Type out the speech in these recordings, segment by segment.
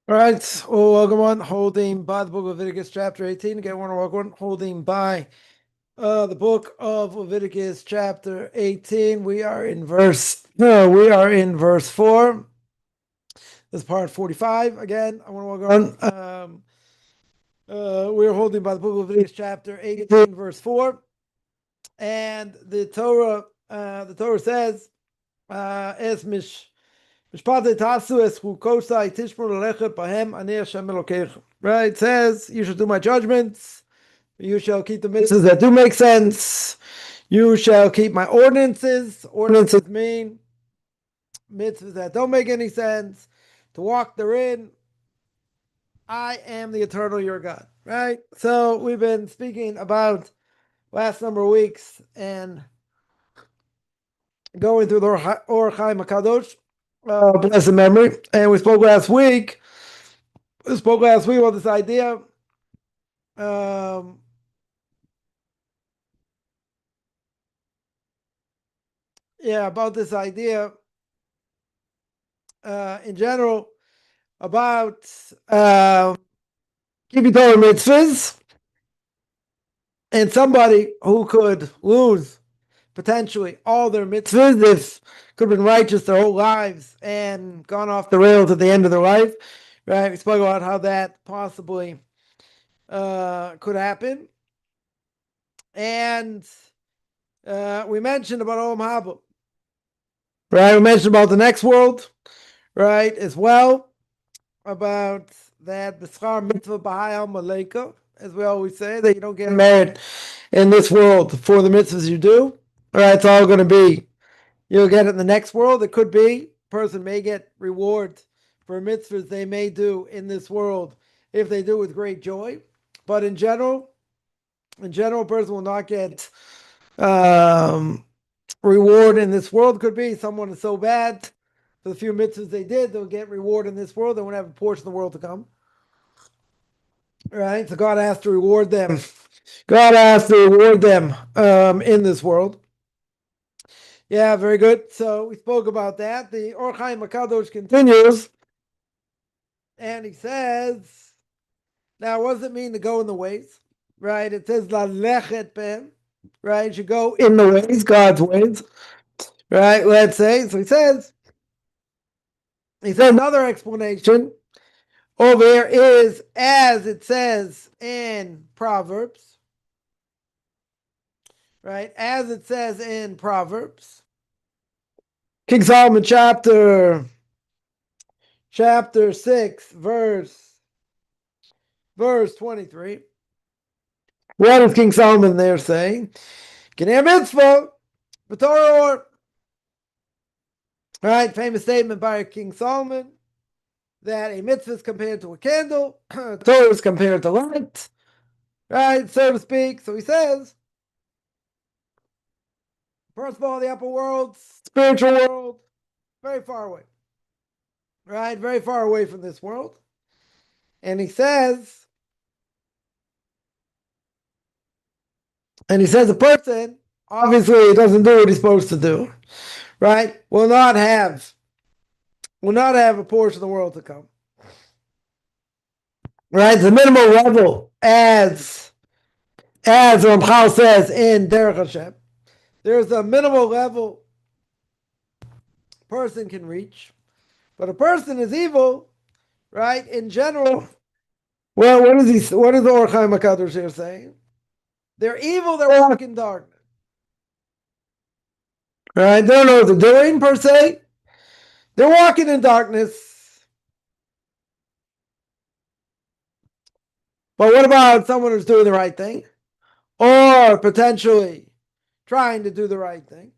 All right, well, welcome on, holding by the Book of Leviticus Chapter 18. Again, one welcome on, holding by the Book of Leviticus Chapter 18. We are in verse 4. This is part 45. Again, I want to welcome on. We're holding by the Book of Leviticus Chapter 18, verse 4. And the Torah says, es mishpatei tasu es chukosai tishmor lelechet bahem ani Hashem Elokeichem. Right? It says, you shall do my judgments, you shall keep the mitzvahs that do make sense, you shall keep my ordinances. Ordinances mean mitzvahs that don't make any sense, to walk therein. I am the eternal your God. Right? So we've been speaking about last number of weeks and going through the Or Chaim HaKadosh, blessed memory. And we spoke last week about this idea about this idea in general about keeping Torah mitzvahs, and somebody who could lose potentially all their mitzvahs if could have been righteous their whole lives and gone off the rails at the end of their life. Right? We spoke about how that possibly could happen. And we mentioned about Olam Haba. Right? We mentioned about the next world, right, as well, about that b'schar mitzvah b'hayal maleka, as we always say, that you don't get married in this world for the mitzvahs you do. All right, it's all going to be, you'll get it in the next world. It could be, a person may get reward for mitzvahs they may do in this world if they do with great joy. But in general, a person will not get reward in this world. Could be someone is so bad for the few mitzvahs they did, they'll get reward in this world. They won't have a portion of the world to come. Right? So God has to reward them. God has to reward them in this world. Yeah, very good. So we spoke about that. The Or Chaim HaKadosh continues, and he says, now what does it mean to go in the ways? Right? It says Lalechet Bem. Right? You should go in the ways, God's ways. Right? Let's say. So he says another explanation over here is as it says in Proverbs. Right? As it says in Proverbs. King Solomon chapter 6, verse 23. What is King Solomon there saying? Kinei mitzvah, b'Torah or. Right, famous statement by King Solomon that a mitzvah is compared to a candle, Torah is compared to light, right, so to speak. So he says, first of all, the upper world, spiritual world, very far away, right, very far away from this world. And he says, a person, obviously, doesn't do what he's supposed to do, right, will not have a portion of the world to come. Right, the minimal level, as Ramchal says in Derech Hashem, there's a minimal level person can reach, but a person is evil, right? In general, well, what is the Or Chaim HaKadosh here saying? They're evil. They're walking in darkness, right? They don't know what they're doing per se. They're walking in darkness. But what about someone who's doing the right thing, or potentially trying to do the right thing?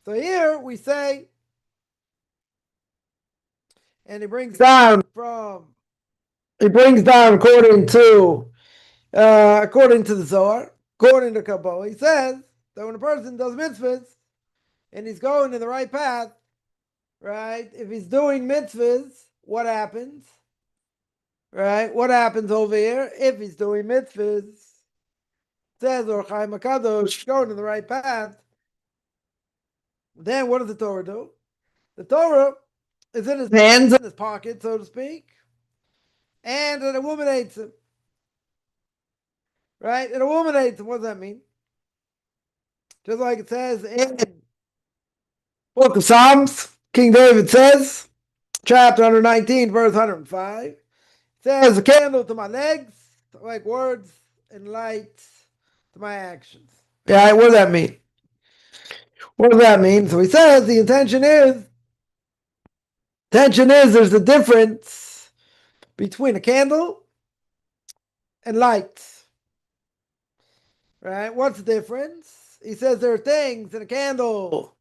So here we say, and he brings down according to the Zohar, according to Kabbalah, he says that when a person does mitzvahs and he's going in the right path, right? If he's doing mitzvahs, what happens? Right? What happens over here? If he's doing mitzvahs, says Or Chaim HaKadosh, going in the right path, then what does the Torah do? The Torah is in his hands, in his pocket, so to speak. and it illuminates him. Right? It illuminates him. What does that mean? Just like it says in Book of Psalms, King David says, chapter 119, verse 105, it says, a candle to my legs, like words, and light to my actions. Yeah, what does that mean? What does that mean? So he says the intention is there's a difference between a candle and light. Right? What's the difference? He says there are things in a candle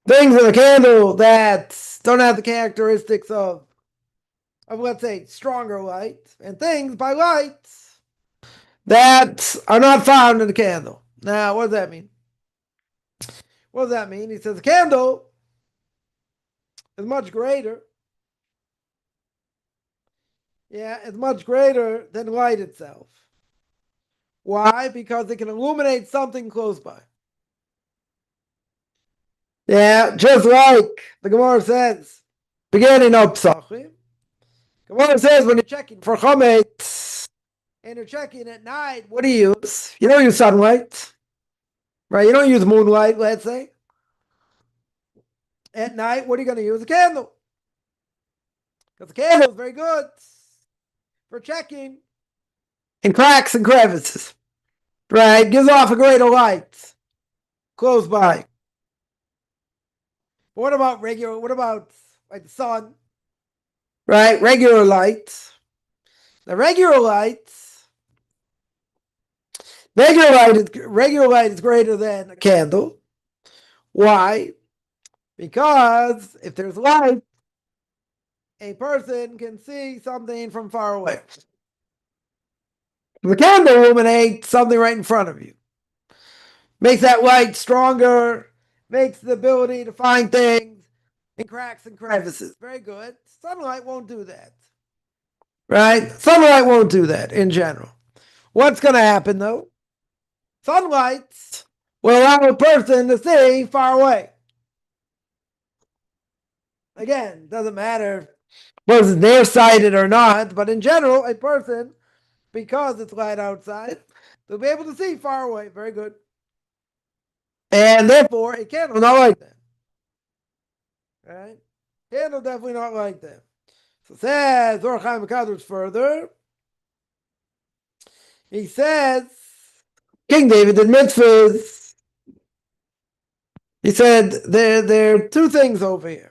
that don't have the characteristics of let's say stronger light, and things by light that are not found in the candle. Now, what does that mean? What does that mean? He says a candle is much greater. Yeah, it's much greater than light itself. Why? Because it can illuminate something close by. Yeah, just like the Gemara says, beginning of Psachim, Gemara says when you're checking for chametz and you're checking at night, what do you use? You don't use sunlight, right? You don't use moonlight, let's say. At night, what are you going to use? A candle. Because the candle is very good for checking in cracks and crevices, right? Gives off a greater light close by. But what about like the sun, right? Regular light. The regular light is greater than a candle. Why? Because if there's light, a person can see something from far away. The candle illuminates something right in front of you. Makes that light stronger, makes the ability to find things in cracks and crevices. Very good. Sunlight won't do that. Right? Sunlight won't do that in general. What's going to happen though? Sunlight will allow a person to see far away. Again, doesn't matter whether it's nearsighted or not, but in general, a person, because it's light outside, they'll be able to see far away. Very good. And therefore, a candle not like that. Right? Candle definitely not like that. So says Or Chaim Kaddish further. He says King David did mitzvahs. He said there are two things over here.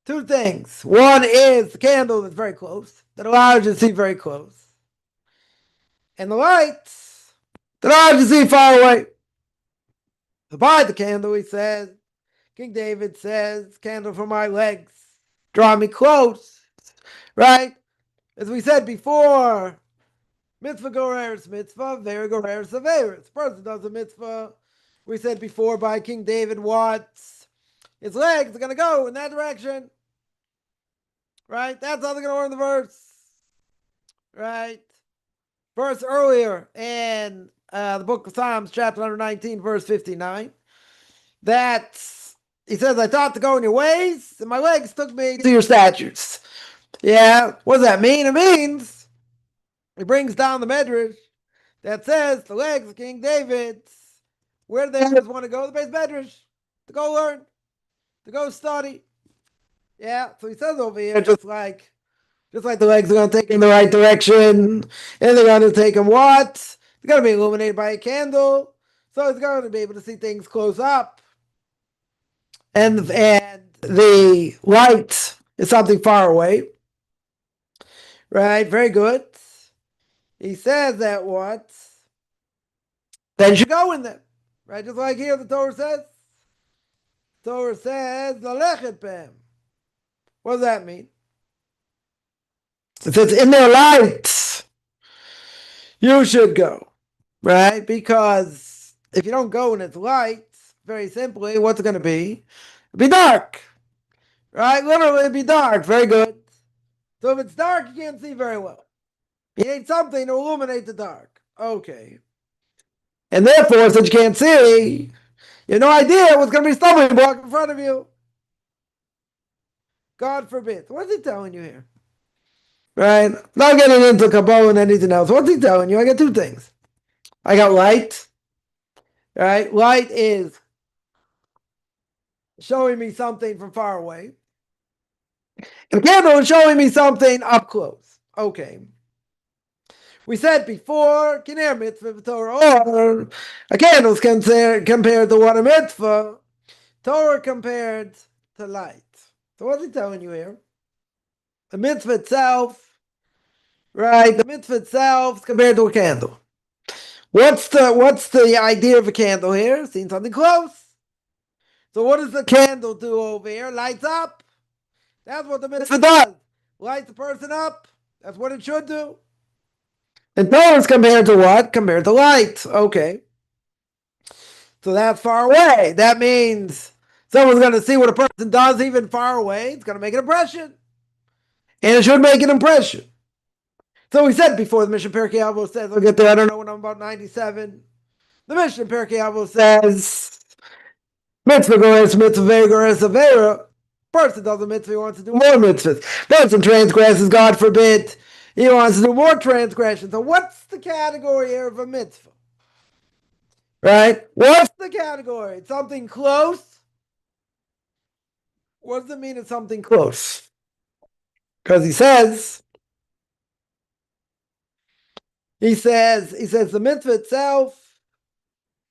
Two things. One is the candle that's very close, that allows you to see very close. And the lights that allows you to see far away. So by the candle, he says, King David says, candle for my legs, draw me close. Right? As we said before, mitzvah goreres mitzvah, vera goreres averis. Person does a mitzvah. We said before by King David what? His legs are going to go in that direction. Right? That's how they're going to learn the verse. Right? Verse earlier in the Book of Psalms, chapter 119, verse 59. That he says, I thought to go in your ways, and my legs took me to your statutes. Yeah, what does that mean? It means he brings down the medrash that says the legs of King David's, where do they always want to go? The base medrash, to go learn, to go study. Yeah, so he says over here, just like the legs are going to take in the right direction, and they're going to take him what? They're going to be illuminated by a candle, so he's going to be able to see things close up. And the light is something far away. Right, very good. He says that what? Then you should go in them. Right, just like here the Torah says. Torah says, Lalechet b'hem. What does that mean? It says, in their light, you should go. Right? Because if you don't go in its light, very simply, what's it going to be? It'll be dark. Right? Literally, it'll be dark. Very good. So if it's dark, you can't see very well. You need something to illuminate the dark. Okay. And therefore, since you can't see, you have no idea what's going to be a stumbling block in front of you. God forbid. What is he telling you here? right? Not getting into Kabbalah and anything else. What's he telling you? I got two things. I got light, right? Light is showing me something from far away. And candle is showing me something up close. Okay. We said before, Kiner mitzvah Torah, or a candle is compared to what a mitzvah, Torah compared to light. So what's he telling you here? The mitzvah itself, right? The mitzvah itself is compared to a candle. What's the idea of a candle here? Seeing something close. So what does the candle do over here? Lights up. That's what the mitzvah does. Lights the person up. That's what it should do. And Torah is compared to what? Compared to light. Okay. So that's far away. That means someone's going to see what a person does even far away. It's going to make an impression. And it should make an impression. So we said before, the Mishnah Pirkei Avos says, I'll get there, I don't know when I'm about 97. The Mishnah Pirkei Avos says, mitzvah gores, mitzvah gores, avera. Person does a mitzvah, he wants to do more mitzvahs. Person transgresses, God forbid, he wants to do more transgressions. So what's the category here of a mitzvah? Right? What's the category? It's something close? What does it mean it's something close? Because he says the mitzvah itself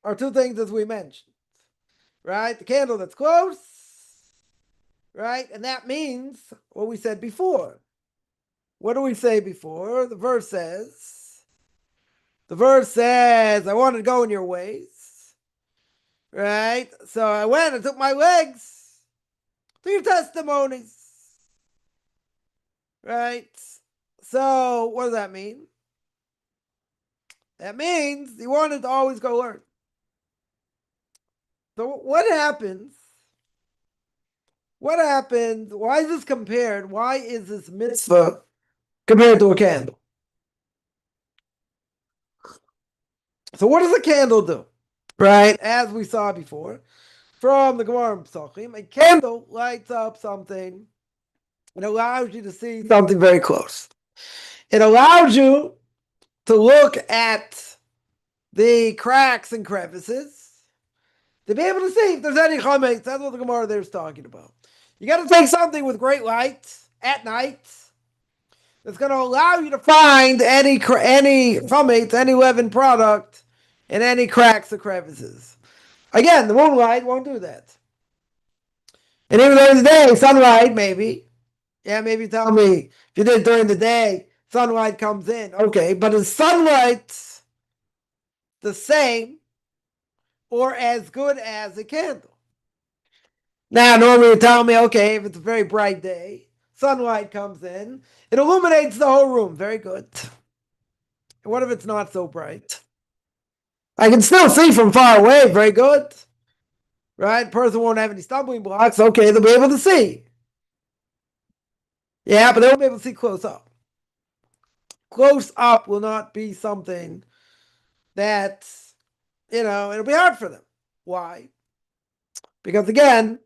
are two things as we mentioned. Right? The candle that's close, right? And that means what we said before. What do we say before? The verse says, I wanted to go in your ways. Right? So I went and took my legs to your testimonies. Right? So what does that mean? That means he wanted to always go learn. So what happens? What happens? Why is this compared? Why is this mitzvah compared to a candle? So what does a candle do? Right? As we saw before, from the Gemara in Pesachim, a candle lights up something. It allows you to see something very close. It allows you to look at the cracks and crevices to be able to see if there's any chametz. That's what the Gemara there is talking about. You got to take something with great light at night that's going to allow you to find any chametz, any leavened product, and any cracks or crevices. Again, the moonlight won't do that. And even during the day, sunlight, maybe. Yeah, maybe tell me if you did it during the day, sunlight comes in. Okay, but is sunlight the same or as good as a candle? Now, normally you tell me, okay, if it's a very bright day, sunlight comes in, it illuminates the whole room. Very good. And what if it's not so bright? I can still see from far away. Very good. Right? Person won't have any stumbling blocks. Okay, they'll be able to see. Yeah, but they won't be able to see close up. Close up will not be something that, it'll be hard for them. Why? Because again,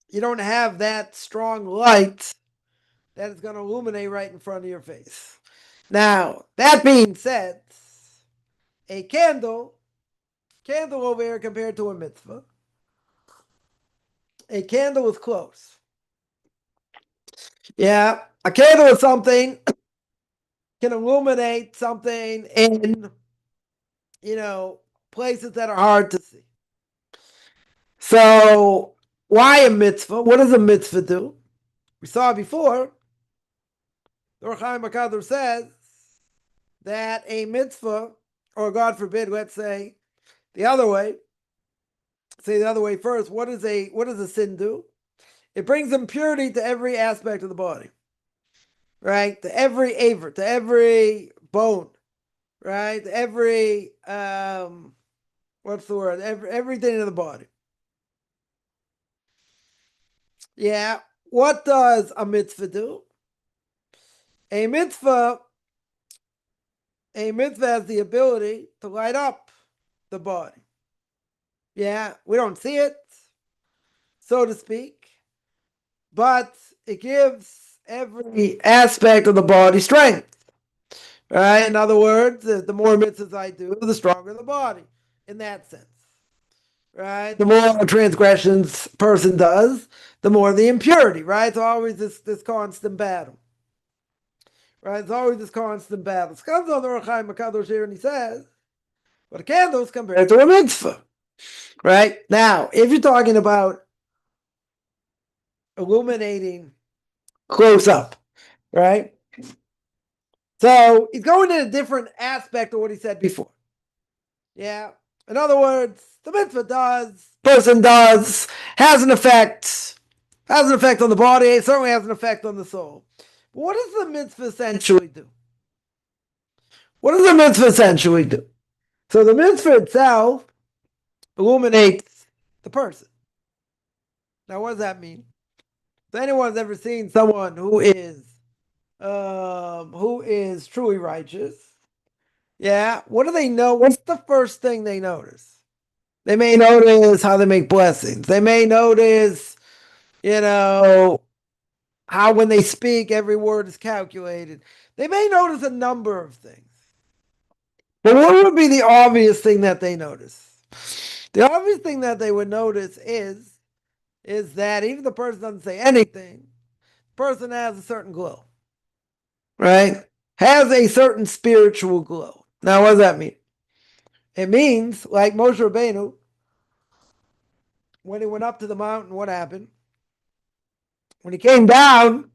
you don't have that strong light that is going to illuminate right in front of your face. Now, that being said, a candle over here compared to a mitzvah, a candle is close. Yeah, a candle is something can illuminate something in, places that are hard to see. So, why a mitzvah? What does a mitzvah do? We saw before, the Or Chaim HaKadosh says that a mitzvah, or God forbid, let's say the other way, first, what does a sin do? It brings impurity to every aspect of the body. Right? To every aver, to every bone, right? To every everything in the body. Yeah. What does a mitzvah do? A mitzvah has the ability to light up the body. Yeah, we don't see it, so to speak, but it gives every aspect of the body strength. Right? In other words, the more mitzvahs I do, the stronger the body. In that sense. Right? The more transgressions a person does, the more the impurity. Right? It's always this constant battle. Right? It's always this constant battle. It comes on the Orach Chaim HaKadosh here, and he says, but a candle is compared to a mitzvah. Right? Now, if you're talking about illuminating close up, right? So he's going in a different aspect of what he said before. Yeah. In other words, the mitzvah person does, has an effect on the body, it certainly has an effect on the soul. But what does the mitzvah essentially do? So the mitzvah itself illuminates the person. Now, what does that mean? If anyone's ever seen someone who is truly righteous, yeah, what do they know? What's the first thing they notice? They may notice how they make blessings. They may notice, how when they speak, every word is calculated. They may notice a number of things. But what would be the obvious thing that they notice? The obvious thing that they would notice is that even the person doesn't say anything, the person has a certain glow, right? Has a certain spiritual glow. Now, what does that mean? It means, like Moshe Rabbeinu, when he went up to the mountain, what happened? When he came down,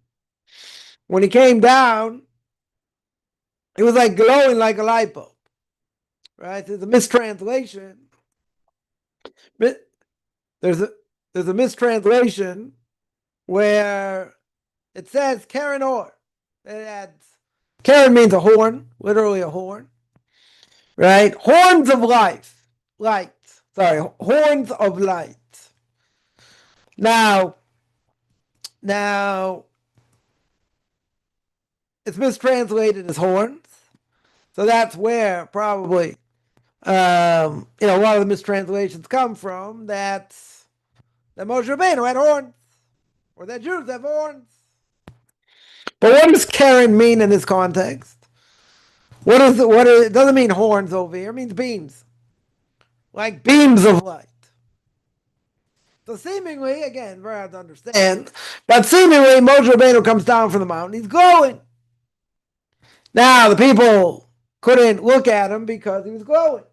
it was like glowing like a light bulb, right? There's a mistranslation. There's a mistranslation where it says Karen Or. It adds Karen means a horn, literally a horn, right? Horns of light. Horns of light. Now, it's mistranslated as horns, so that's where probably a lot of the mistranslations come from. That Moshe Rabbeinu had horns, or that Jews have horns. But what does Karen mean in this context? It doesn't mean horns over here. It means beams, like beams of light. So seemingly, again, very hard to understand, but seemingly Moshe Rabbeinu comes down from the mountain. He's glowing. Now, the people couldn't look at him because he was glowing.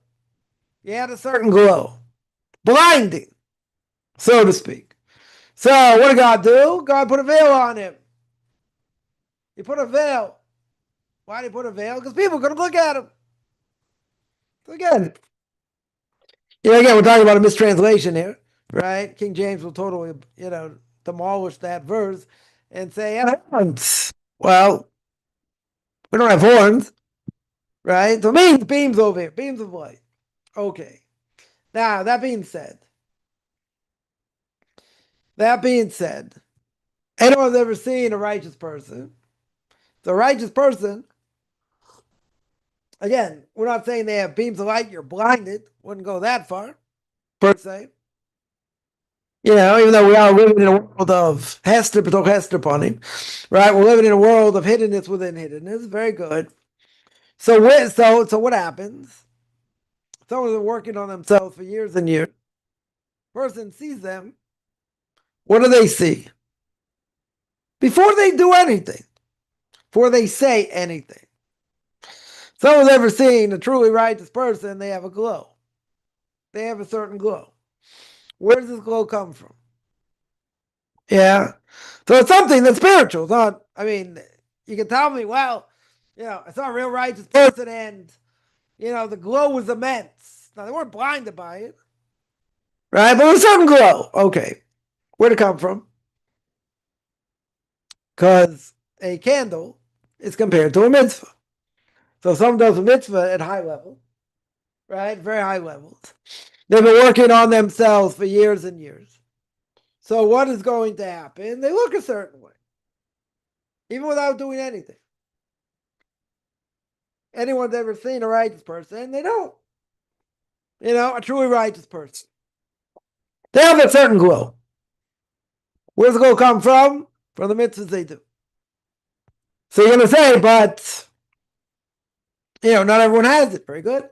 He had a certain glow. Blinding, so to speak. So, what did God do? God put a veil on him. He put a veil. Why did he put a veil? Because people couldn't look at him. So again, we're talking about a mistranslation here, right? King James will totally, demolish that verse and say, horns. Well, we don't have horns, right? So it means beams over here, beams of light. Okay. Now, that being said, anyone's ever seen a righteous person? The righteous person, again, we're not saying they have beams of light, you're blinded. Wouldn't go that far, per se. Even though we are living in a world of Hester, right? We're living in a world of hiddenness within hiddenness. Very good. So what happens? Someone's been working on themselves for years and years. Person sees them. What do they see? Before they do anything, before they say anything. Someone's ever seen a truly righteous person, they have a glow. They have a certain glow. Where does this glow come from? Yeah. So it's something that's spiritual. It's not, you can tell me, well, I saw a real righteous person and, the glow was immense. Now, they weren't blinded by it. Right? But it was a certain glow. Okay. Where'd it come from? Because a candle is compared to a mitzvah. So someone does a mitzvah at high level, right? Very high levels. They've been working on themselves for years and years. So what is going to happen? They look a certain way, even without doing anything. Anyone's ever seen a righteous person, they don't. A truly righteous person. They have a certain glow. Where's the glow come from? From the mitzvahs they do. So you're going to say, but, not everyone has it. Very good.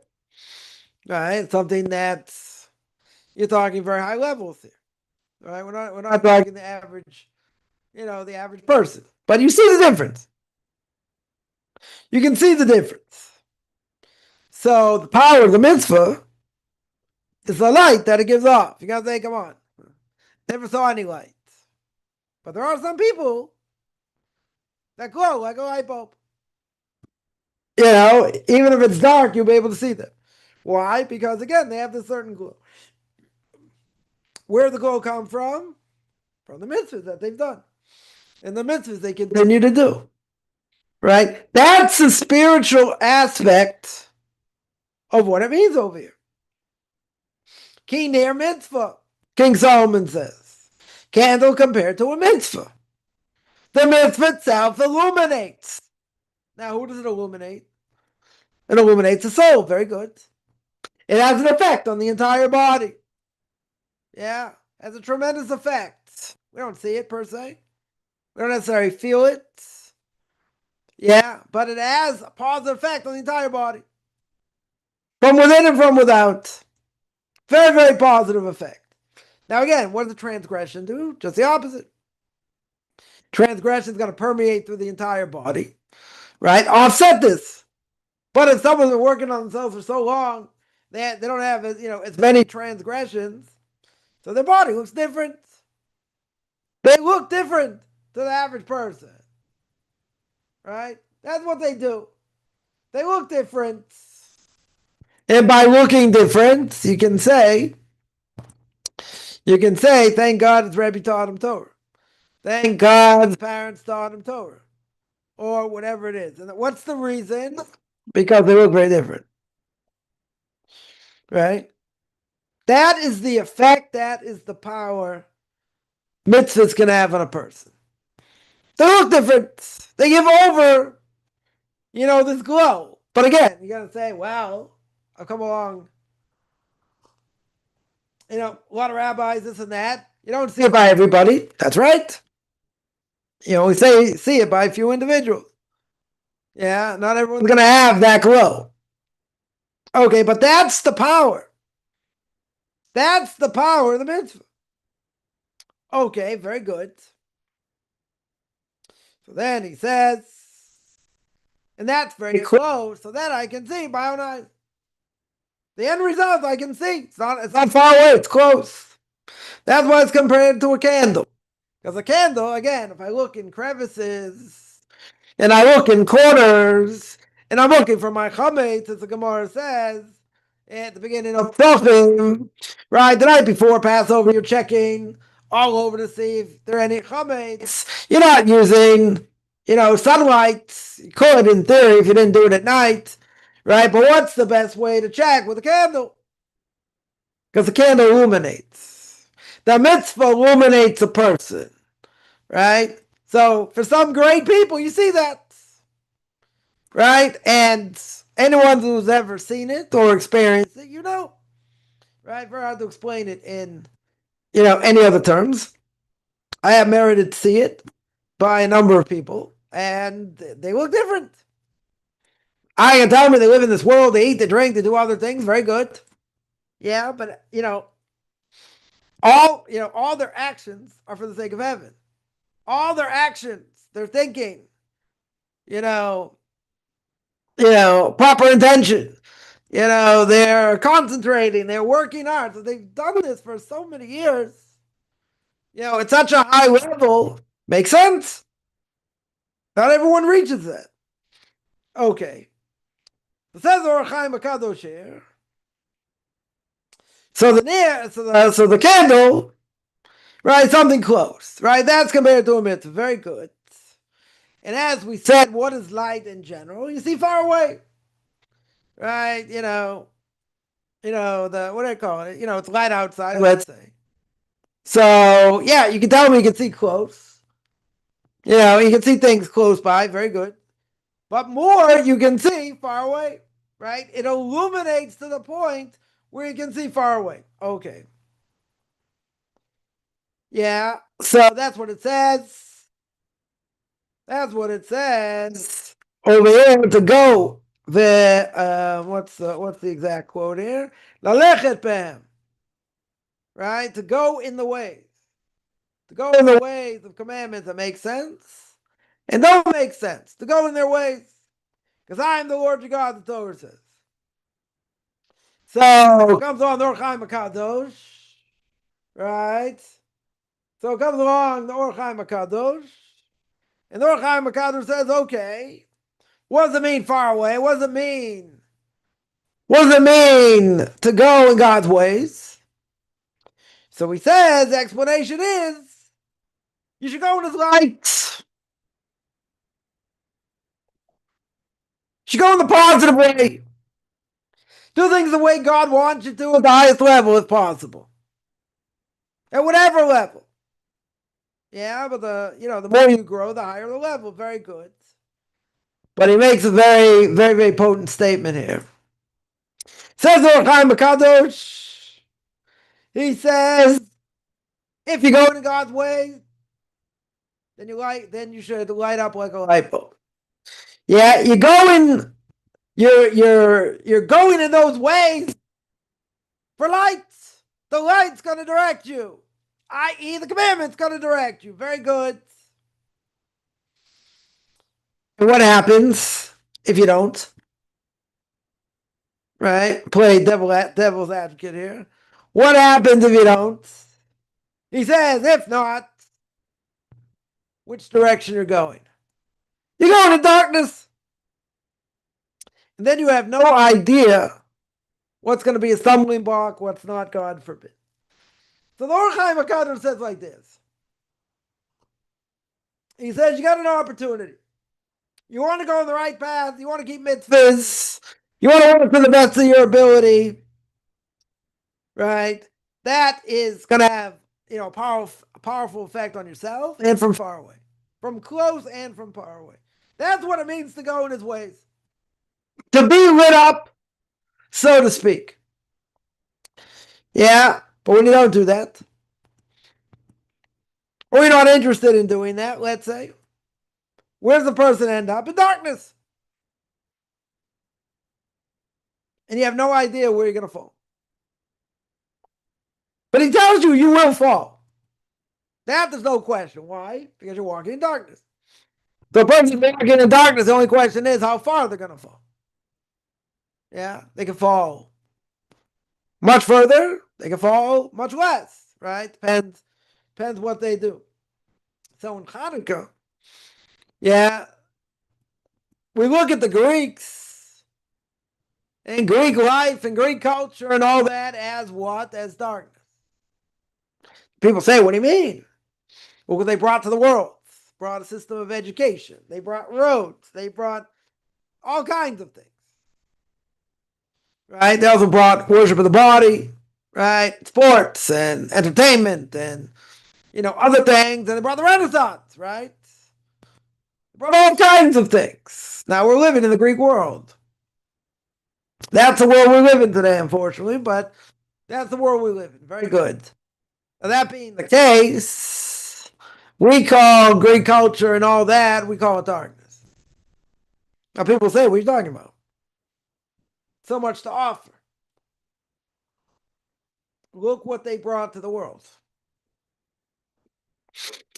All right. Something that's, you're talking very high levels here. All right. We're not talking the average, the average person. But you see the difference. You can see the difference. So the power of the mitzvah is the light that it gives off. You got to say, come on. Never saw any light. But there are some people that glow like a light bulb. Even if it's dark, you'll be able to see them. Why? Because again, they have this certain glow. Where the glow come from? From the mitzvahs that they've done. And the mitzvahs they continue to do. Right? That's the spiritual aspect of what it means over here. Ki ner mitzvah, King Solomon says. Candle compared to a mitzvah. The mitzvah itself illuminates. Now, who does it illuminate? It illuminates the soul. Very good. It has an effect on the entire body. Yeah, it has a tremendous effect. We don't see it per se. We don't necessarily feel it. Yeah, but it has a positive effect on the entire body. From within and from without. Very, very positive effect. Now again, what does the transgression do? Just the opposite. Transgression is going to permeate through the entire body. Right? Offset this. But if someone's been working on themselves for so long, they don't have as many transgressions, so their body looks different. They look different to the average person. Right? That's what they do. They look different. And by looking different, you can say, thank God his Rebbe taught him Torah. Thank God his parents taught him Torah. Or whatever it is. And what's the reason? Because they look very different. Right? That is the effect, that is the power mitzvahs can have on a person. They look different. They give over, this glow. But again, you got to say, well, I've come along, a lot of rabbis, this and that. You don't see it by everybody. That's right. We see it by a few individuals. Yeah, not everyone's going to have that glow. Okay, but that's the power. That's the power of the mitzvah. Okay, very good. So then he says, and that's very close, so that I can see by own eyes. The end result I can see. It's not far away, it's close. That's why it's compared to a candle. Because a candle, again, if I look in crevices, and I look in corners, and I'm looking for my chametz, as the Gemara says, at the beginning of Tefillah, right, the night before Passover, you're checking all over to see if there are any chametz. You're not using, sunlight. You could, in theory, if you didn't do it at night, right? But what's the best way to check? With a candle. Because the candle illuminates. The mitzvah illuminates a person, right? So for some great people, you see that, right? And anyone who's ever seen it or experienced it, right? Very hard to explain it in, any other terms. I have merited to see it by a number of people, and they look different. I can tell me they live in this world, they eat, they drink, they do other things, very good. Yeah, but all their actions are for the sake of heaven. All their actions, their thinking, proper intention. They're concentrating, they're working hard. So they've done this for so many years. At such a high level. Makes sense? Not everyone reaches that. Okay. It says Or Chaim HaKadosh here. So the candle, right, something close, right? That's compared to a mitzvah. Very good. And as we said, what is light in general? You see far away, right? The what do I call it? It's light outside, let's say. So yeah, you can tell me you can see close. You can see things close by. Very good. But more, you can see far away, right? It illuminates to the point where you can see far away. Okay. Yeah, so that's what it says. That's what it says over here to go. What's the exact quote here? Lalechet behem. Right? To go in the ways. To go in the ways of commandments that make sense and don't make sense. To go in their ways. Because I am the Lord your God, the Torah says. So it comes on the Or Chaim HaKadosh. Right? So it comes along the Or Chaim HaKadosh. And the Or Chaim HaKadosh says, okay, what does it mean far away? What does it mean? What does it mean to go in God's ways? So he says the explanation is you should go in his light. You should go in the positive way. Do things the way God wants you to at the highest level if possible. At whatever level. Yeah, but the more you grow, the higher the level. Very good. But he makes a very, very, very potent statement here. Says the Or Chaim HaKadosh, he says, if you go in God's way, then you should light up like a light bulb. Yeah, you're going in those ways for light. The light's going to direct you, i.e., the commandment's going to direct you. Very good. And what happens if you don't? Right? Play devil's advocate here. What happens if you don't? He says, if not, which direction you're going? You're going in darkness. And then you have no idea what's going to be a stumbling block, what's not, God forbid. So the Or Chaim HaKadosh says like this. He says, you got an opportunity. You want to go on the right path. You want to keep mitzvahs. You want to work to the best of your ability. Right? That is going to have, a powerful effect on yourself and from far away. From close and from far away. That's what it means to go in his ways. To be lit up, so to speak. Yeah, but when you don't do that, or you're not interested in doing that, let's say, where does the person end up? In darkness. And you have no idea where you're going to fall. But he tells you you will fall. That there's no question. Why? Because you're walking in darkness. So a person walking in darkness, the only question is how far they're going to fall. Yeah, they can fall much further. They can fall much less, right? Depends what they do. So in Hanukkah, yeah, we look at the Greeks and Greek life and Greek culture and all that as what? As darkness. People say, what do you mean? Well, what they brought to the world. Brought a system of education. They brought roads. They brought all kinds of things. Right? They also brought worship of the body, right? Sports and entertainment and, other things. And they brought the Renaissance, right? They brought all kinds of things. Now we're living in the Greek world. That's the world we live in today, unfortunately, but that's the world we live in. Very good. Now, that being the case, we call Greek culture and all that, we call it darkness. Now people say, what are you talking about? So much to offer. Look what they brought to the world.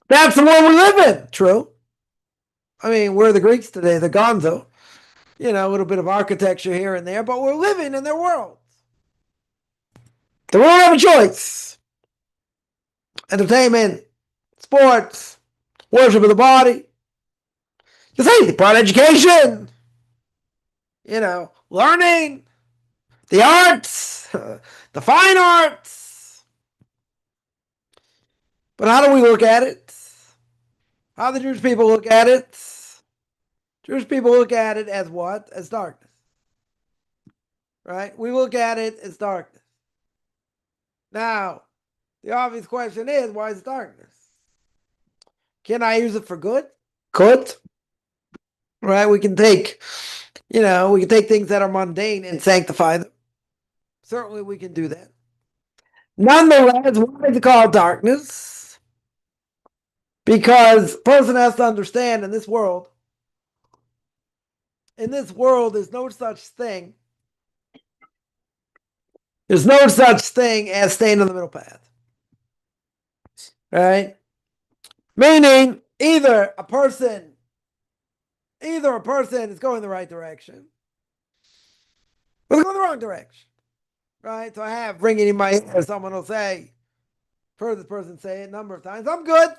That's the world we live in. True. I mean, we're the Greeks today, the gonzo. A little bit of architecture here and there, but we're living in their world. The world have a choice. Entertainment, sports, worship of the body. You say they brought education. Learning, the arts, the fine arts. But how do we look at it? How do the Jewish people look at it? Jewish people look at it as what? As darkness. Right? We look at it as darkness. Now, the obvious question is, why is it darkness? Can I use it for good? Could. Right? We can take things that are mundane and sanctify them. Certainly we can do that. Nonetheless, why is it called darkness? Because a person has to understand in this world, there's no such thing. There's no such thing as staying on the middle path. Right? Meaning, either a person is going the right direction, or they're going the wrong direction. Right? So I have ringing in my ear, someone will say, I've heard this person say it a number of times, I'm good.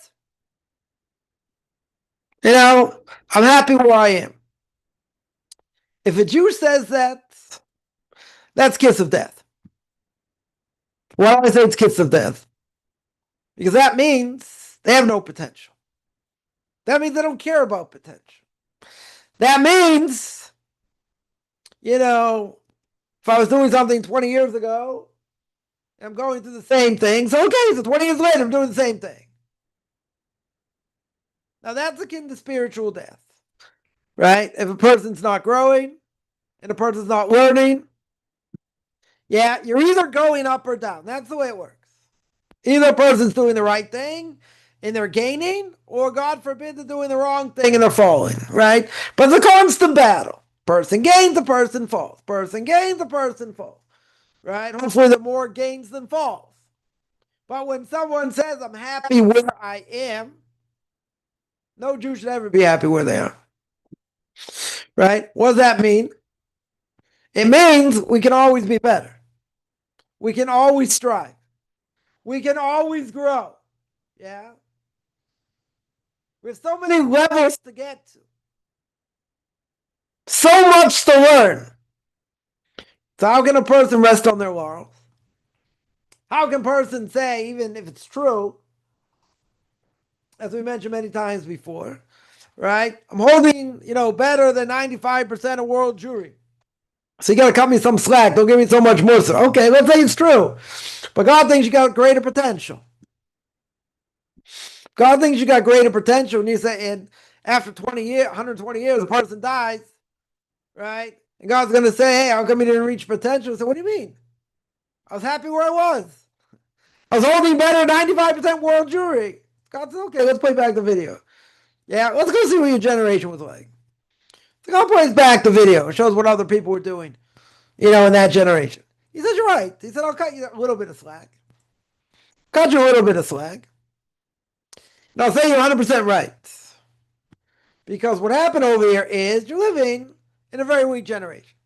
I'm happy where I am. If a Jew says that, that's kiss of death. Why do I say it's kiss of death? Because that means they have no potential. That means they don't care about potential. That means, if I was doing something 20 years ago, I'm going through the same thing. So, okay, so 20 years later, I'm doing the same thing. Now, that's akin to spiritual death, right? If a person's not growing and a person's not learning, yeah, you're either going up or down. That's the way it works. Either a person's doing the right thing and they're gaining, or God forbid they're doing the wrong thing and they're falling, right? But it's a constant battle. Person gains, the person falls. Person gains, the person falls, right? Hopefully the more gains than falls. But when someone says, I'm happy where I am, no Jew should ever be happy where they are, right? What does that mean? It means we can always be better. We can always strive. We can always grow. Yeah. We have so many levels to get to. So much to learn. So how can a person rest on their laurels? How can a person say, even if it's true, as we mentioned many times before, right? I'm holding, better than 95% of world Jewry. So you got to cut me some slack. Don't give me so much mussar. Okay, let's say it's true. But God thinks you got greater potential. God thinks you got greater potential. And you say, and after 120 years, a person dies, right? And God's going to say, hey, how come you didn't reach potential? So what do you mean? I was happy where I was. I was holding better 95% world Jewry. God said, okay, let's play back the video. Yeah, let's go see what your generation was like. So God plays back the video. It shows what other people were doing, in that generation. He says, you're right. He said, I'll cut you a little bit of slack. Cut you a little bit of slack. And I'll say you're 100% right. Because what happened over here is you're living in a very weak generation.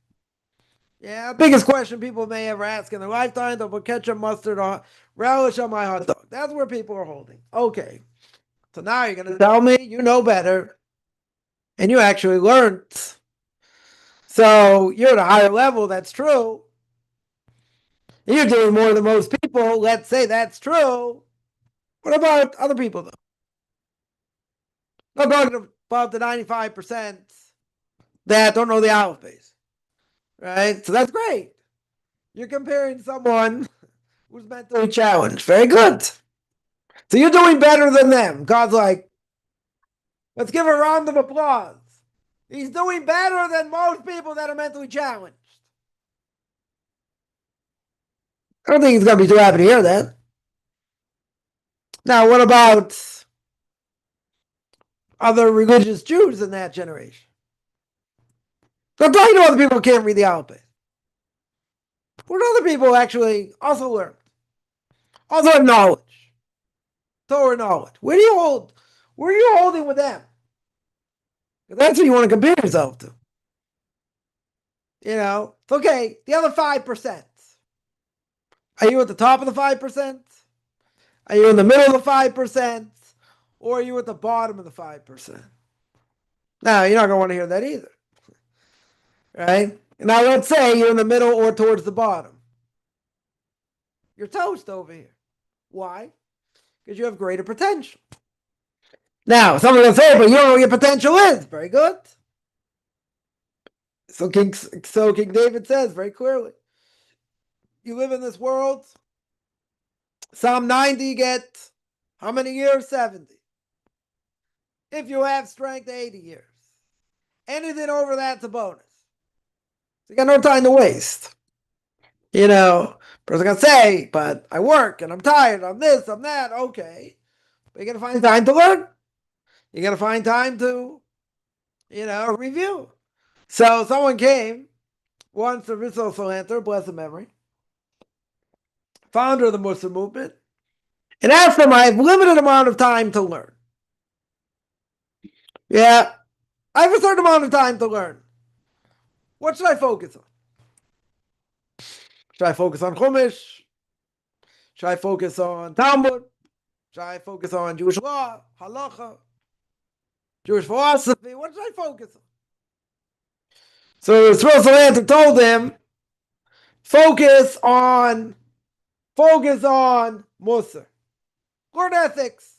Yeah, biggest question people may ever ask in their lifetime, they'll put ketchup, mustard, or relish on my hot dog. That's where people are holding. Okay. So now you're going to tell me you know better and you actually learned. So you're at a higher level, that's true. You're doing more than most people, let's say that's true. What about other people, though? I'm talking about the 95% that don't know the alphabets, right? So that's great. You're comparing someone who's mentally challenged. Very good. So you're doing better than them. God's like, let's give a round of applause. He's doing better than most people that are mentally challenged. I don't think he's going to be too happy to hear that. Now, what about other religious Jews in that generation? I'm talking to other people who can't read the alphabet. What other people actually also learn? Also have knowledge. Torah knowledge. Where are you holding with them? That's what you want to compare yourself to. It's okay. The other 5%. Are you at the top of the 5%? Are you in the middle of the 5%? Or are you at the bottom of the 5%? Now, you're not going to want to hear that either. Right? Now, let's say you're in the middle or towards the bottom. You're toast over here. Why? Because you have greater potential. Now, someone's going to say, but you don't know what your potential is. Very good. So King David says very clearly, you live in this world. Psalm 90 get how many years? 70. If you have strength, 80 years. Anything over that's a bonus. You got no time to waste. Person gonna say, but I work and I'm tired, I'm this, I'm that. Okay. But you got to find time to learn. You got to find time to, review. So someone came once to Rizzo Salanter, blessed memory, founder of the Muslim movement, and asked him, I have limited amount of time to learn. Yeah, I have a certain amount of time to learn. What should I focus on? Should I focus on Chumash? Should I focus on Talmud? Should I focus on Jewish law, halacha, Jewish philosophy? What should I focus on? So the Rizzo Salanter told him, focus on Musar. Learn ethics.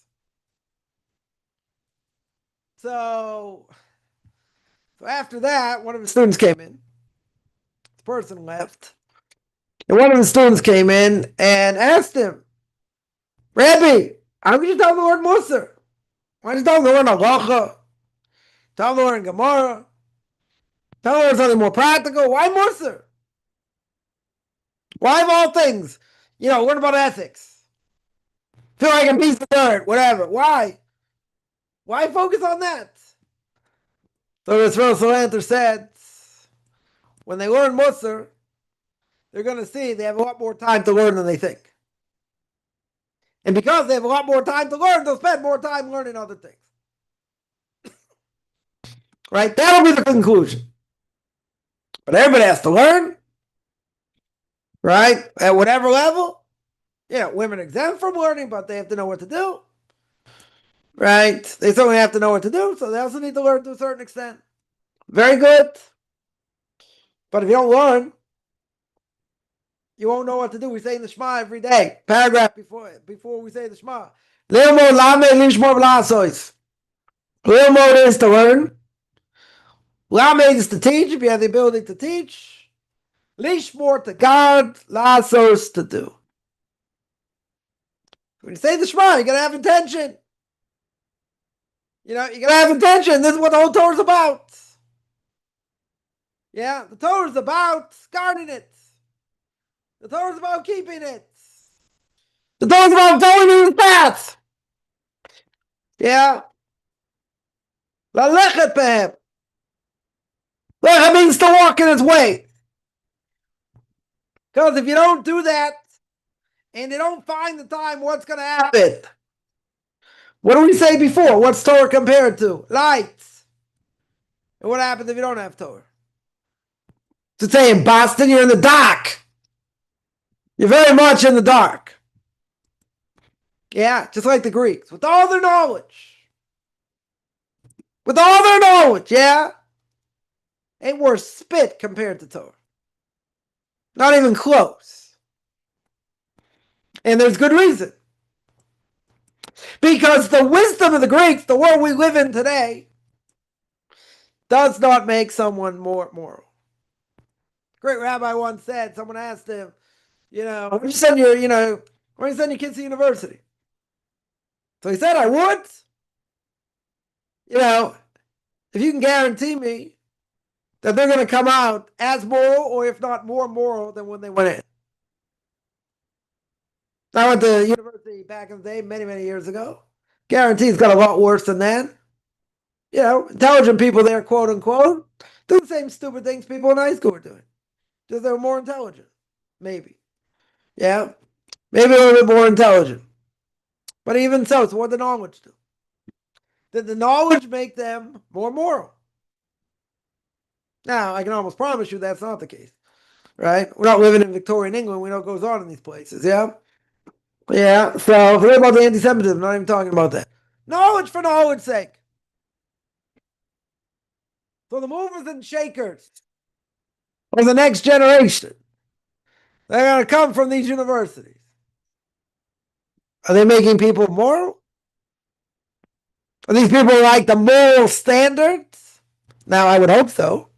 So after that, one of his students came in. This person left. And one of his students came in and asked him, Rabbi, how could you tell him to learn Musar? Why don't you tell him to learn halacha? Tell him to learn Gemara? Tell him to learn something more practical? Why Musar? Why of all things? Learn about ethics. Feel like a piece of dirt, whatever. Why? Why focus on that? So this Rizzo Salanter said, when they learn Musar, they're going to see they have a lot more time to learn than they think. And because they have a lot more time to learn, they'll spend more time learning other things. Right? That'll be the conclusion. But everybody has to learn. Right? At whatever level. Women are exempt from learning, but they have to know what to do. Right? They certainly have to know what to do, so they also need to learn to a certain extent. Very good. But if you don't learn, you won't know what to do. We say in the Shema every day. Paragraph before we say the Shema. Lilmod is to learn. Lamed is to teach, if you have the ability to teach. Lishmor to guard. Lasos to do. When you say the Shema, you got to have intention. You got to have intention. This is what the whole Torah is about. Yeah, the Torah is about guarding it. The Torah is about keeping it. The Torah is about going in the path. Yeah. Lalechet behem. Lechet means to walk in its way. Because if you don't do that, and you don't find the time, what's going to happen? What do we say before? What's Torah compared to? Lights. And what happens if you don't have Torah? To say in Boston, you're in the dark. You're very much in the dark. Yeah, just like the Greeks. With all their knowledge. With all their knowledge, yeah? Ain't worth spit compared to Torah. Not even close. And there's good reason. Because the wisdom of the Greeks, the world we live in today, does not make someone more moral. Great rabbi once said, someone asked him, when you send your kids to university? So he said, I would. If you can guarantee me that they're going to come out as moral, or if not more moral than when they went in. I went to university back in the day, many, many years ago. Guarantee it's got a lot worse than that. Intelligent people there, quote unquote, do the same stupid things people in high school are doing. Just they're more intelligent. Maybe. Yeah. Maybe a little bit more intelligent. But even so, it's what the knowledge do. Did the knowledge make them more moral? Now, I can almost promise you that's not the case. Right? We're not living in Victorian England. We know what goes on in these places. Yeah? Yeah. So, forget about the anti-Semitism. I'm not even talking about that. Knowledge for knowledge's sake. So the movers and shakers of the next generation, they're going to come from these universities. Are they making people moral? Are these people like the moral standards? Now, I would hope so.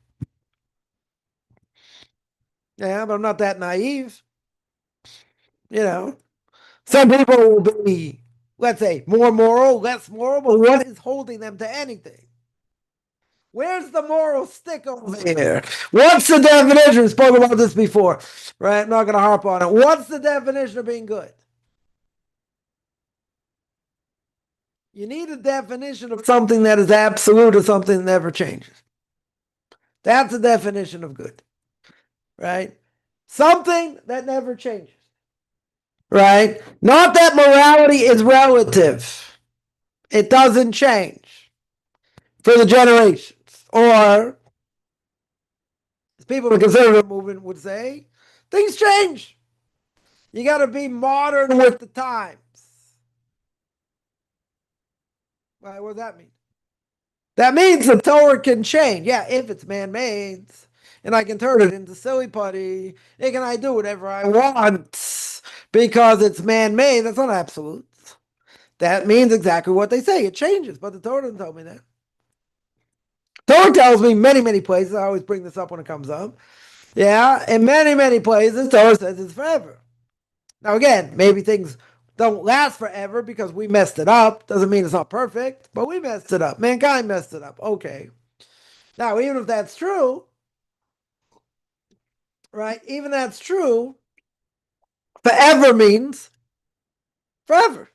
Yeah, but I'm not that naive. Some people will be, let's say, more moral, less moral, but what is holding them to anything? Where's the moral stick over here? What's the definition? We spoke about this before, right? I'm not going to harp on it. What's the definition of being good? You need a definition of something that is absolute or something that never changes. That's the definition of good, right? Something that never changes, right? Not that morality is relative. It doesn't change for the generations. Or, as people in the conservative movement would say, things change. You got to be modern with the times. Right, what does that mean? That means the Torah can change. Yeah, if it's man-made, and I can turn it into silly putty, and I do whatever I want because it's man-made. That's not absolute. That means exactly what they say. It changes, but the Torah doesn't tell me that. Torah tells me many, many places. I always bring this up when it comes up. Yeah, in many, many places, Torah says it's forever. Now, again, maybe things don't last forever because we messed it up. Doesn't mean it's not perfect, but we messed it up. Mankind messed it up. Okay. Now, even if that's true, right? Even that's true, forever means forever.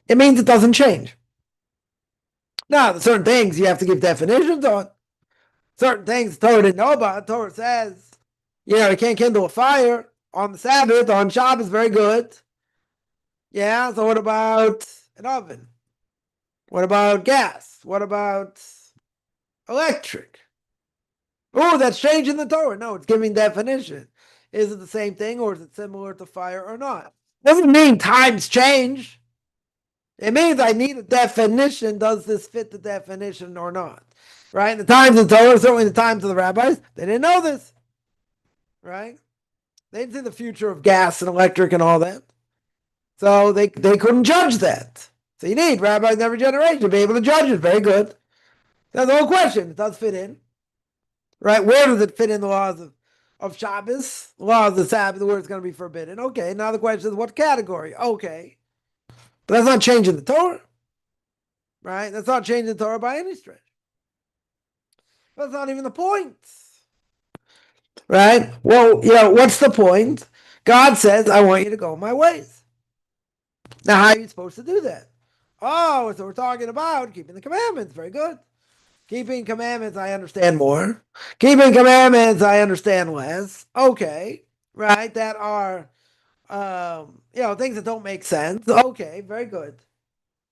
It means it doesn't change. Now, there's certain things you have to give definitions on. Certain things Torah didn't know about. Torah says, you can't kindle a fire on the Sabbath, on Shabbos, very good. Yeah, so what about an oven? What about gas? What about electric? Oh, that's changing the Torah. No, it's giving definition. Is it the same thing or is it similar to fire or not? Doesn't mean times change. It means I need a definition. Does this fit the definition or not? Right? In the times of the Torah, certainly in the times of the rabbis, they didn't know this. Right? They didn't see the future of gas and electric and all that. So they couldn't judge that. So you need rabbis in every generation to be able to judge it. Very good. That's the whole question. It does fit in. Right? Where does it fit in the laws of Shabbos? The laws of the Sabbath, where it's going to be forbidden. Okay, now the question is what category? Okay. But that's not changing the Torah. Right? That's not changing the Torah by any stretch. That's not even the point. Right? Well, what's the point? God says, I want you to go my ways. Now, how are you supposed to do that? Oh, so we're talking about keeping the commandments. Very good. Keeping commandments, I understand more. Keeping commandments, I understand less. Okay, right? That are, things that don't make sense. Okay, very good.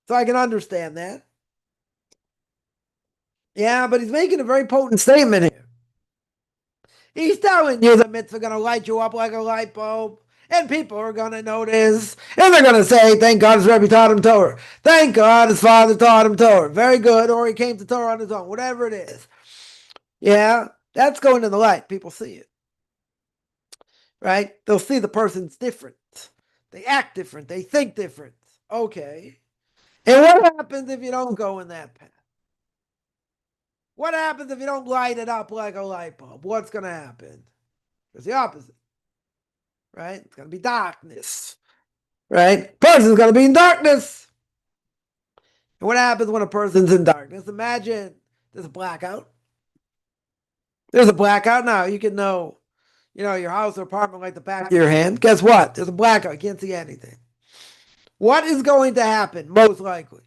So I can understand that. Yeah, but he's making a very potent statement here. He's telling you the mitzvah going to light you up like a light bulb. And people are going to notice. And they're going to say, thank God his Rebbe taught him Torah. Thank God his father taught him Torah. Very good. Or he came to Torah on his own. Whatever it is. Yeah, that's going to the light. People see it. Right? They'll see the person's different. They act different. They think different. Okay. And what happens if you don't go in that path? What happens if you don't light it up like a light bulb? What's going to happen? It's the opposite. Right? It's going to be darkness. Right? Person's going to be in darkness. And what happens when a person's in darkness? Imagine there's a blackout. There's a blackout now. You can know, your house or apartment like the back of your hand. Guess what? There's a blackout. You can't see anything. What is going to happen? Most likely,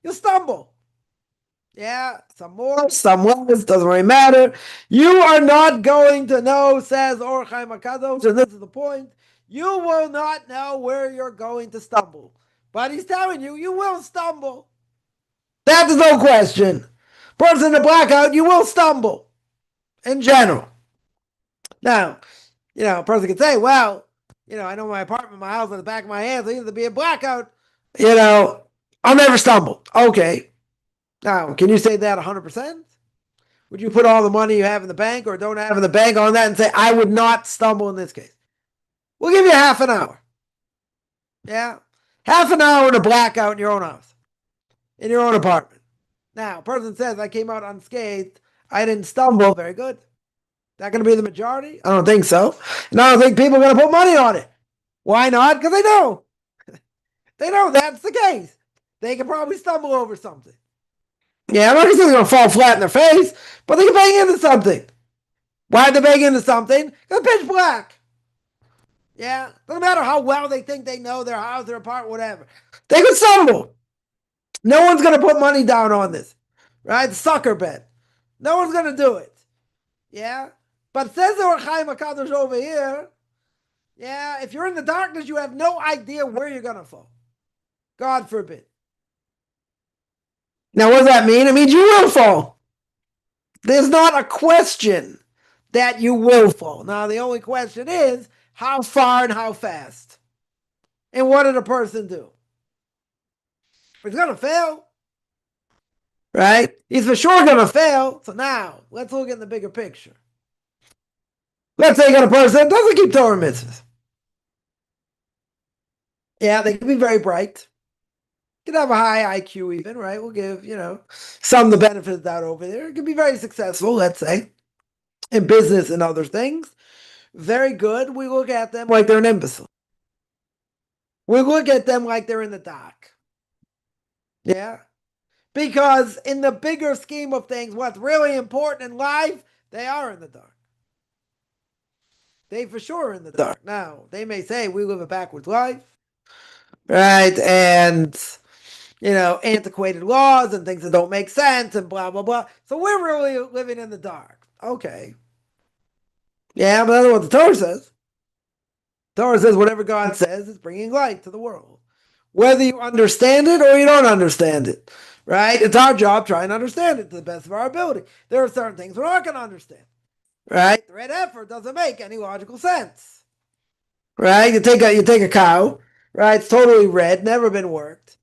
you'll stumble. Yeah, some more, some less, doesn't really matter. You are not going to know, says Or Chaim HaKadosh, and this is the point. You will not know where you're going to stumble. But he's telling you, you will stumble. That is no question. Person in a blackout, you will stumble. In general. Now, a person could say, well, I know my apartment, my house, on the back of my hand, so either be a blackout, I'll never stumble. Okay. Now, can you say that 100%? Would you put all the money you have in the bank or don't have in the bank on that and say, I would not stumble in this case? We'll give you half an hour. Yeah? Half an hour to blackout in your own house, in your own apartment. Now, a person says, I came out unscathed. I didn't stumble. Very good. Is that going to be the majority? I don't think so. And I don't think people are going to put money on it. Why not? Because they know. They know that's the case. They can probably stumble over something. Yeah, I'm not saying they're going to fall flat in their face, but they can bang into something. Why did they bang into something? Because it's pitch black. Yeah, doesn't matter how well they think they know their house, their apartment, whatever. They could stumble. No one's going to put money down on this, right? Sucker bet. No one's going to do it. Yeah? But says the Or Chaim HaKadosh over here, yeah, if you're in the darkness, you have no idea where you're going to fall. God forbid. Now, what does that mean? It means you will fall. There's not a question that you will fall. Now, the only question is how far and how fast. And what did a person do? He's going to fail. Right? He's for sure going to fail. So now, let's look at the bigger picture. Let's say you got a person that doesn't keep Torah mitzvahs. Yeah, they can be very bright. Can have a high IQ even, right? We'll give, some the benefit of that over there. It can be very successful, let's say, in business and other things. Very good. We look at them like they're an imbecile. We look at them like they're in the dark. Yeah? Because in the bigger scheme of things, what's really important in life, they are in the dark. They for sure are in the dark. Now, they may say we live a backwards life, right? And, antiquated laws and things that don't make sense and blah, blah, blah. So we're really living in the dark. Okay. Yeah, but that's what the Torah says. The Torah says whatever God says is bringing light to the world. Whether you understand it or you don't understand it, right? It's our job trying to understand it to the best of our ability. There are certain things we're not going to understand, right? The red heifer doesn't make any logical sense, right? You take a cow, right? It's totally red, never been worked.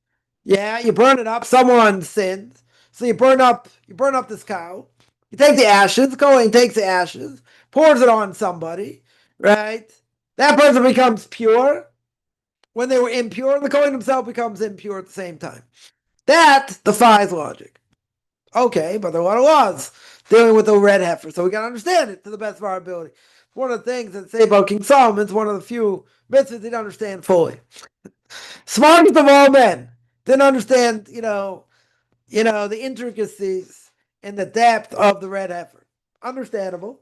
Yeah, you burn it up. Someone sinned, so you burn up this cow. You take the ashes. The Kohen takes the ashes, pours it on somebody, right? That person becomes pure. When they were impure, the Kohen himself becomes impure at the same time. That defies logic. Okay, but there are a lot of laws dealing with the red heifer, so we got to understand it to the best of our ability. One of the things that say about King Solomon's one of the few mitzvahs he didn't understand fully. Smartest of all men didn't understand, the intricacies and the depth of the red heifer. Understandable.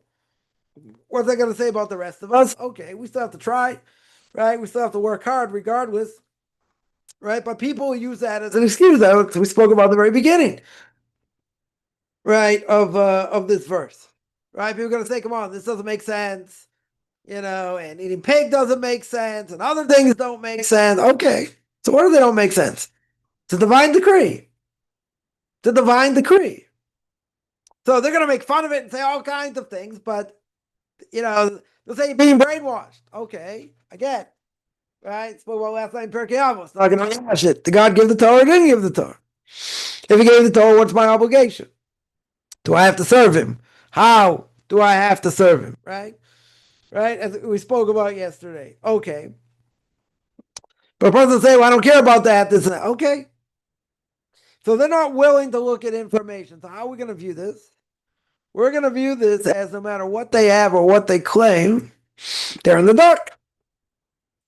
What's that going to say about the rest of us? Okay, we still have to try, right? We still have to work hard regardless, right? But people use that as an excuse. That we spoke about at the very beginning, right, of this verse, right? People are going to say, come on, this doesn't make sense, and eating pig doesn't make sense, and other things don't make sense. Okay, so what if they don't make sense? It's a divine decree. It's a divine decree. So they're going to make fun of it and say all kinds of things, but, they'll say you're being brainwashed. Okay, again, right? Spoke about last night in Pirkei Avos. Not going to wash it. Did God give the Torah or didn't give the Torah? If he gave the Torah, what's my obligation? Do I have to serve him? How do I have to serve him? Right? Right? As we spoke about yesterday. Okay. But a person say, well, I don't care about that, this and that. Okay. So they're not willing to look at information. So how are we going to view this? We're going to view this as no matter what they have or what they claim, they're in the dark.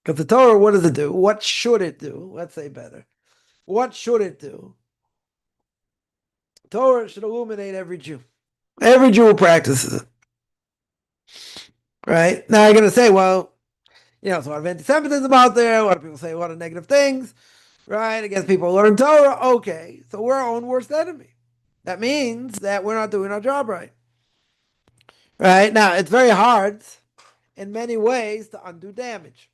Because the Torah, what does it do? What should it do? Let's say better. What should it do? Torah should illuminate every Jew. Every Jew who practices it. Right? Now you're going to say, well, there's a lot of anti-Semitism out there. A lot of people say a lot of negative things, right? Against people who learn Torah. Okay, so we're our own worst enemy. That means that we're not doing our job right. Right? Now, it's very hard in many ways to undo damage.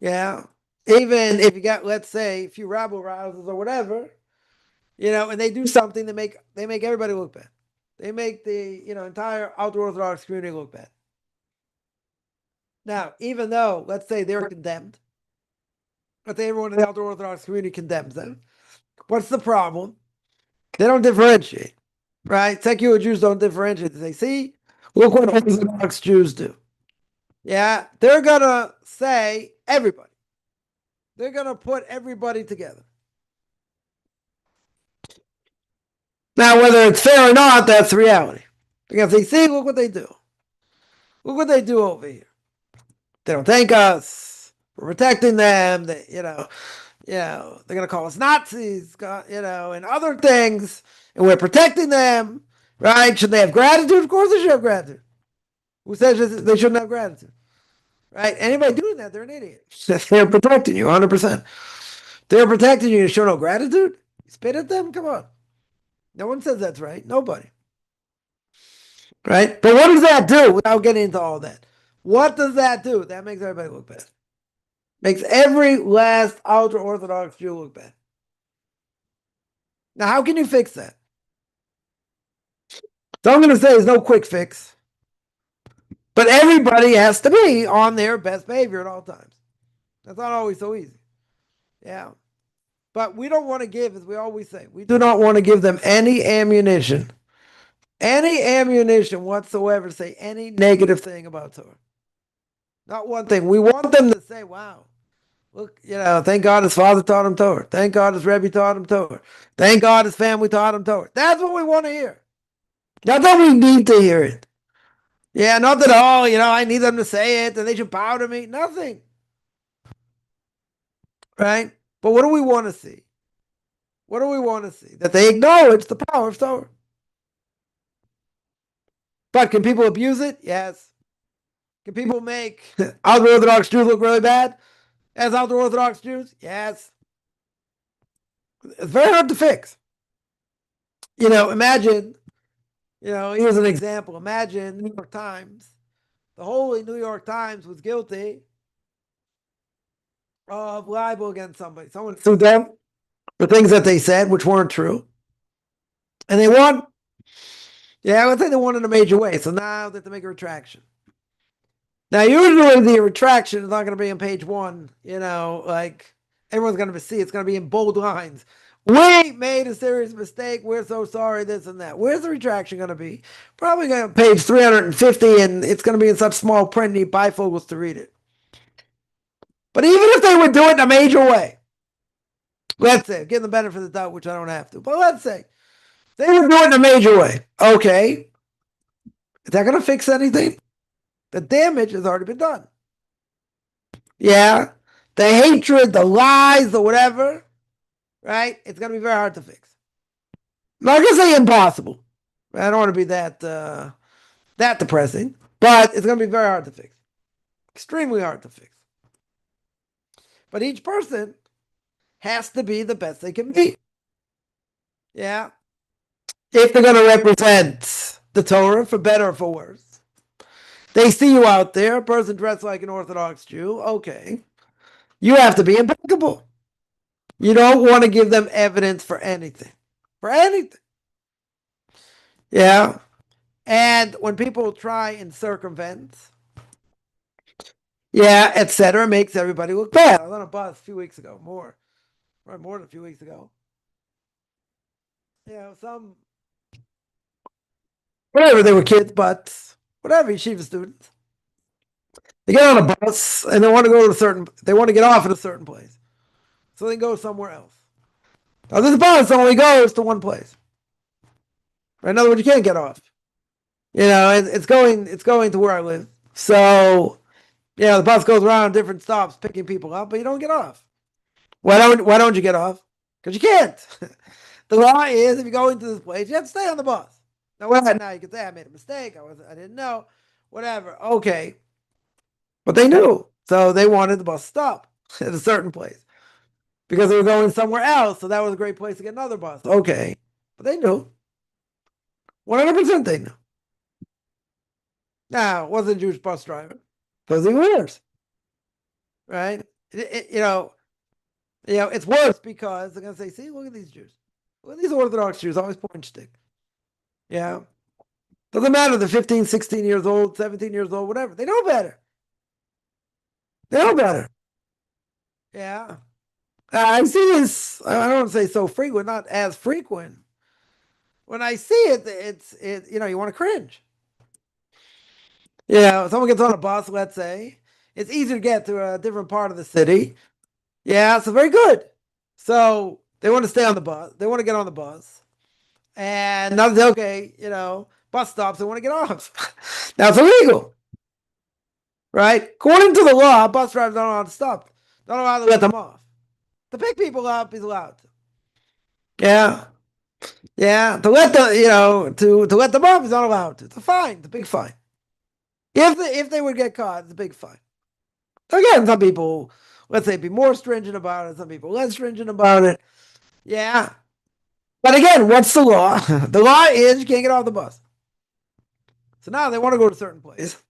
Yeah. Even if you got, let's say, a few rabble rousers or whatever, and they do something that they make everybody look bad. They make the entire ultra-Orthodox community look bad. Now, even though, let's say they're condemned, let's say everyone in the ultra-Orthodox community condemns them, what's the problem? They don't differentiate, right? Secular Jews don't differentiate. They say, see, look what Orthodox Jews do. Yeah, they're going to say everybody. They're going to put everybody together. Now, whether it's fair or not, that's the reality. They're going to say, see, look what they do. Look what they do over here. They don't thank us. We're protecting them. They're going to call us Nazis, and other things. And we're protecting them, right? Should they have gratitude? Of course they should have gratitude. Who says they shouldn't have gratitude? Right? Anybody doing that, they're an idiot. They're protecting you 100%. They're protecting you. You show no gratitude? You spit at them? Come on. No one says that's right. Nobody. Right? But what does that do without getting into all that? What does that do? That makes everybody look bad. Makes every last ultra-Orthodox Jew look bad. Now, how can you fix that? So I'm going to say there's no quick fix. But everybody has to be on their best behavior at all times. That's not always so easy. Yeah. But we don't want to give, as we always say, we do not want to give them any ammunition whatsoever to say any negative thing about Torah. Not one thing. We want them to say, wow, look, thank God his father taught him Torah. Thank God his Rebbe taught him Torah. Thank God his family taught him Torah. That's what we want to hear. Not that we need to hear it. Yeah, not that, I need them to say it and they should bow to me. Nothing. Right? But what do we want to see? What do we want to see? That they acknowledge the power of Torah. But can people abuse it? Yes. Can people make ultra-Orthodox Jews look really bad as ultra-Orthodox Jews? Yes. It's very hard to fix. Imagine, here's an example. Imagine New York Times. The Holy New York Times was guilty of libel against somebody. Someone sued them for things that they said which weren't true. And they won. Yeah, let's say they won in a major way. So now they have to make a retraction. Now, usually the retraction is not going to be on page 1, like everyone's going to see. It's going to be in bold lines. We made a serious mistake. We're so sorry, this and that. Where's the retraction going to be? Probably going to page 350, and it's going to be in such small print, need bifocals to read it. But even if they would do it in a major way, let's say, give them the benefit of the doubt, which I don't have to, but let's say they would do it in a major way. Okay. Is that going to fix anything? The damage has already been done. Yeah. The hatred, the lies, the whatever, right? It's going to be very hard to fix. I'm not going to say impossible. I don't want to be that depressing, but it's going to be very hard to fix. Extremely hard to fix. But each person has to be the best they can be. Yeah. If they're going to represent the Torah, for better or for worse. They see you out there, a person dressed like an Orthodox Jew. Okay. You have to be impeccable. You don't want to give them evidence for anything. For anything. Yeah. And when people try and circumvent, etc., makes everybody look bad. I was on a bus a few weeks ago, more than a few weeks ago. Whatever, they were kids, but whatever, yeshiva students. They get on a bus and they want to get off at a certain place. So they go somewhere else. Now this bus only goes to one place. Right? In other words, you can't get off. It's going to where I live. So, the bus goes around different stops picking people up, but you don't get off. Why don't you get off? Because you can't. The law is if you go into this place, you have to stay on the bus. Now you can say I made a mistake, I didn't know, whatever. Okay. But they knew. So they wanted the bus to stop at a certain place. Because they were going somewhere else, so that was a great place to get another bus. Okay. But they knew. 100% they knew. Now, it wasn't a Jewish bus driver. Because he wears. Right? It's worse because they're going to say, see, look at these Jews. Look at these Orthodox Jews, always point stick. Yeah. Doesn't matter, they're 15, 16 years old, 17 years old, whatever. They know better. Yeah. I see this, I don't want to say so frequent, not as frequent. When I see it, you want to cringe. Someone gets on a bus, let's say. It's easier to get to a different part of the city. Yeah, so very good. So they want to stay on the bus. They want to get on the bus. And now they say, okay, bus stops, they want to get off. Now it's illegal. Right? According to the law, bus drivers don't know how to stop. Don't know how to let them off. To pick people up, he's allowed to. Yeah. Yeah. To let to let them off, he's not allowed to. It's a fine. It's a big fine. If they would get caught, it's a big fine. Again, some people let's say, be more stringent about it. Some people less stringent about it. Yeah. But again, what's the law? The law is you can't get off the bus. So now they want to go to a certain place.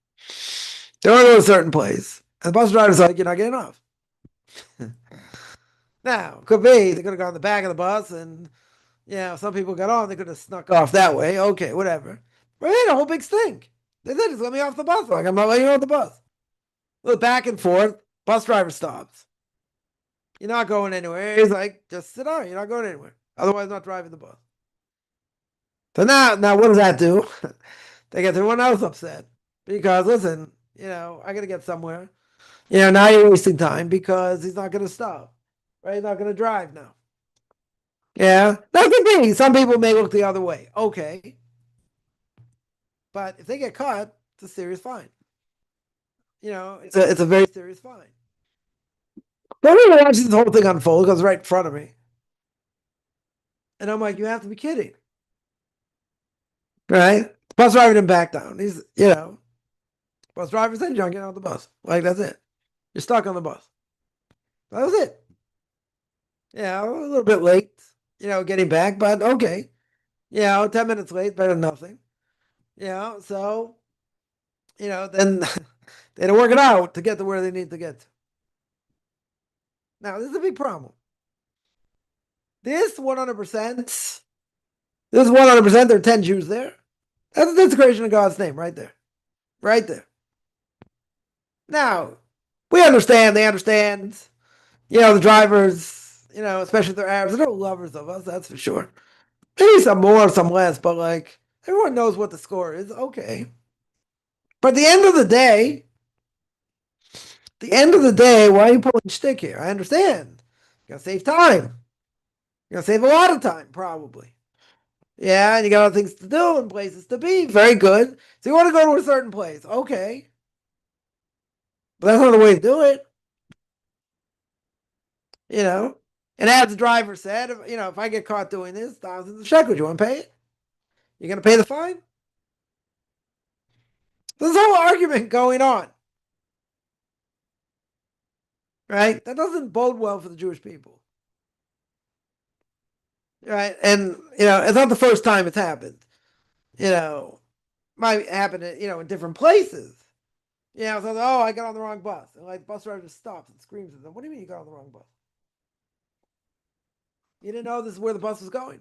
They want to go to a certain place. And the bus driver's like, you're not getting off. Now, could be they could have gone to the back of the bus and, some people got on. They could have snuck off that way. Okay, whatever. But they had a whole big stink. They said, just let me off the bus. Like, I'm not letting you off the bus. Look, back and forth. Bus driver stops. You're not going anywhere. He's like, just sit down. You're not going anywhere. Otherwise, not driving the bus. So now what does that do? They get everyone else upset. Because, listen, I got to get somewhere. Now you're wasting time because he's not going to stop. Right? He's not going to drive now. Yeah. That could be. Some people may look the other way. Okay. But if they get caught, it's a serious fine. It's a very serious fine. But I'm going to watch this whole thing unfold because it's right in front of me. And I'm like, you have to be kidding. Right? The bus driver didn't back down. He's, bus driver said, you're not getting on the bus. Like, that's it. You're stuck on the bus. That was it. Yeah, a little bit late, getting back, but okay. 10 minutes late, better than nothing. So, then they had to work it out to get to where they need to get to. Now, this is a big problem. This 100%, there are 10 Jews there. That's the creation of God's name right there. Right there. Now, they understand, the drivers, especially if they're Arabs, they're lovers of us, that's for sure. Maybe some more, some less, but like, everyone knows what the score is. Okay. But at the end of the day, why are you pulling shtick here? I understand. You gotta save time. You gotta save a lot of time, probably. Yeah, and you got other things to do and places to be. Very good. So you want to go to a certain place. Okay. But that's not the way to do it. And as the driver said, if I get caught doing this, thousands of shekels, you want to pay it? You're going to pay the fine? There's a whole argument going on. Right? That doesn't bode well for the Jewish people. Right? And, it's not the first time it's happened. Might happen, in different places. So, I got on the wrong bus. And like the bus driver just stops and screams at them. What do you mean you got on the wrong bus? You didn't know this is where the bus was going.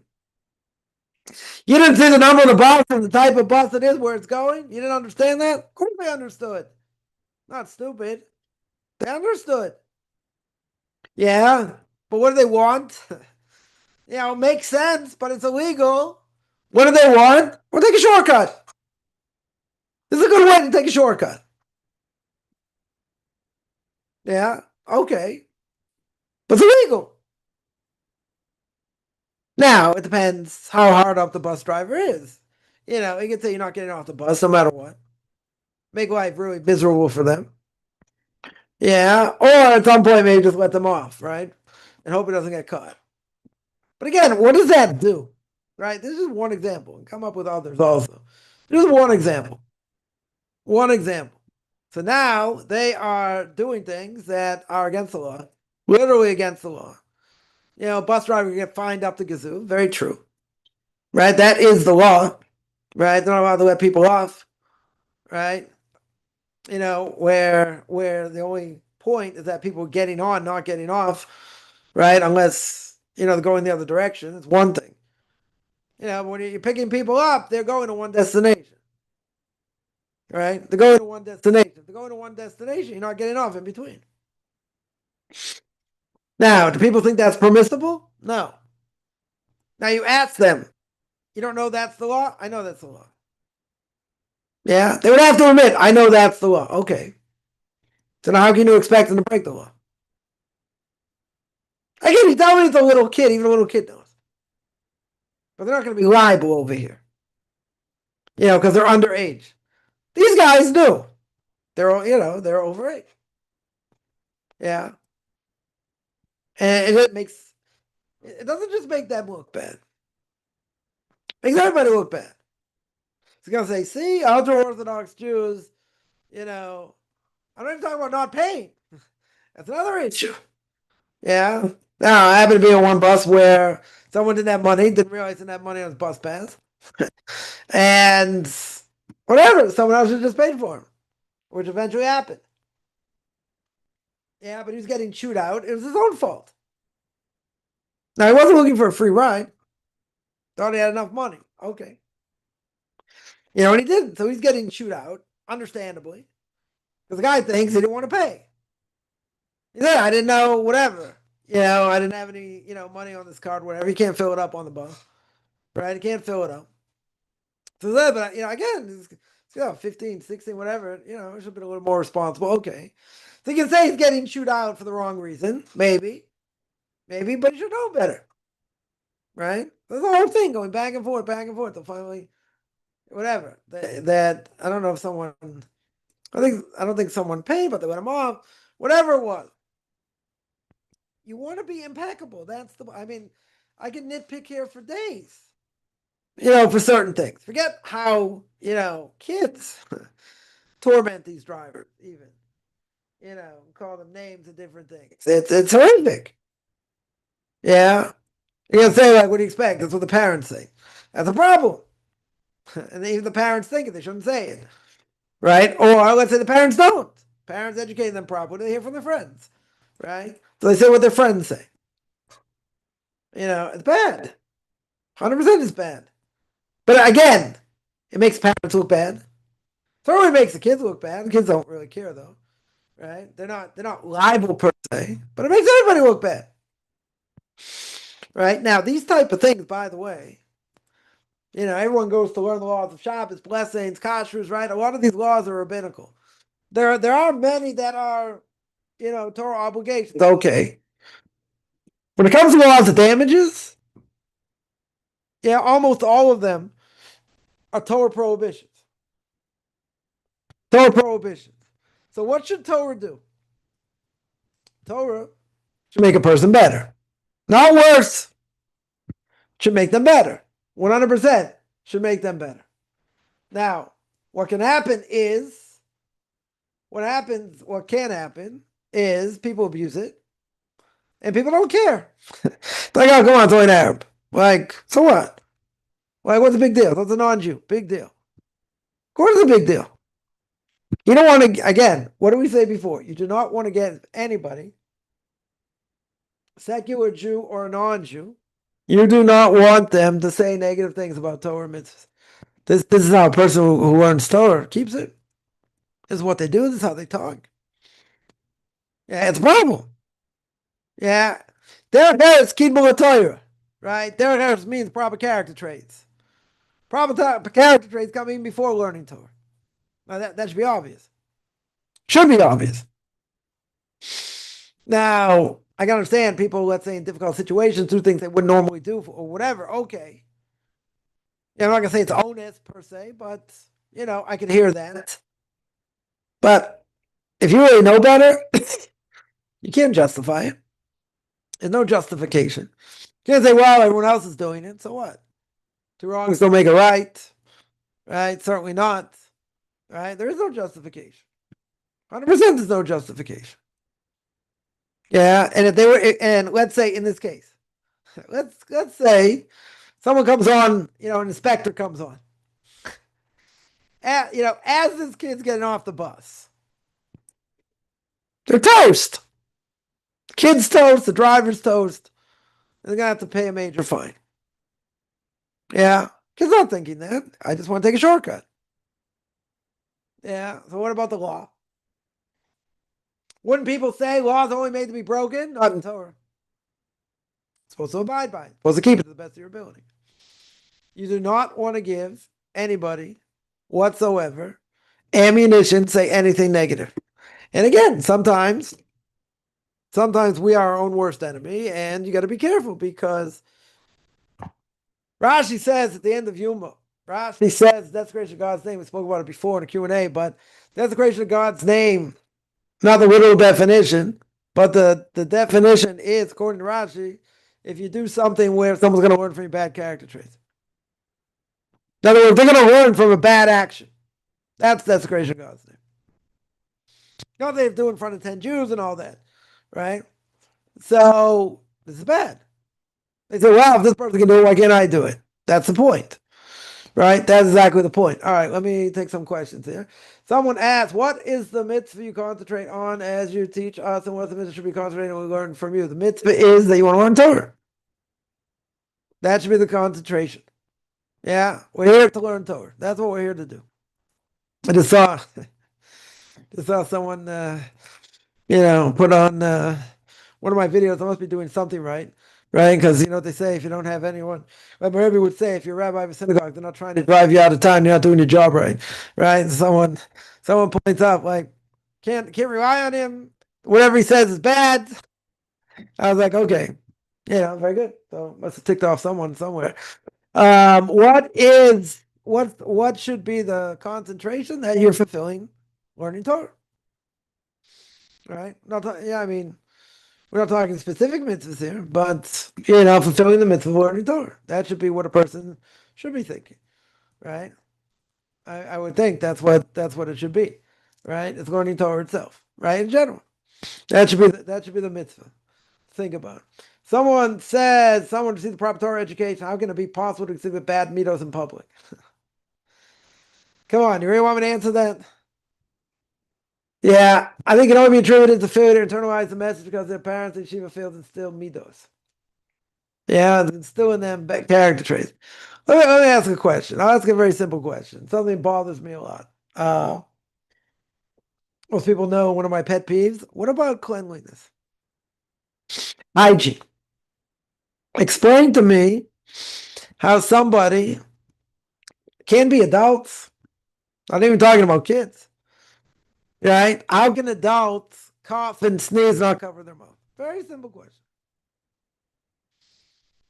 You didn't see the number of the bus and the type of bus it is, where it's going. You didn't understand that? Of course they understood. Not stupid. They understood. Yeah, but what do they want? It makes sense, but it's illegal. What do they want? Well, take a shortcut. This is a good way to take a shortcut. Yeah, okay. But it's illegal. Now, it depends how hard up the bus driver is. He can say you're not getting off the bus no matter what. Make life really miserable for them. Yeah, or at some point maybe just let them off, right? And hope it doesn't get caught. But again, what does that do? Right? This is one example. And come up with others also. This is one example. One example. So now they are doing things that are against the law. Literally against the law. Bus driver can get fined up to gazoo. Very true. Right? That is the law. Right? They're not allowed to let people off. Right? Where the only point is that people are getting on, not getting off. Right? Unless, they're going the other direction. It's one thing. When you're picking people up, they're going to one destination. Right? They're going to one destination. If they're going to one destination, you're not getting off in between. Now, do people think that's permissible? No. Now you ask them, you don't know that's the law? I know that's the law. Yeah, they would have to admit, I know that's the law. Okay. So now how can you expect them to break the law? Again, you tell me it's a little kid, even a little kid knows. But they're not going to be liable over here. Because they're underage. These guys do. They're overage. Yeah. And it doesn't just make them look bad. It makes everybody look bad. It's going to say, see, ultra-Orthodox Jews, I'm not even talking about not paying. That's another issue. Yeah. Now, I happened to be on one bus where someone didn't have money, didn't realize they didn't have money on his bus pass. And whatever, someone else had just paid for him, which eventually happened. Yeah, but he was getting chewed out. It was his own fault. Now, he wasn't looking for a free ride. Thought he had enough money. Okay. And he didn't. So he's getting chewed out, understandably. Because the guy thinks he didn't want to pay. He said, I didn't know, whatever. I didn't have any, money on this card, whatever. You can't fill it up on the bus. Right? You can't fill it up. So that, but, again, it's 15, 16, whatever. It should have been a little more responsible. Okay. So you can say he's getting chewed out for the wrong reason. Maybe, but he should know better. Right? There's the whole thing going back and forth. They'll finally, whatever. That I don't know if someone, I don't think someone paid, but they let him off. Whatever it was. You want to be impeccable. I can nitpick here for days. For certain things. Forget how, kids torment these drivers, even. Call them names and different things. It's horrific. Yeah. You're going to say, like, what do you expect? That's what the parents say. That's a problem. And even the parents think it. They shouldn't say it. Right? Or let's say the parents don't. Parents educate them properly. They hear from their friends. Right? So they say what their friends say. It's bad. 100% is bad. But again, it makes parents look bad. Certainly makes the kids look bad. The kids don't really care though. Right? They're not liable per se, but it makes everybody look bad. Right? Now, these type of things, by the way, everyone goes to learn the laws of Shabbos, blessings, kashrus, right? A lot of these laws are rabbinical. There are many that are, Torah obligations. Okay. When it comes to laws of damages, almost all of them are Torah prohibitions. Torah prohibitions. So what should Torah do? Torah should make a person better. Not worse. Should make them better. 100% should make them better. Now, what can happen is people abuse it and people don't care. Like, oh, come on, it's only an Arab. Like, so what? Like, what's the big deal? That's a non-Jew. Big deal. Of course it's a big deal. You don't want to, again, what did we say before? You do not want to get anybody, secular Jew or a non-Jew, you do not want them to say negative things about Torah mitzvahs. This is how a person who learns Torah keeps it. This is what they do. This is how they talk. Yeah, it's a problem. Yeah. Derek Harris, Kidmul Torah, right? Derek Harris means proper character traits. Proper character traits come even before learning Torah. Now that should be obvious. Should be obvious. Now, I can understand people, let's say, in difficult situations do things they wouldn't normally do or whatever. Okay. I'm not going to say it's onus per se, but, I can hear that. But if you really know better, you can't justify it. There's no justification. You can't say, well, everyone else is doing it, so what? Two wrongs don't make a right. Right? Certainly not. Right? There is no justification. 100% there's no justification. Yeah, and if they were, and let's say in this case, let's say someone comes on, an inspector comes on. As this kid's getting off the bus, they're toast. The kid's toast, the driver's toast. They're gonna have to pay a major fine. Yeah, kid's not thinking that. I just want to take a shortcut. Yeah. So what about the law? Wouldn't people say laws are only made to be broken? Not in Torah. Supposed to abide by it. Supposed to keep it to the best of your ability. You do not want to give anybody whatsoever ammunition to say anything negative. And again, sometimes we are our own worst enemy, and you got to be careful because Rashi says at the end of Yuma, Rashi says desecration of God's name. We spoke about it before in a Q&A, but desecration of God's name, not the literal definition, but the definition is, according to Rashi, if you do something where someone's going to learn from your bad character traits. In other words, they're going to learn from a bad action. That's desecration of God's name. Not they do in front of 10 Jews and all that. right? So this is bad. They say, well, if this person can do it, why can't I do it? That's the point, right? That's exactly the point. All right, let me take some questions here. Someone asked, what is the mitzvah you concentrate on as you teach us, and what the mitzvah should be concentrating on we learn from you? The mitzvah is that you want to learn Torah. That should be the concentration. Yeah, we're here to learn Torah. That's what we're here to do. I just saw, just saw someone, put on one of my videos. I must be doing something right, right? Because you know what they say: if you don't have anyone, like Rebbe would say, if you're a rabbi of a synagogue, they're not trying to drive you out of town. You're not doing your job right, right? And someone points out, like, can't rely on him. Whatever he says is bad. I was like, okay, yeah, very good. So must have ticked off someone somewhere. What should be the concentration that you're fulfilling learning Torah? Right? I mean, we're not talking specific mitzvahs here, but fulfilling the mitzvah of learning Torah. That should be what a person should be thinking, right? I would think that's what it should be, right? It's learning Torah itself, right? In general, that should be the mitzvah. Think about it. Someone says someone to see the proper Torah education. How can it be possible to exhibit bad midos in public? Come on, you really want me to answer that? Yeah, I think it can only be attributed to failure to internalize the message because their parents and Shiva failed to instill midos. Yeah, instilling them character traits. Let me ask a question. I'll ask a very simple question. Something bothers me a lot. Most people know one of my pet peeves. What about cleanliness? Hygiene. Explain to me how somebody can be adults. I'm not even talking about kids. Right? How can adults cough and sneeze and not cover their mouth? Very simple question.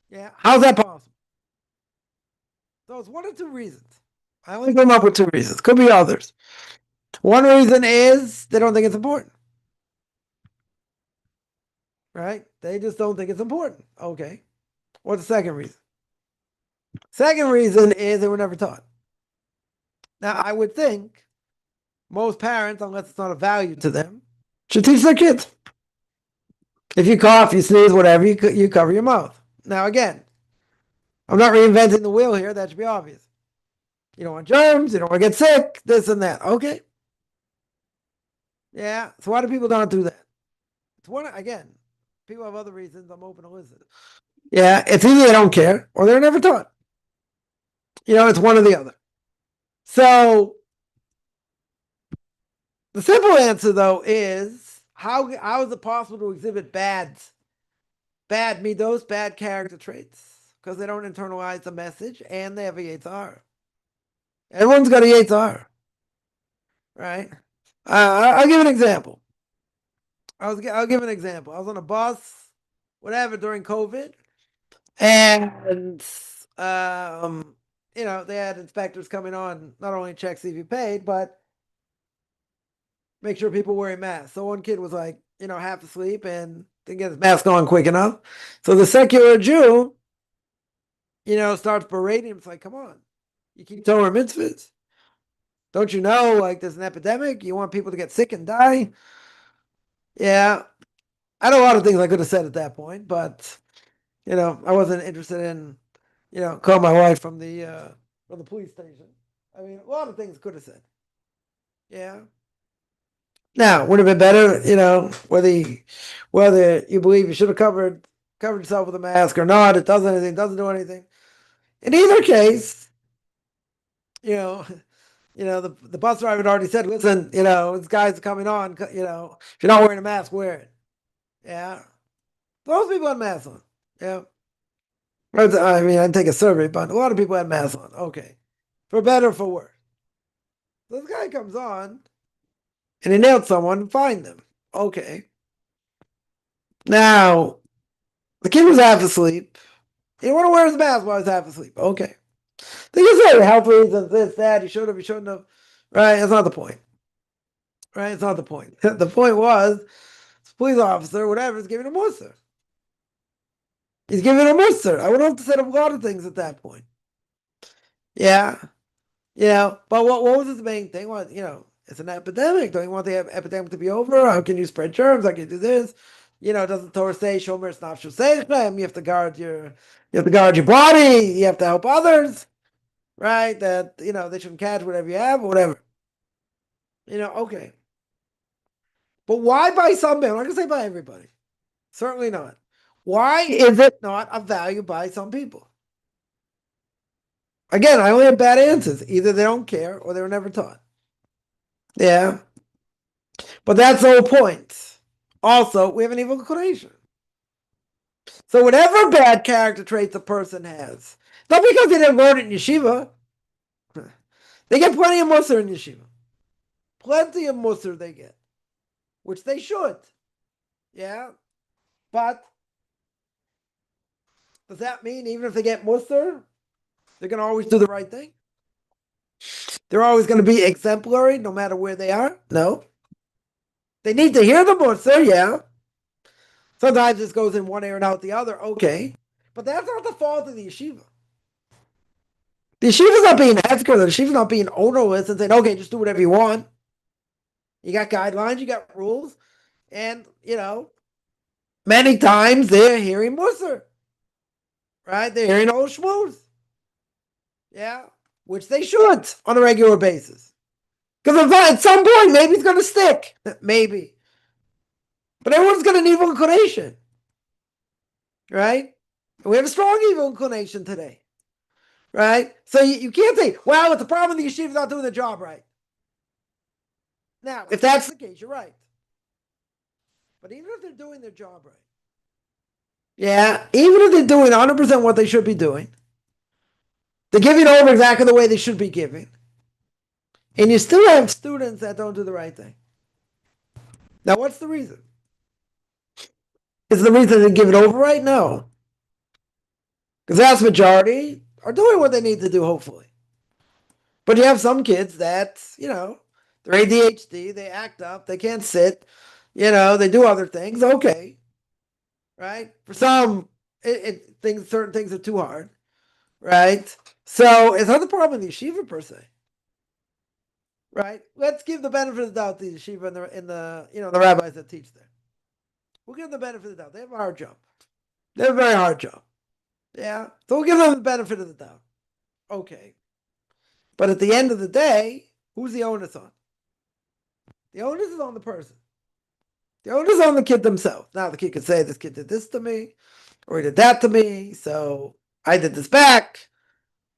Yeah. How's that possible? So it's one or two reasons. I only came up with two reasons. Could be others. One reason is they don't think it's important. Right? They just don't think it's important. Okay. What's the second reason? Second reason is they were never taught. Now, I would think most parents, unless it's not a value to them, should teach their kids. If you cough, you sneeze, whatever, you cover your mouth. Now, again, I'm not reinventing the wheel here. That should be obvious. You don't want germs. You don't want to get sick. This and that. Okay. Yeah. So why do people not do that? It's one again. People have other reasons. I'm open to listen. Yeah. It's either they don't care or they're never taught. It's one or the other. So the simple answer though is how is it possible to exhibit bad midos, bad character traits? Because they don't internalize the message and they have a Yetzirah. Everyone's got a Yetzirah, right? I'll give an example. I'll give an example. I was on a bus, whatever, during COVID, and they had inspectors coming on, not only check see if you paid, but make sure people wearing masks. So one kid was like, half asleep and didn't get his mask on quick enough. So the secular Jew, starts berating him. It's like, come on, you keep Torah mitzvahs. Don't you know, like, there's an epidemic? You want people to get sick and die? Yeah. I had a lot of things I could have said at that point, but, I wasn't interested in, calling my wife from the police station. I mean, a lot of things could have said. Yeah. Now, would it have been better, whether you believe you should have covered yourself with a mask or not, it doesn't do anything. In either case, the bus driver had already said, listen, this guy's coming on, if you're not wearing a mask, wear it. Yeah. Most people had masks on. Yeah. I mean, I didn't take a survey, but a lot of people had masks on. Okay. For better or for worse. So this guy comes on and he nailed someone and fined them. Okay. Now, the kid was half asleep. He didn't want to wear his mask while he was half asleep. Okay. They can say health reasons, this, that, he should have, he shouldn't have. Right? That's not the point. Right? It's not the point. The point was, this police officer, whatever, is giving a mussar. He's giving a mussar. I would have to set up a lot of things at that point. Yeah. But what was his main thing? Well, it's an epidemic. Don't you want the epidemic to be over? How can you spread germs? How can you do this? Doesn't the Torah say Shomer Nafshu Seichem? You have to guard your body. You have to help others, right? That they shouldn't catch whatever you have or whatever. Okay. But why by some people? I'm not gonna say by everybody. Certainly not. Why is it not of value by some people? Again, I only have bad answers. Either they don't care or they were never taught. Yeah. But that's the whole point. Also, we have an evil inclination. So whatever bad character traits a person has, not because they didn't learn it in yeshiva, they get plenty of musar in yeshiva. Plenty of musar they get, which they should. Yeah. But does that mean even if they get musar, they're going to always do the right thing? They're always going to be exemplary no matter where they are? No. They need to hear the musar, yeah. Sometimes this goes in one ear and out the other, okay. But that's not the fault of the yeshiva. The yeshiva's not being ethical. The yeshiva's not being ownerless and saying, okay, just do whatever you want. You got guidelines, you got rules. And, many times they're hearing musar. Right? They're hearing old shmooze. Yeah. Which they should on a regular basis. Because at some point, maybe it's going to stick. Maybe. But everyone's got an evil inclination. Right? And we have a strong evil inclination today. Right? So you can't say, well, it's a problem the yeshiva's not doing the job right. Now, if that's the case, you're right. But even if they're doing their job right, yeah, even if they're doing 100% what they should be doing, they're giving over exactly the way they should be giving, and you still have students that don't do the right thing. Now, what's the reason? Is the reason they give it over right? No. Because the vast majority are doing what they need to do, hopefully. But you have some kids that, they're ADHD, they act up, they can't sit, they do other things. Okay. Right? For some, certain things are too hard. Right? So it's not the problem in the yeshiva per se. Right? Let's give the benefit of the doubt to the yeshiva and the rabbis that teach there. We'll give them the benefit of the doubt. They have a hard job. They have a very hard job. Yeah? So we'll give them the benefit of the doubt. Okay. But at the end of the day, who's the onus on? The onus is on the person. The onus is on the kid themselves. Now the kid could say, this kid did this to me, or he did that to me, so I did this back,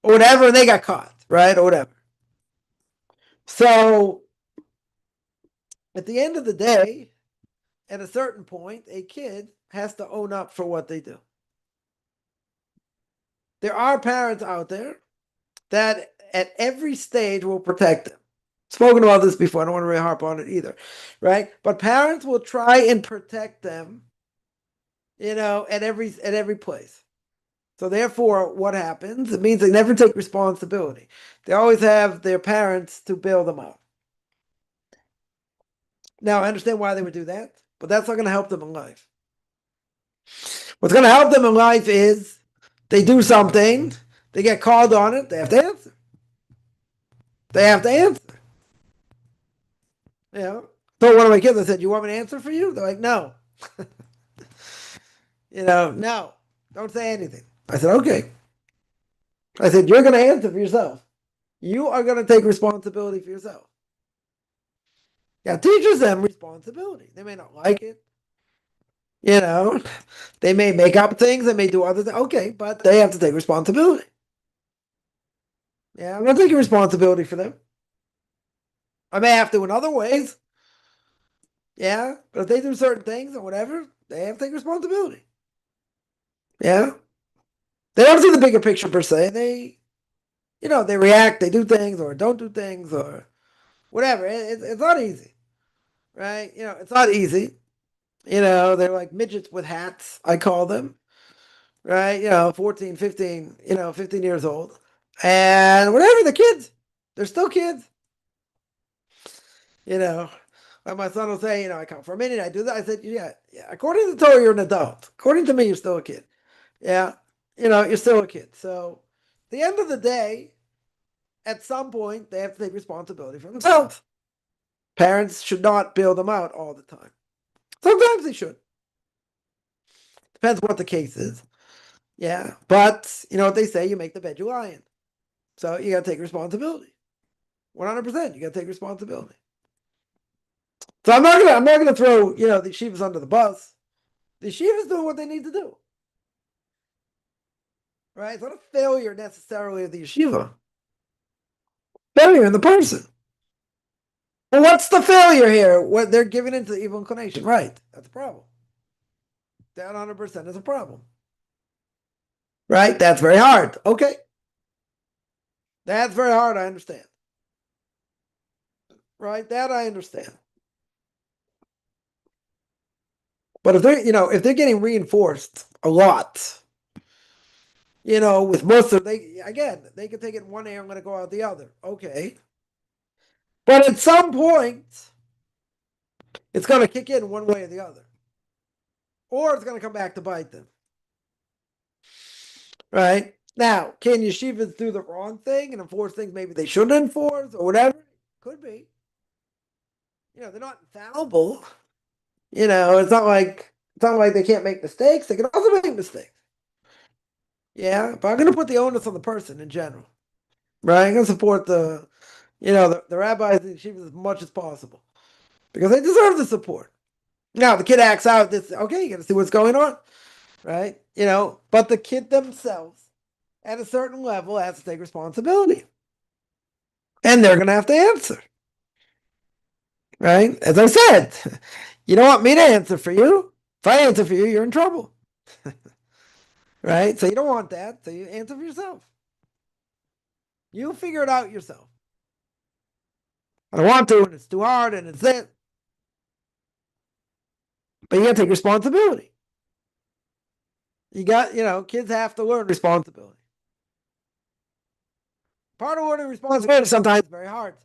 or whatever, and they got caught, right? Or whatever. So at the end of the day, at a certain point, a kid has to own up for what they do. There are parents out there that at every stage will protect them. Spoken about this before. I don't want to really harp on it either, right? But parents will try and protect them, at every place. So therefore, what happens? It means they never take responsibility. They always have their parents to bail them out. Now, I understand why they would do that, but that's not going to help them in life. What's going to help them in life is they do something, they get called on it, they have to answer. They have to answer. So one of my kids, I said, you want me to answer for you? They're like, no. No, don't say anything. I said, okay. I said, you're going to answer for yourself. You are going to take responsibility for yourself. Yeah, teaches them responsibility. They may not like it. They may make up things. They may do other things. Okay, but they have to take responsibility. Yeah, I'm not taking responsibility for them. I may have to in other ways. Yeah, but if they do certain things or whatever, they have to take responsibility. Yeah. They don't see the bigger picture per se. They react, they do things or don't do things or whatever. It's not easy. Right? It's not easy. They're like midgets with hats, I call them. Right? 14, 15, 15 years old. And whatever, the kids. They're still kids. Like my son will say, I come for a minute, I do that. I said, yeah. According to the Torah, you're an adult. According to me, you're still a kid. Yeah. You're still a kid. So at the end of the day, at some point, they have to take responsibility for themselves. Parents should not bail them out all the time. Sometimes they should. Depends what the case is. Yeah. But you know what they say, you make the bed you lie in. So you gotta take responsibility. 100%. You gotta take responsibility. So I'm not gonna throw, the yeshivas under the bus. The yeshivas doing what they need to do. Right? It's not a failure necessarily of the yeshiva. Failure in the person. Well, what's the failure here? What they're giving into the evil inclination. Right. That's a problem. That 100% is a problem. Right? That's very hard. Okay. That's very hard, I understand. Right? That I understand. But if they're getting reinforced a lot, with most of they can take it in one ear and let it go out the other. Okay. But at some point, it's going to kick in one way or the other. Or it's going to come back to bite them. Right? Now, can yeshivas do the wrong thing and enforce things maybe they shouldn't enforce or whatever? Could be. They're not infallible. It's not like they can't make mistakes. They can also make mistakes. Yeah, but I'm going to put the onus on the person in general. Right? I'm going to support the rabbis and yeshivas as much as possible because they deserve the support. Now, the kid acts out. Okay, you got to see what's going on. Right? But the kid themselves at a certain level has to take responsibility. And they're going to have to answer. Right? As I said, you don't want me to answer for you. If I answer for you, you're in trouble. Right? So you don't want that. So you answer for yourself. You figure it out yourself. I don't want to, and it's too hard, and it's it. But you got to take responsibility. You got, kids have to learn responsibility. Part of learning responsibility is sometimes very hard.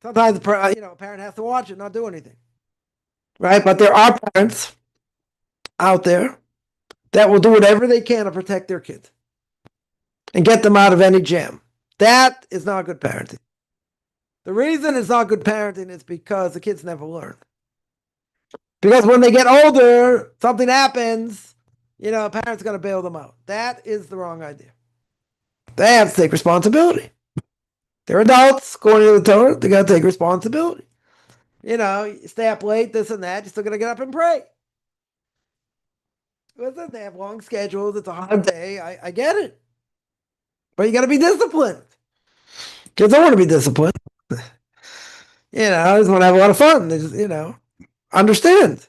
Sometimes, a parent has to watch it, not do anything. Right? But there are parents out there that will do whatever they can to protect their kids and get them out of any jam. That is not good parenting. The reason it's not good parenting is because the kids never learn. Because when they get older, something happens, a parent's going to bail them out. That is the wrong idea. They have to take responsibility. They're adults, according to the Torah. They got to take responsibility. You stay up late, this and that. You're still going to get up and pray. Listen, they have long schedules. It's a hard day. I get it. But you got to be disciplined. Kids don't want to be disciplined. They just want to have a lot of fun. They just, understand.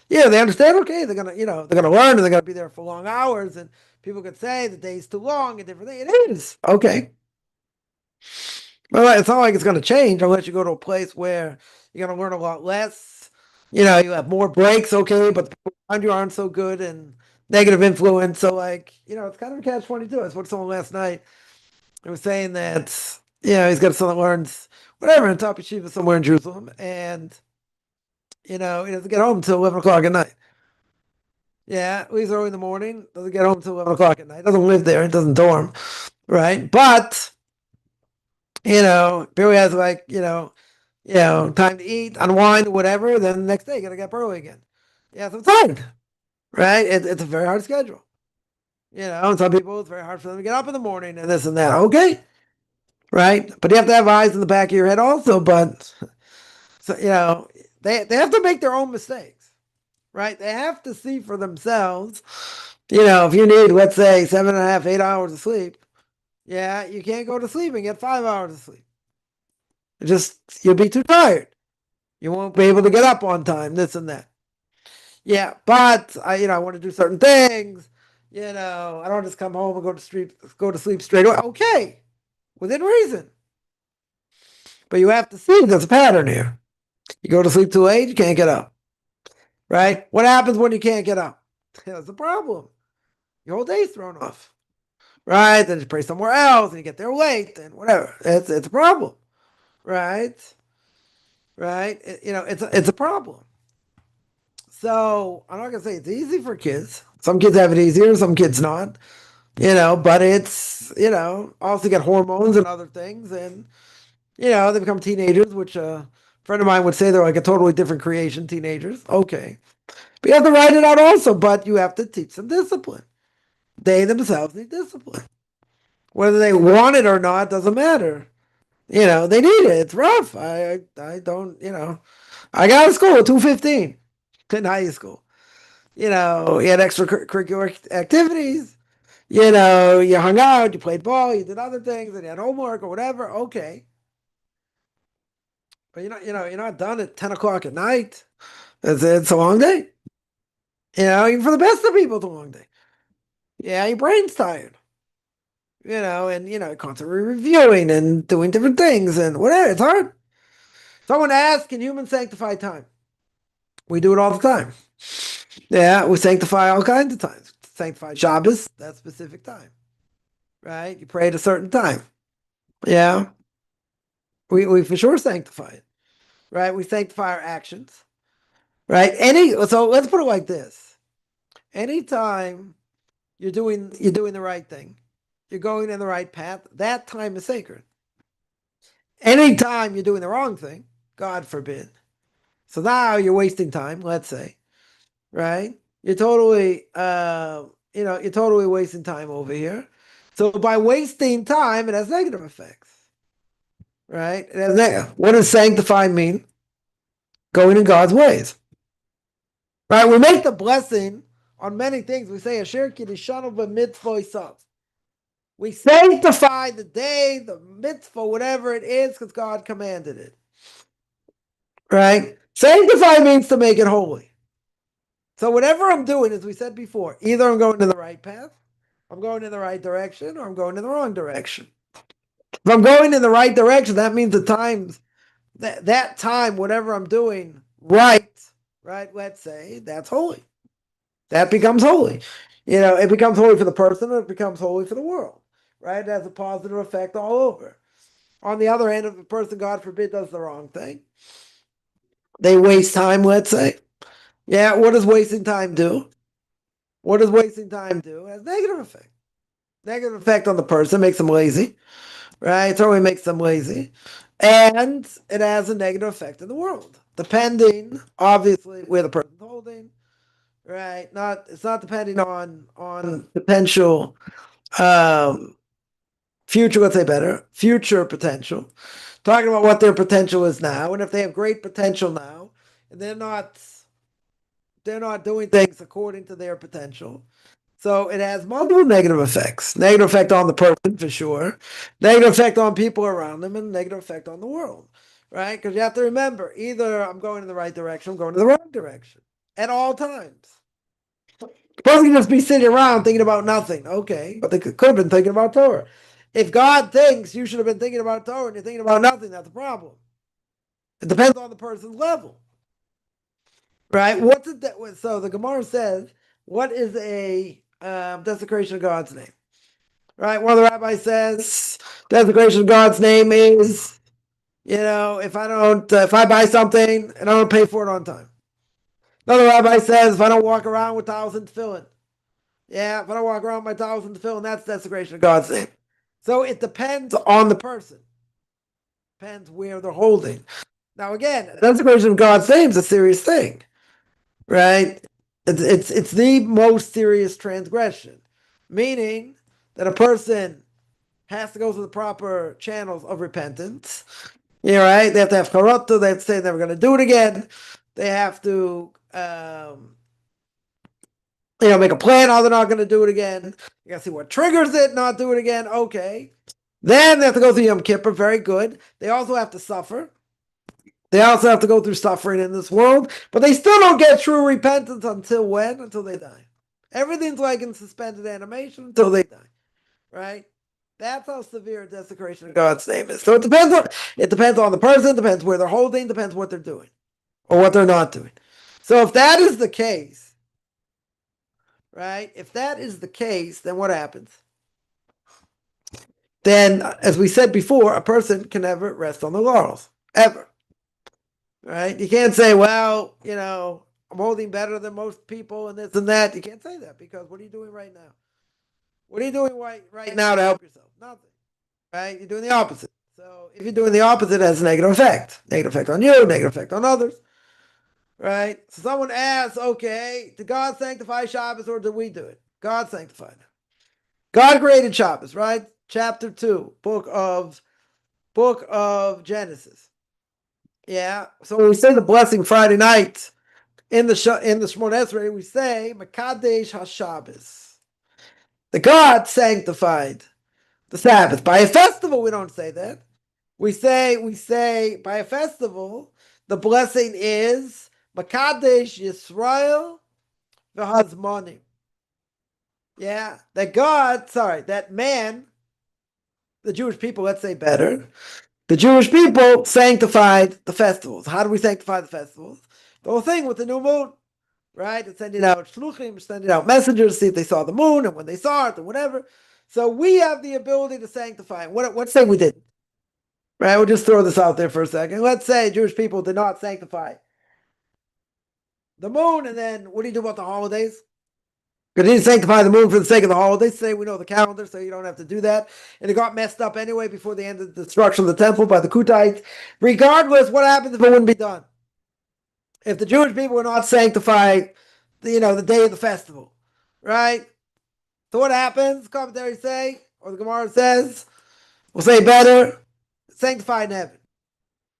Yeah, they understand. Okay, they're gonna learn, and they're gonna be there for long hours. And people could say the day's too long and different things. It is okay. Well, it's not like it's gonna change unless you go to a place where you're gonna learn a lot less. You have more breaks. Okay, but the people around you aren't so good and negative influence. So it's kind of a catch-22. I spoke to someone last night. They were saying that he's got a son that learns whatever in top yeshiva somewhere in Jerusalem, and he doesn't get home until 11 o'clock at night. Yeah, leaves early in the morning, doesn't get home until 11 o'clock at night. Doesn't live there, doesn't dorm, right? But, Billy has time to eat, unwind, whatever. Then the next day, you got to get up early again. Yeah, so it's hard, right? It's a very hard schedule. And some people, it's very hard for them to get up in the morning and this and that. Okay, right? But you have to have eyes in the back of your head also. But, so, they have to make their own mistakes, right? They have to see for themselves, if you need, let's say, 7.5, 8 hours of sleep, you can't go to sleep and get 5 hours of sleep. You'll be too tired. You won't be able to get up on time, this and that. Yeah, but I want to do certain things. I don't just come home and go to sleep straight away. Okay, within reason. But you have to see there's a pattern here. You go to sleep too late, you can't get up. Right? What happens when you can't get up? That's the problem. Your whole day's thrown off. Right? Then you pray somewhere else and you get there late and whatever. It's a problem. Right? Right? It's a problem. So I'm not gonna say it's easy for kids. Some kids have it easier, some kids not. But it's also get hormones and other things, and they become teenagers, which a friend of mine would say they're like a totally different creation, teenagers. Okay. But you have to write it out also, but you have to teach them discipline. They themselves need discipline. Whether they want it or not doesn't matter. They need it. It's rough. I don't, I got out of school at 2:15 in high school. You had extracurricular activities. You hung out, you played ball, you did other things, and you had homework or whatever. Okay. But you're not done at 10 o'clock at night. It's a long day. Even for the best of people, it's a long day. Yeah, your brain's tired. And constantly reviewing and doing different things and whatever. It's hard. Someone asked, can humans sanctify time? We do it all the time. Yeah, we sanctify all kinds of times. Sanctify Shabbos, that specific time. Right? You pray at a certain time. Yeah. We for sure sanctify it. Right? We sanctify our actions. Right? So let's put it like this. Anytime you're doing the right thing, you're going in the right path, that time is sacred. Anytime you're doing the wrong thing, God forbid. So now you're wasting time, let's say, right? You're totally, you're totally wasting time over here. So by wasting time, it has negative effects, right? What does sanctify mean? Going in God's ways, right? We make the blessing on many things. We say Asher Kiddishanu b'mitzvah. We sanctify the day, the mitzvah, whatever it is, because God commanded it. Right? Sanctify means to make it holy. So whatever I'm doing, as we said before, either I'm going in the right path, I'm going in the right direction, or I'm going in the wrong direction. If I'm going in the right direction, that means the times, that time, whatever I'm doing right, let's say, that's holy. That becomes holy. It becomes holy for the person, and it becomes holy for the world. Right? It has a positive effect all over. On the other hand, if a person, God forbid, does the wrong thing, they waste time, let's say. Yeah, what does wasting time do? What does wasting time do? It has negative effect. Negative effect on the person, makes them lazy. Right? It totally makes them lazy. And it has a negative effect in the world. Depending, obviously, where the person's holding. Right? It's not depending on potential future, let's say better, future potential. Talking about what their potential is now, and if they have great potential now, and they're not doing things according to their potential. So it has multiple negative effects. Negative effect on the person for sure. Negative effect on people around them, and negative effect on the world. Right? Because you have to remember, either I'm going in the right direction, I'm going in the wrong direction. At all times. The person can just be sitting around thinking about nothing. Okay. But they could have been thinking about Torah. If God thinks you should have been thinking about Torah and you're thinking about nothing, that's a problem. It depends on the person's level. Right? So the Gemara says, what is a desecration of God's name? Right? One of the rabbis says, desecration of God's name is, if I buy something and I don't pay for it on time. Another rabbi says, if I don't walk around with towels and tefillin. Yeah, if I don't walk around with my towels and tefillin, that's desecration of God's name. So it depends on the person. Depends where they're holding. Now again, desecration of God's name is a serious thing. Right? It's the most serious transgression. Meaning that a person has to go through the proper channels of repentance. Right? They have to have charata, they have to say they're never going to do it again. They have to make a plan how they're not going to do it again. You got to see what triggers it, not do it again. Okay. Then they have to go through Yom Kippur. Very good. They also have to suffer. They also have to go through suffering in this world, but they still don't get true repentance until when? Until they die. Everything's like in suspended animation until they die. Right? That's how severe desecration of God's name is. So it depends on the person, depends where they're holding, depends what they're doing. Or what they're not doing. So if that is the case, right? If that is the case, then what happens? Then, as we said before, a person can never rest on the laurels. Ever. Right? You can't say, well, I'm holding better than most people and this and that. You can't say that because what are you doing right now? What are you doing right now to help yourself? Nothing. Right? You're doing the opposite. So if you're doing the opposite, it has a negative effect. Negative effect on you, negative effect on others. right? So someone asks, okay, did God sanctify Shabbos or did we do it? God sanctified it. God created Shabbos, right? Chapter 2, book of Genesis. Yeah. So when we say the blessing Friday night in the Shmoneh Esrei, we say Makadesh HaShabbos. The God sanctified the Sabbath. By a festival, we don't say that. We say by a festival, the blessing is Makadesh Yisrael v'Hazmonim. Yeah, that man, the Jewish people, let's say better, the Jewish people sanctified the festivals. How do we sanctify the festivals? The whole thing with the new moon, right? It's sending out shluchim, sending out messengers to see if they saw the moon, and when they saw it, and whatever. So we have the ability to sanctify. Let's say we didn't, right? We'll just throw this out there for a second. Let's say Jewish people did not sanctify the moon, and then what do you do about the holidays? Because he didn't sanctify the moon for the sake of the holidays. Today we know the calendar, so you don't have to do that. And it got messed up anyway before the end of the destruction of the temple by the Kutites. Regardless, what happens if it wouldn't be done? If the Jewish people were not sanctified, the day of the festival, right? So what happens? Commentaries say, or the Gemara says, we'll say better, sanctified in heaven.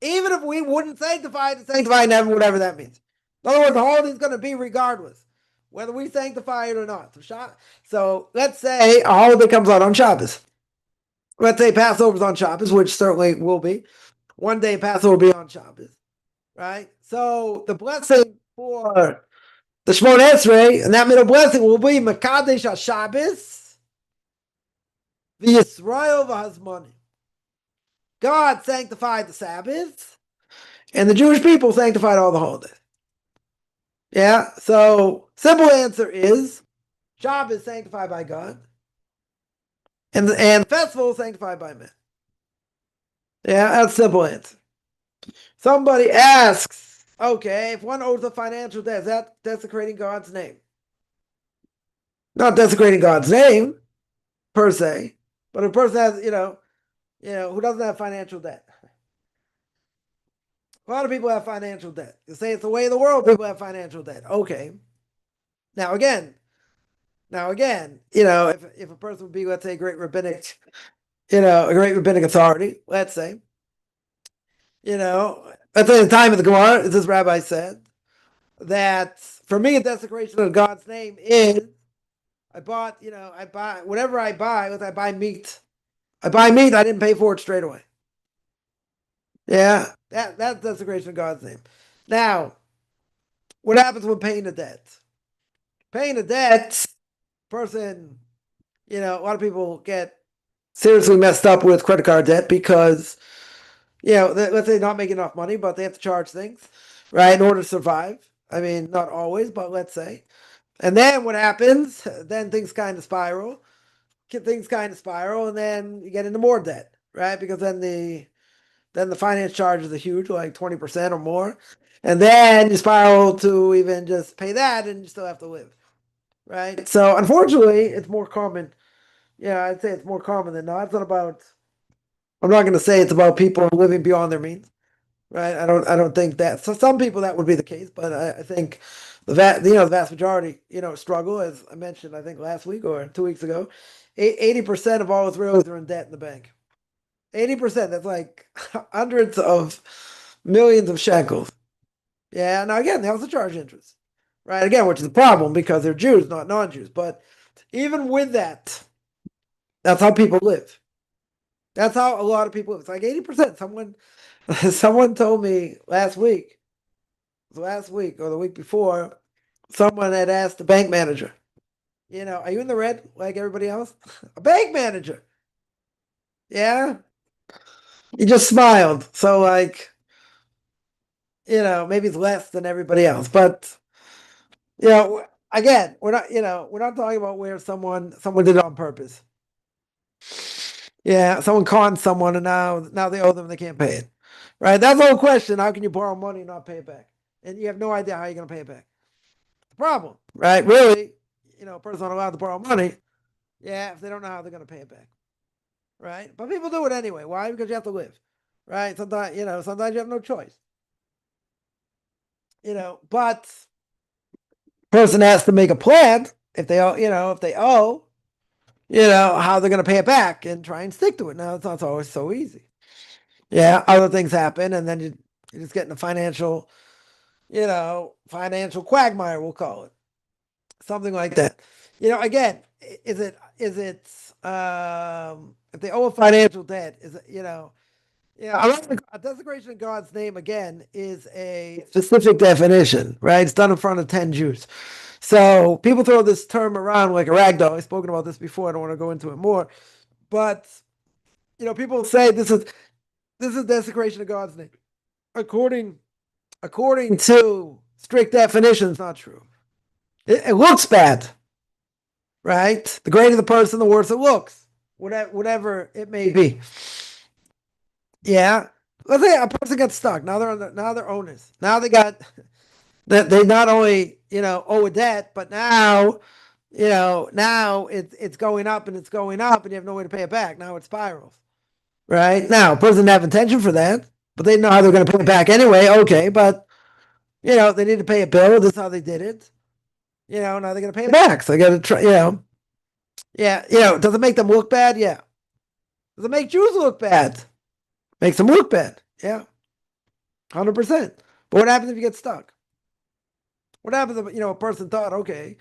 Even if we wouldn't sanctify it, sanctified in heaven, whatever that means. In other words, the holiday is going to be regardless, whether we sanctify it or not. So let's say a holiday comes out on Shabbos. Let's say Passover's on Shabbos, which certainly will be. One day Passover will be on Shabbos, right? So the blessing for the Shmoneh Esrei, and that middle blessing will be Makadesh HaShabbos v'Yisrael v'Hazmonim. God sanctified the Sabbath, and the Jewish people sanctified all the holidays. Yeah, so simple answer is Shabbos is sanctified by God, and the festival is sanctified by men. Yeah, that's a simple answer. Somebody asks, okay, if one owes a financial debt, is that desecrating God's name? Not desecrating God's name, per se, but if a person has, who doesn't have financial debt? A lot of people have financial debt. You say it's the way of the world, people have financial debt. Okay. Now again, if a person would be, let's say, a great rabbinic authority, let's say, let's say the time of the Gemara, as this rabbi said, that for me, a desecration of God's name is I buy whatever I buy, let's say I buy meat. I buy meat, I didn't pay for it straight away. Yeah, that's desecration of God's name. Now, what happens when paying a debt? Paying a debt, person, a lot of people get seriously messed up with credit card debt because, let's say not making enough money, but they have to charge things, right, in order to survive. I mean, not always, but let's say. And then what happens? Then things kind of spiral. And then you get into more debt, right? Because then the finance charges are huge, like 20% or more. And then you spiral to even just pay that and you still have to live, right? So unfortunately, it's more common. Yeah, I'd say it's more common than not. I'm not going to say it's about people living beyond their means, right? I don't think that. So some people that would be the case, but I think the vast majority, struggle, as I mentioned, I think last week or 2 weeks ago. 80% of all Israelis are in debt in the bank. 80%. That's like hundreds of millions of shekels. Yeah. Now again, they also charge interest, right? Again, which is a problem because they're Jews, not non-Jews. But even with that, that's how people live. That's how a lot of people live. It's like 80%. Someone told me last week or the week before, someone had asked the bank manager, are you in the red like everybody else? A bank manager. Yeah. He just smiled. So like, maybe it's less than everybody else. But again, we're not talking about where someone did it on purpose. Yeah, someone conned someone and now they owe them and they can't pay it. Right? That's the whole question. How can you borrow money and not pay it back? And you have no idea how you're gonna pay it back. The problem, right? Really, a person's not allowed to borrow money, yeah, if they don't know how they're gonna pay it back. Right? But people do it anyway. Why? Because you have to live. Right? Sometimes you have no choice. but person has to make a plan if they owe, how they're going to pay it back and try and stick to it. Now, it's not always so easy. Yeah, other things happen, and then you just get in a financial quagmire, we'll call it. Something like that. Again, if they owe a financial debt, is it, a desecration of God's name again is a specific definition, right? It's done in front of 10 Jews. So people throw this term around like a rag doll. I've spoken about this before. I don't want to go into it more, but people say this is desecration of God's name. According to strict definitions, not true. It looks bad, right? The greater the person, the worse it looks, whatever it may be. Yeah. Let's say a person gets stuck. Now they're owners. Now they not only owe a debt, but now it's going up and it's going up, and you have no way to pay it back. Now it spirals. Right? Now, a person didn't have intention for that, but they didn't know how they're going to pay it back anyway. Okay, but they need to pay a bill. This is how they did it. Now they're going to pay it back. So they got to try. Yeah. Does it make them look bad? Yeah. Does it make Jews look bad? Makes them look bad. Yeah. 100%. But what happens if you get stuck? What happens if a person thought, okay,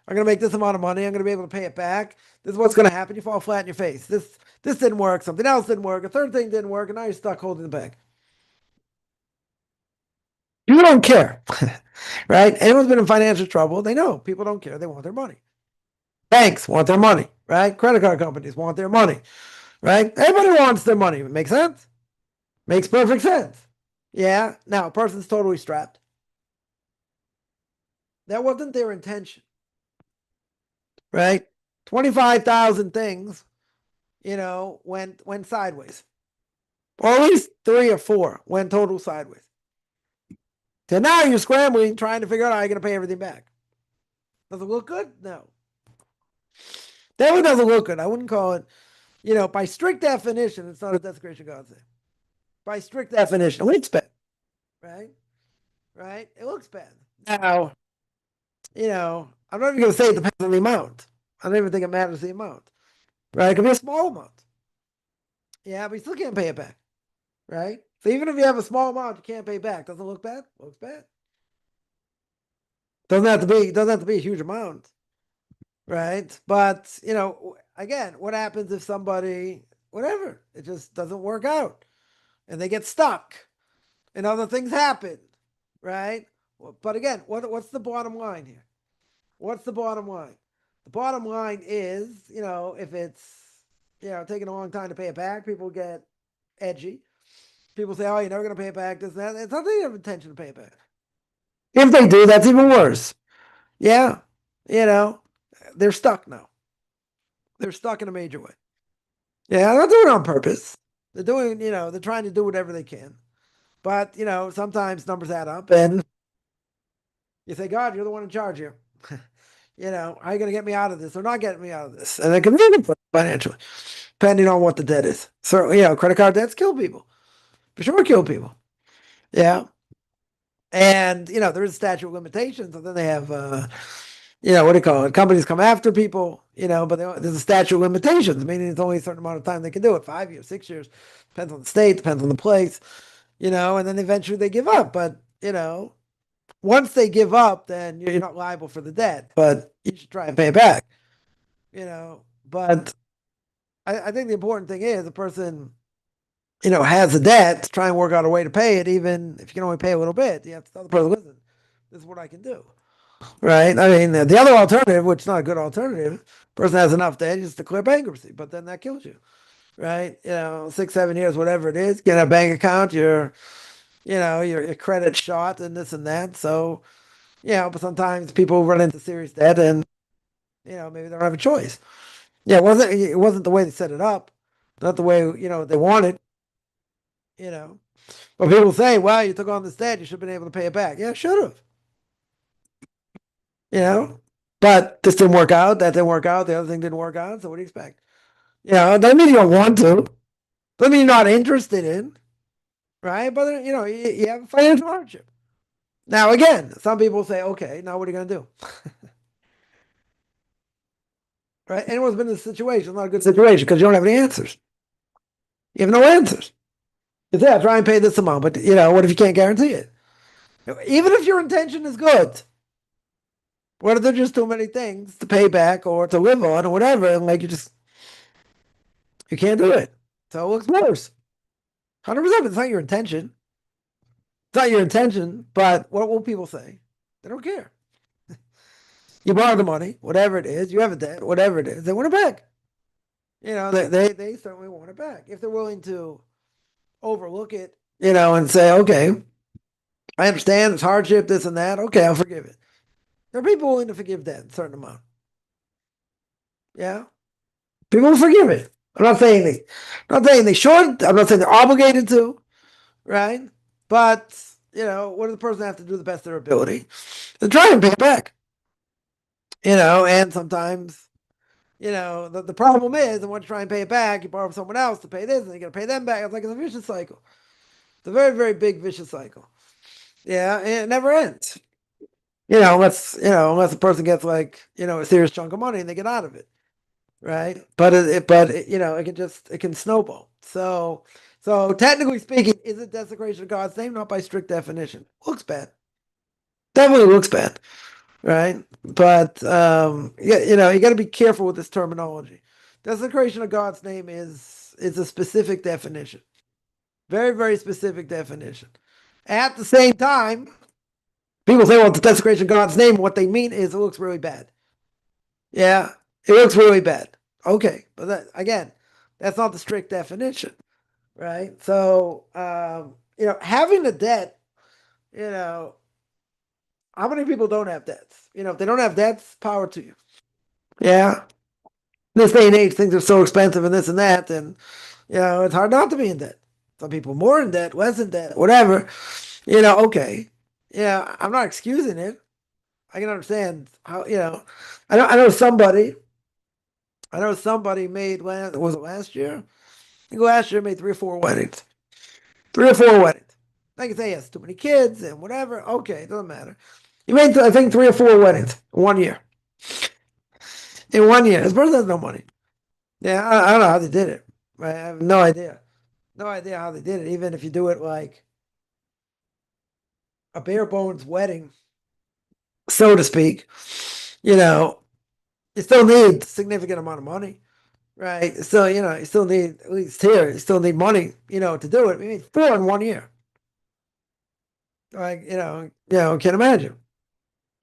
I'm going to make this amount of money. I'm going to be able to pay it back. This is what's going to happen. You fall flat in your face. This didn't work. Something else didn't work. A third thing didn't work, and now you're stuck holding the bag. You don't care, right? Anyone's been in financial trouble, they know people don't care. They want their money. Banks want their money, right? Credit card companies want their money, right? Everybody wants their money. Makes sense? Makes perfect sense. Yeah. Now, a person's totally strapped. That wasn't their intention, right? 25,000 things, went sideways. Or at least 3 or 4 went total sideways. So now you're scrambling, trying to figure out how you're going to pay everything back. Does it look good? No. That one doesn't look good. I wouldn't call it, by strict definition, it's not a desecration of God's name. By strict definition, it looks bad. Right? Right? It looks bad. Now, I'm not even going to say it depends on the amount. I don't even think it matters the amount. Right? It could be a small amount. Yeah, but you still can't pay it back. Right? So even if you have a small amount you can't pay back, doesn't it look bad? Looks bad. Doesn't have to be a huge amount. Right? But, again, what happens if somebody, whatever, it just doesn't work out and they get stuck and other things happen, right? But again, what's the bottom line here? What's the bottom line? The bottom line is, if it's, taking a long time to pay it back, people get edgy. People say, oh, you're never going to pay it back, this and that. It's not that you have intention to pay it back. If they do, that's even worse. Yeah. They're stuck now. They're stuck in a major way. Yeah, they're not doing it on purpose. They're doing, they're trying to do whatever they can. But, sometimes numbers add up and you say, God, you're the one in charge here. How are you going to get me out of this or not get me out of this? And it can really put financially, depending on what the debt is. So, credit card debts kill people. For sure kill people. Yeah. And, there is a statute of limitations. And then they have, what do you call it? Companies come after people, but there's a statute of limitations, meaning it's only a certain amount of time they can do it. 5 years, 6 years. Depends on the state, depends on the place, and then eventually they give up. But, once they give up, then you're not liable for the debt, but you should try and pay it back, But I think the important thing is the person, has a debt, try and work out a way to pay it, even if you can only pay a little bit. You have to tell the person, listen, this is what I can do. Right? I mean, the other alternative, which is not a good alternative, person has enough debt, just declare bankruptcy, but then that kills you. Right? 6, 7 years, whatever it is, get a bank account, your credit shot and this and that. So, but sometimes people run into serious debt and, maybe they don't have a choice. Yeah, it wasn't the way they set it up, not the way, they wanted, But people say, well, you took on this debt, you should have been able to pay it back. Yeah, should have. But this didn't work out, that didn't work out, the other thing didn't work out, so what do you expect? Doesn't mean you don't want to. Doesn't mean you're not interested in, right? But, you have a financial hardship. Now, again, some people say, okay, now what are you going to do? Right? Anyone's been in this situation, it's not a good situation because you don't have any answers. You have no answers. You say, try and pay this amount, but what if you can't guarantee it? Even if your intention is good, what if there's just too many things to pay back or to live on or whatever, and like you can't do it. So it looks worse. 100%. It's not your intention. It's not your intention, but what will people say? They don't care. You borrow the money, whatever it is, you have a debt, whatever it is, they want it back. They certainly want it back. If they're willing to overlook it, and say, okay, I understand it's hardship, this and that. Okay, I'll forgive it. There are people willing to forgive that certain amount. Yeah. People will forgive it. I'm not saying they should. I'm not saying they're obligated to, right? But what does the person have to do the best of their ability to try and pay it back? And sometimes, the problem is, and once you try and pay it back, you borrow from someone else to pay this, and you got to pay them back. It's a vicious cycle. It's a very, very big vicious cycle. Yeah, and it never ends. Unless the person gets a serious chunk of money and they get out of it, right? But it can snowball. So technically speaking, is it desecration of God's name? Not by strict definition. Looks bad. Definitely looks bad, right? But you got to be careful with this terminology. Desecration of God's name is a specific definition, very very specific definition. At the same time, people say, "Well, it's desecration of God's name." What they mean is it looks really bad. Yeah, it looks really bad. Okay, but again, that's not the strict definition, right? So having a debt, you know, how many people don't have debts? If they don't have debts, power to you. Yeah. In this day and age, things are so expensive and this and that, and it's hard not to be in debt. Some people more in debt, less in debt, whatever. Okay. Yeah, I'm not excusing it. I can understand how, I know somebody. I know somebody made was it last year? I think last year made 3 or 4 weddings. 3 or 4 weddings. Like I say, yes, too many kids and whatever. Okay, it doesn't matter. He made, I think, 3 or 4 weddings in 1 year. In 1 year. This person has no money. Yeah, I don't know how they did it. I have no idea. No idea how they did it. Even if you do it like a bare bones wedding, so to speak, you know, you still need a significant amount of money, right? So, you still need, at least here, you still need money, to do it. We made 4 in 1 year. Like, can't imagine.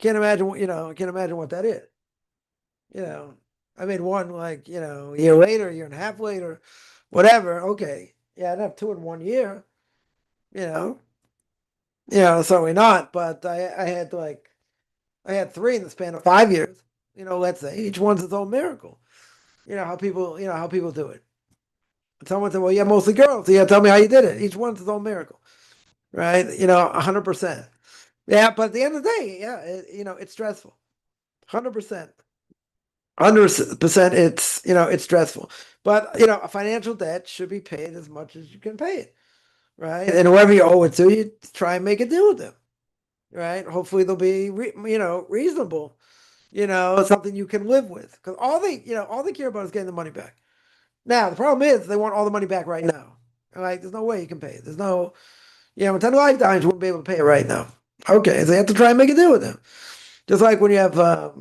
Can't imagine what, can't imagine what that is. You know, I made one a year later, a year and a half later, whatever. Okay. Yeah, I'd have 2 in 1 year, you know. Certainly not, but I had three in the span of 5 years, let's say. Each one's its own miracle. How people do it. Someone said, well, yeah, mostly girls. So yeah, tell me how you did it. Each one's its own miracle. Right? 100%. Yeah, but at the end of the day, yeah, it's stressful. 100%. 100%, it's stressful. But a financial debt should be paid as much as you can pay it, right? And whoever you owe it to, you try and make a deal with them, right? Hopefully they'll be reasonable, something you can live with. Because all they care about is getting the money back. Now the problem is they want all the money back right now. Like there's no way you can pay it. There's no, in 10 lifetimes you wouldn't be able to pay it right now. Okay, so you have to try and make a deal with them. Just like when you have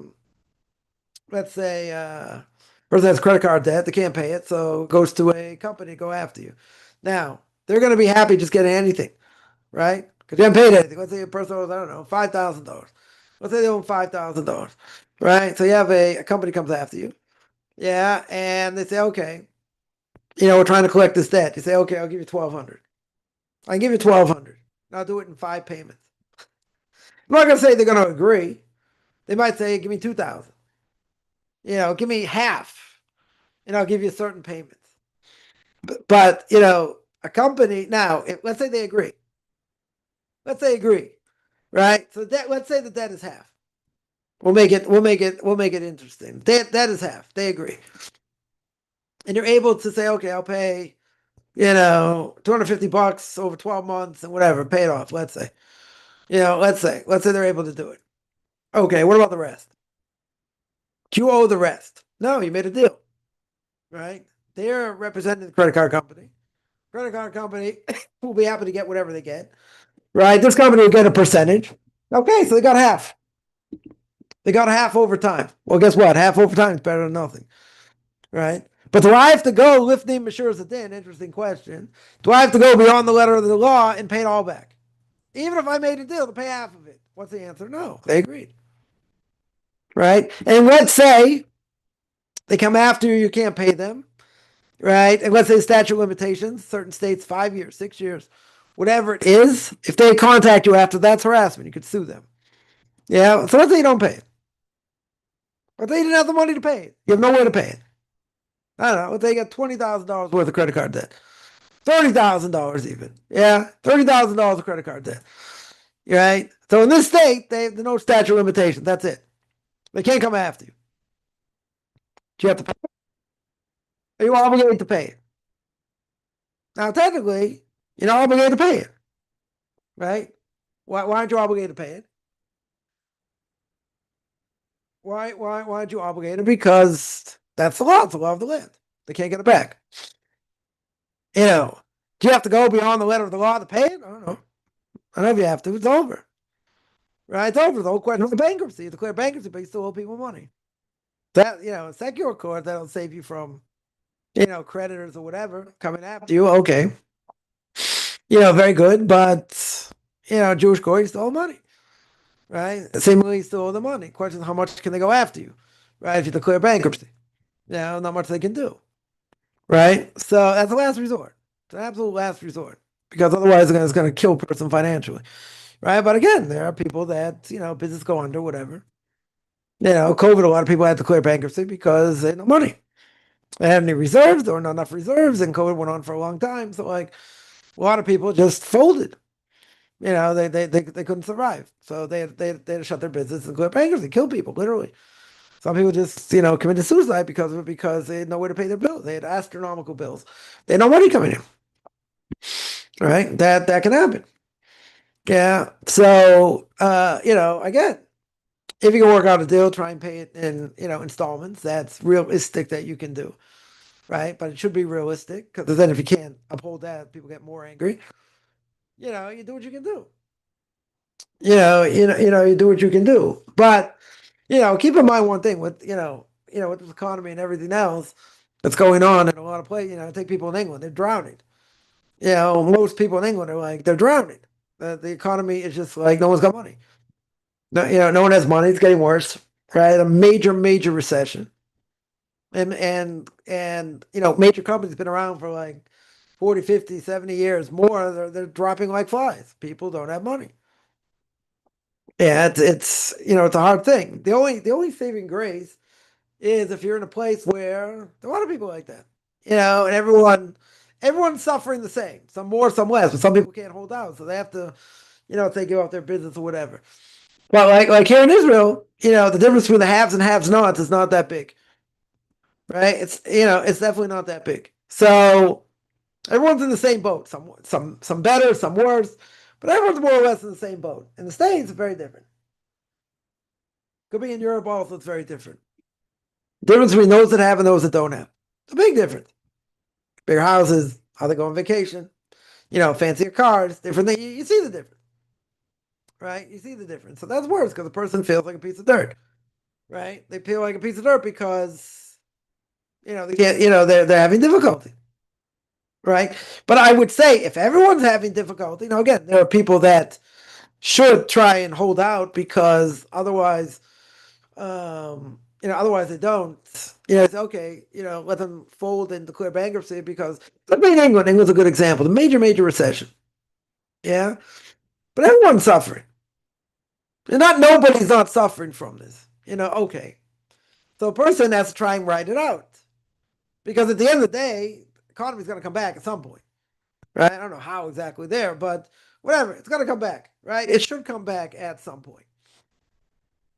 let's say person has credit card debt, they can't pay it, so it goes to a company to go after you. Now, they're going to be happy just getting anything, right? Because you haven't paid anything. Let's say a person owes, I don't know, $5,000. Let's say they owe $5,000, right? So you have a company comes after you. Yeah, and they say, okay, we're trying to collect this debt. You say, okay, I'll give you 1,200. I can give you 1,200. I'll do it in 5 payments. I'm not going to say they're going to agree. They might say, give me 2,000. Give me half, and I'll give you certain payments. But a company now, let's say they agree. Let's say agree, right? So let's say the debt is half. We'll make it interesting. That is half. They agree, and you're able to say, okay, I'll pay, $250 over 12 months and whatever, pay it off. Let's say, let's say they're able to do it. Okay, what about the rest? Do you owe the rest? No, you made a deal, right? They're representing the credit card company. Credit card company will be happy to get whatever they get, right? This company will get a percentage. Okay, so they got half. They got half over time. Well, guess what? Half over time is better than nothing, right? But do I have to go lifting Mashur's din? Interesting question. Do I have to go beyond the letter of the law and pay it all back? Even if I made a deal to pay half of it. What's the answer? No. They agreed. Right? And let's say they come after you, you can't pay them. Right? And let's say statute of limitations, certain states, 5 years, 6 years, whatever it is. If they contact you after, that's harassment. You could sue them. Yeah. So let's say you don't pay it. But they didn't have the money to pay it. You have no way to pay it. I don't know. They got $20,000 worth of credit card debt. $30,000 even. Yeah. $30,000 of credit card debt. Right? So in this state, they have no statute of limitations. That's it. They can't come after you. Do you have to pay it? Are you obligated to pay it? Now, technically, you're not obligated to pay it. Right? Why aren't you obligated to pay it? Why aren't you obligated? Because that's the law. It's the law of the land. They can't get it back. Do you have to go beyond the letter of the law to pay it? I don't know. I don't know if you have to. It's over. Right? It's over. The whole question of bankruptcy. You declare bankruptcy, but you still owe people money. That, secular court, that'll save you from, creditors or whatever coming after you. Okay. Very good. But, Jewish court, you still owe money. Right? Seemingly, you still owe the money. Question is, how much can they go after you? Right? If you declare bankruptcy. Not much they can do. Right? So that's the last resort. It's an absolute last resort. Because otherwise, it's going to kill a person financially. Right? But again, there are people that, business go under, whatever. COVID, a lot of people had to declare bankruptcy because they had no money. They had any reserves, there were not enough reserves, and COVID went on for a long time. So, a lot of people just folded. They couldn't survive. So they had to shut their business and declare bankruptcy, kill people, literally. Some people just, committed suicide because of it, because they had no way to pay their bills. They had astronomical bills. They had no money coming in. Right? That can happen. Yeah. So, again, if you can work out a deal, try and pay it in, installments. That's realistic that you can do, right? But it should be realistic, because then if you can't uphold that, people get more angry. You do what you can do. You do what you can do. But keep in mind one thing with with this economy and everything else that's going on in a lot of places. Take people in England, they're drowning. Most people in England are they're drowning. The economy is just no one's got money. No, no one has money. It's getting worse, right? A major, major recession, and major companies been around for 40, 50, 70 years more. They're dropping like flies. People don't have money. Yeah, it's it's a hard thing. The only saving grace is if you're in a place where there are a lot of people like that, and everyone's suffering the same. Some more, some less, but some people can't hold out, so they have to, if they give up their business or whatever. Well, like here in Israel, the difference between the haves and have-nots is not that big, right? It's definitely not that big. So everyone's in the same boat. Some better, some worse, but everyone's more or less in the same boat. In the States, it's very different. Could be in Europe also. It's very different. The difference between those that have and those that don't have. It's a big difference. Bigger houses, how they go on vacation, fancier cars, different things. You see the difference. Right? You see the difference. So that's worse, because the person feels like a piece of dirt. Right? They feel like a piece of dirt because, they can't, they're having difficulty. Right? But I would say if everyone's having difficulty, again, there are people that should try and hold out, because otherwise, otherwise they don't. It's okay, let them fold and declare bankruptcy, because look at England. England's a good example. The major, major recession. Yeah? But everyone's suffering. And nobody's not suffering from this. Okay. So a person has to try and ride it out. Because at the end of the day, the economy's going to come back at some point. Right? I don't know how exactly there, but whatever. It's going to come back. Right? It should come back at some point.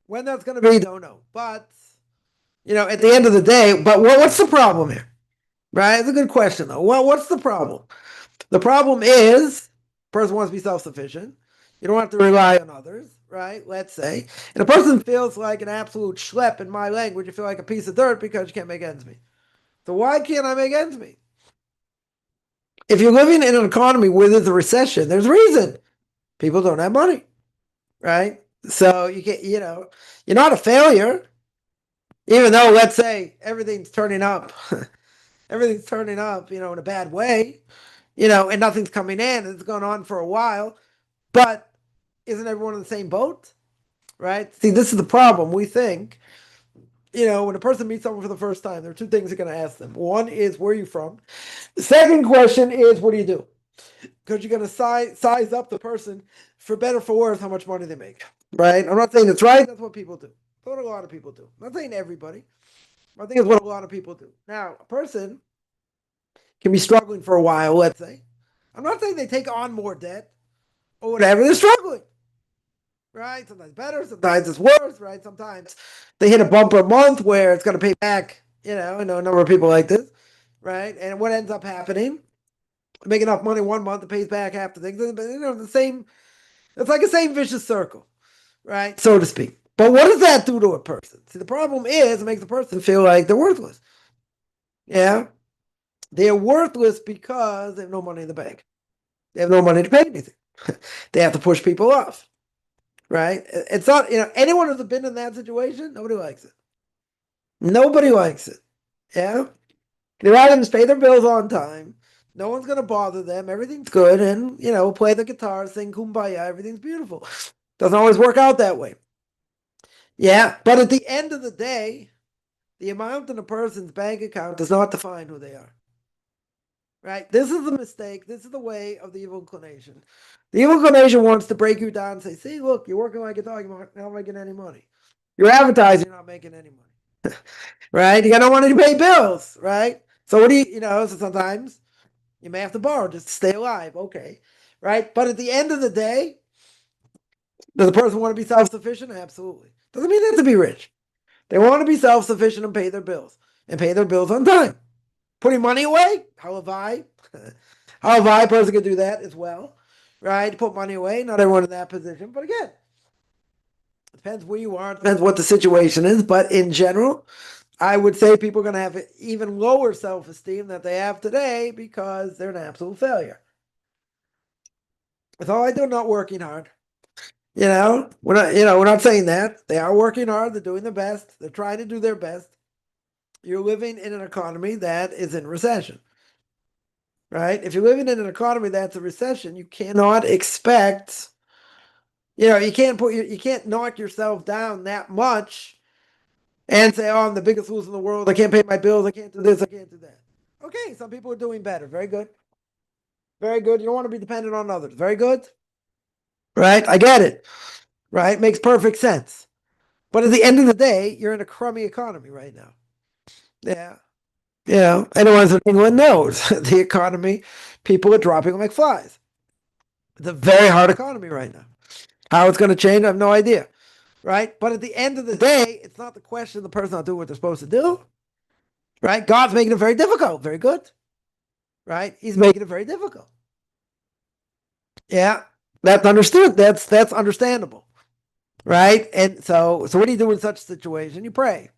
When that's going to be, don't know. But, at the end of the day, but what's the problem here? Right? It's a good question, though. Well, what's the problem? The problem is, the person wants to be self-sufficient. You don't have to rely on others, right? Let's say. And a person feels like an absolute schlep in my language. You feel like a piece of dirt because you can't make ends meet. So why can't I make ends meet? If you're living in an economy where there's a recession, there's a reason. People don't have money, right? So you get, you're not a failure, even though, let's say, everything's turning up. Everything's turning up, in a bad way, and nothing's coming in. It's going on for a while. But isn't everyone in the same boat? Right? See, this is the problem. We think, when a person meets someone for the first time, there are two things they're going to ask them. One is, where are you from? The second question is, what do you do? Because you're going to size up the person for better or for worse how much money they make. Right? I'm not saying it's right. That's what people do. That's what a lot of people do. I'm not saying everybody. I think it's what a lot of people do. Now, a person can be struggling for a while, let's say. I'm not saying they take on more debt or whatever. They're struggling. Right? Sometimes better, sometimes it's worse, right? Sometimes they hit a bumper month where it's going to pay back, I know a number of people like this, right? And what ends up happening, make enough money one month, it pays back half the things. It's like the same vicious circle, right? So to speak. But what does that do to a person? See, the problem is it makes the person feel like they're worthless. Yeah? They're worthless because they have no money in the bank. They have no money to pay anything. They have to push people off. Right? It's not, anyone who's been in that situation, nobody likes it. Nobody likes it. Yeah? They're items pay their bills on time. No one's going to bother them. Everything's good. And, play the guitar, sing Kumbaya. Everything's beautiful. Doesn't always work out that way. Yeah. But at the end of the day, the amount in a person's bank account does not define who they are. Right? This is the mistake. This is the way of the evil inclination. The evil inclination wants to break you down and say, see, look, you're working like a dog. You're not making any money. You're advertising, you're not making any money. Right? You got no money to pay bills. Right? So what do so sometimes you may have to borrow just to stay alive. Okay. Right? But at the end of the day, does the person want to be self-sufficient? Absolutely. Doesn't mean they have to be rich. They want to be self-sufficient and pay their bills. And pay their bills on time. Putting money away? How a person can do that as well, right? Put money away. Not everyone in that position, but again, it depends where you are. It depends what the situation is. But in general, I would say people are going to have even lower self-esteem than they have today because they're an absolute failure. That's all I do. Not working hard. We're not saying that. They are working hard. They're doing their best. They're trying to do their best. You're living in an economy that is in recession, right? If you're living in an economy that's a recession, you cannot expect, you can't knock yourself down that much and say, oh, I'm the biggest loser in the world. I can't pay my bills. I can't do this. I can't do that. Okay, some people are doing better. Very good. Very good. You don't want to be dependent on others. Very good. Right? I get it. Right? Makes perfect sense. But at the end of the day, you're in a crummy economy right now. Yeah. Anyone in England knows the economy, people are dropping like flies. It's a very hard economy right now. How it's going to change, I have no idea. Right? But at the end of the day, it's not the question of the person not doing what they're supposed to do. Right? God's making it very difficult. Very good. Right? He's making it very difficult. Yeah. That's understood. That's understandable. Right? And so what do you do in such a situation? You pray.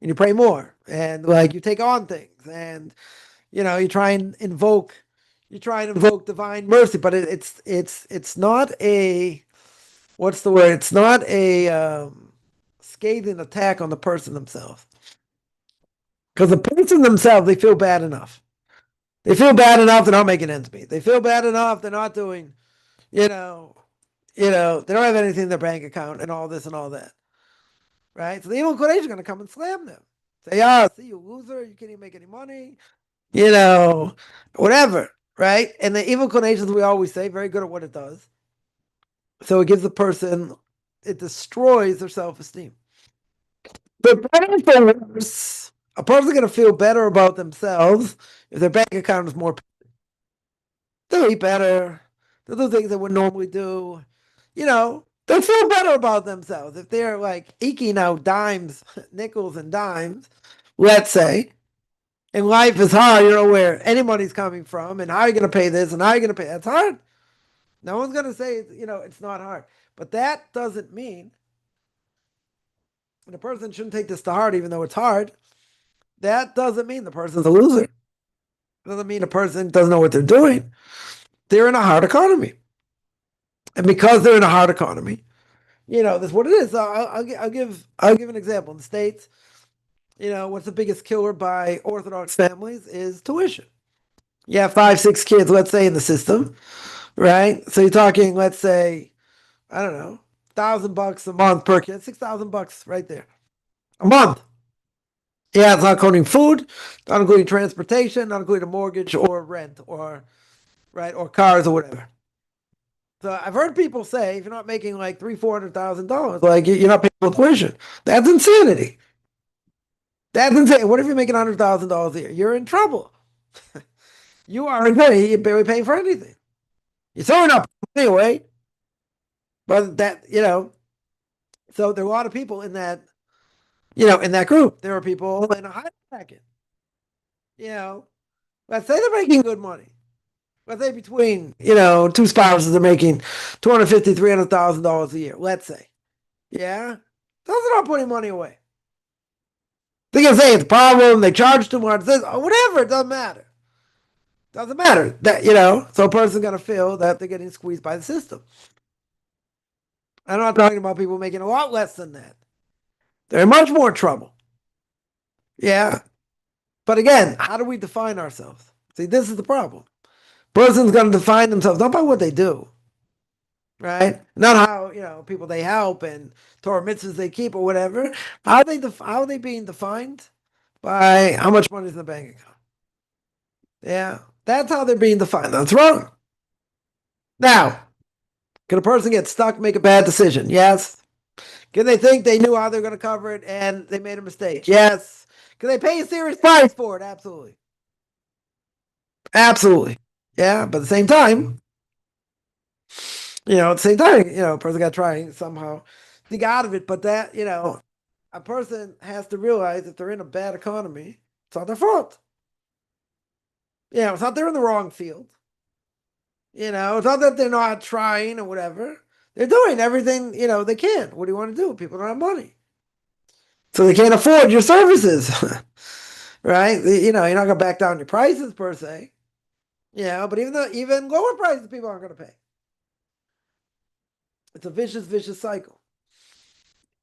And you pray more. And you take on things. And you try and invoke divine mercy, but it's not a, what's the word? It's not a scathing attack on the person themselves. Because the person themselves, they feel bad enough. They feel bad enough they're not making ends meet. They feel bad enough they're not doing, they don't have anything in their bank account and all this and all that. Right? So the evil inclination is going to come and slam them. Say, see, you loser, you can't even make any money. Whatever, right? And the evil inclinations, we always say, very good at what it does. So it gives the person, it destroys their self-esteem. But better for worse, a person's going to feel better about themselves if their bank account is more. They'll eat better. They'll do things they would normally do. They'll feel better about themselves if they're eking out dimes, nickels and dimes, let's say. And life is hard, where any money's coming from, and how are you going to pay this, and how are you going to pay? That's hard. No one's going to say, it's not hard. But that doesn't mean, and a person shouldn't take this to heart, even though it's hard. That doesn't mean the person's a loser. It doesn't mean a person doesn't know what they're doing. They're in a hard economy. And because they're in a hard economy, that's what it is. I'll give an example. In the States, what's the biggest killer by Orthodox families is tuition. You have 5, 6 kids, let's say, in the system, right? So you're talking, let's say, I don't know, $1,000 a month per kid, $6,000 right there a month. Yeah, it's not including food, not including transportation, not including a mortgage or rent or cars or whatever. So I've heard people say if you're not making like $300,000-$400,000, like you're not paying for tuition. That's insanity. That's insane. What if you're making $100,000 a year? You're in trouble. You are in trouble. You're barely paying for anything. You're throwing up anyway. But so there are a lot of people in that, in that group. There are people in a high bracket. Let's say they're making good money. Let's say between, two spouses are making $250,000, $300,000 a year. Let's say. Yeah. Those are not putting money away. They can say it's a problem, they charge too much, this, or whatever, it doesn't matter. Doesn't matter. That so a person's gonna feel that they're getting squeezed by the system. I'm not talking about people making a lot less than that. They're in much more trouble. Yeah. But again, how do we define ourselves? See, this is the problem. Person's gonna define themselves not by what they do, right? Not how people they help and Torah mitzvahs they keep or whatever. How are they being defined? By how much money is in the bank account. Yeah, that's how they're being defined. That's wrong. Now, can a person get stuck, make a bad decision? Yes. Can they think they knew how they're going to cover it and they made a mistake? Yes. Can they pay a serious price for it? Absolutely. Absolutely. Yeah, but at the same time, a person got to try somehow to get out of it. But that, a person has to realize if they're in a bad economy, it's not their fault. It's not they're in the wrong field. It's not that they're not trying or whatever. They're doing everything, they can. What do you want to do? People don't have money. So they can't afford your services. Right? You're not going to back down your prices per se. But even lower prices people aren't going to pay. It's a vicious cycle.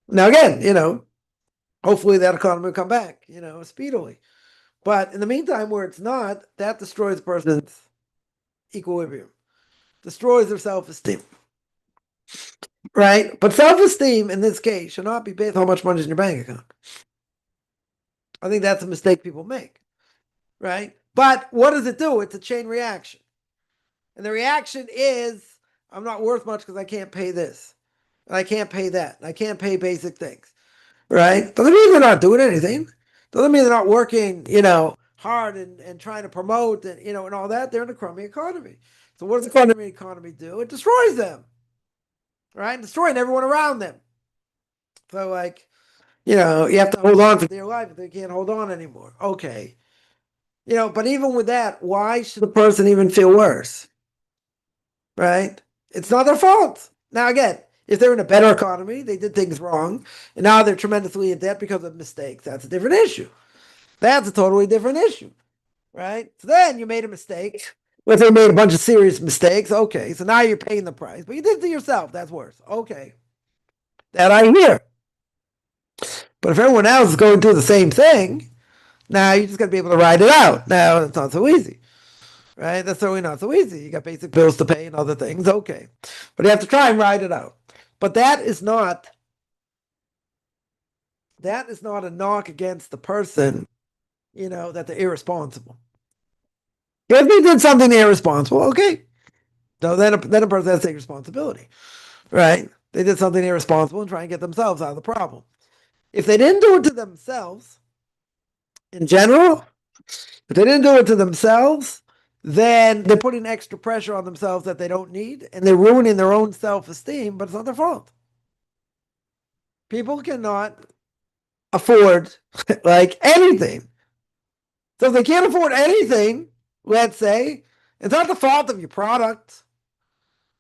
Now again, hopefully that economy will come back, speedily. But in the meantime, where it's not, that destroys a person's equilibrium, destroys their self-esteem. Right? But self-esteem in this case should not be based on how much money is in your bank account. I think that's a mistake people make. Right? But what does it do? It's a chain reaction. And the reaction is, I'm not worth much because I can't pay this. And I can't pay that. And I can't pay basic things. Right? Doesn't mean they're not doing anything. Doesn't mean they're not working, hard and trying to promote and, and all that. They're in a crummy economy. So what does the crummy economy do? It destroys them. Right? Destroying everyone around them. So you have to hold on for dear life if they can't hold on anymore. Okay. But even with that, why should the person even feel worse? Right? It's not their fault. Now again, if they're in a better economy, they did things wrong, and now they're tremendously in debt because of mistakes. That's a different issue. That's a totally different issue. Right? So then you made a mistake. If they made a bunch of serious mistakes, okay. So now you're paying the price. But you did it to yourself. That's worse. Okay. That I hear. But if everyone else is going through the same thing, now you just got to be able to ride it out. Now it's not so easy. Right? That's certainly not so easy. You got basic bills to pay and other things. Okay. But you have to try and ride it out. But that is not a knock against the person, that they're irresponsible. If they did something irresponsible, okay. So then a person has to take responsibility. Right? They did something irresponsible and try and get themselves out of the problem. If they didn't do it to themselves, in general, if they didn't do it to themselves, then they're putting extra pressure on themselves that they don't need, and they're ruining their own self-esteem, but it's not their fault. People cannot afford anything. So if they can't afford anything, let's say, it's not the fault of your product,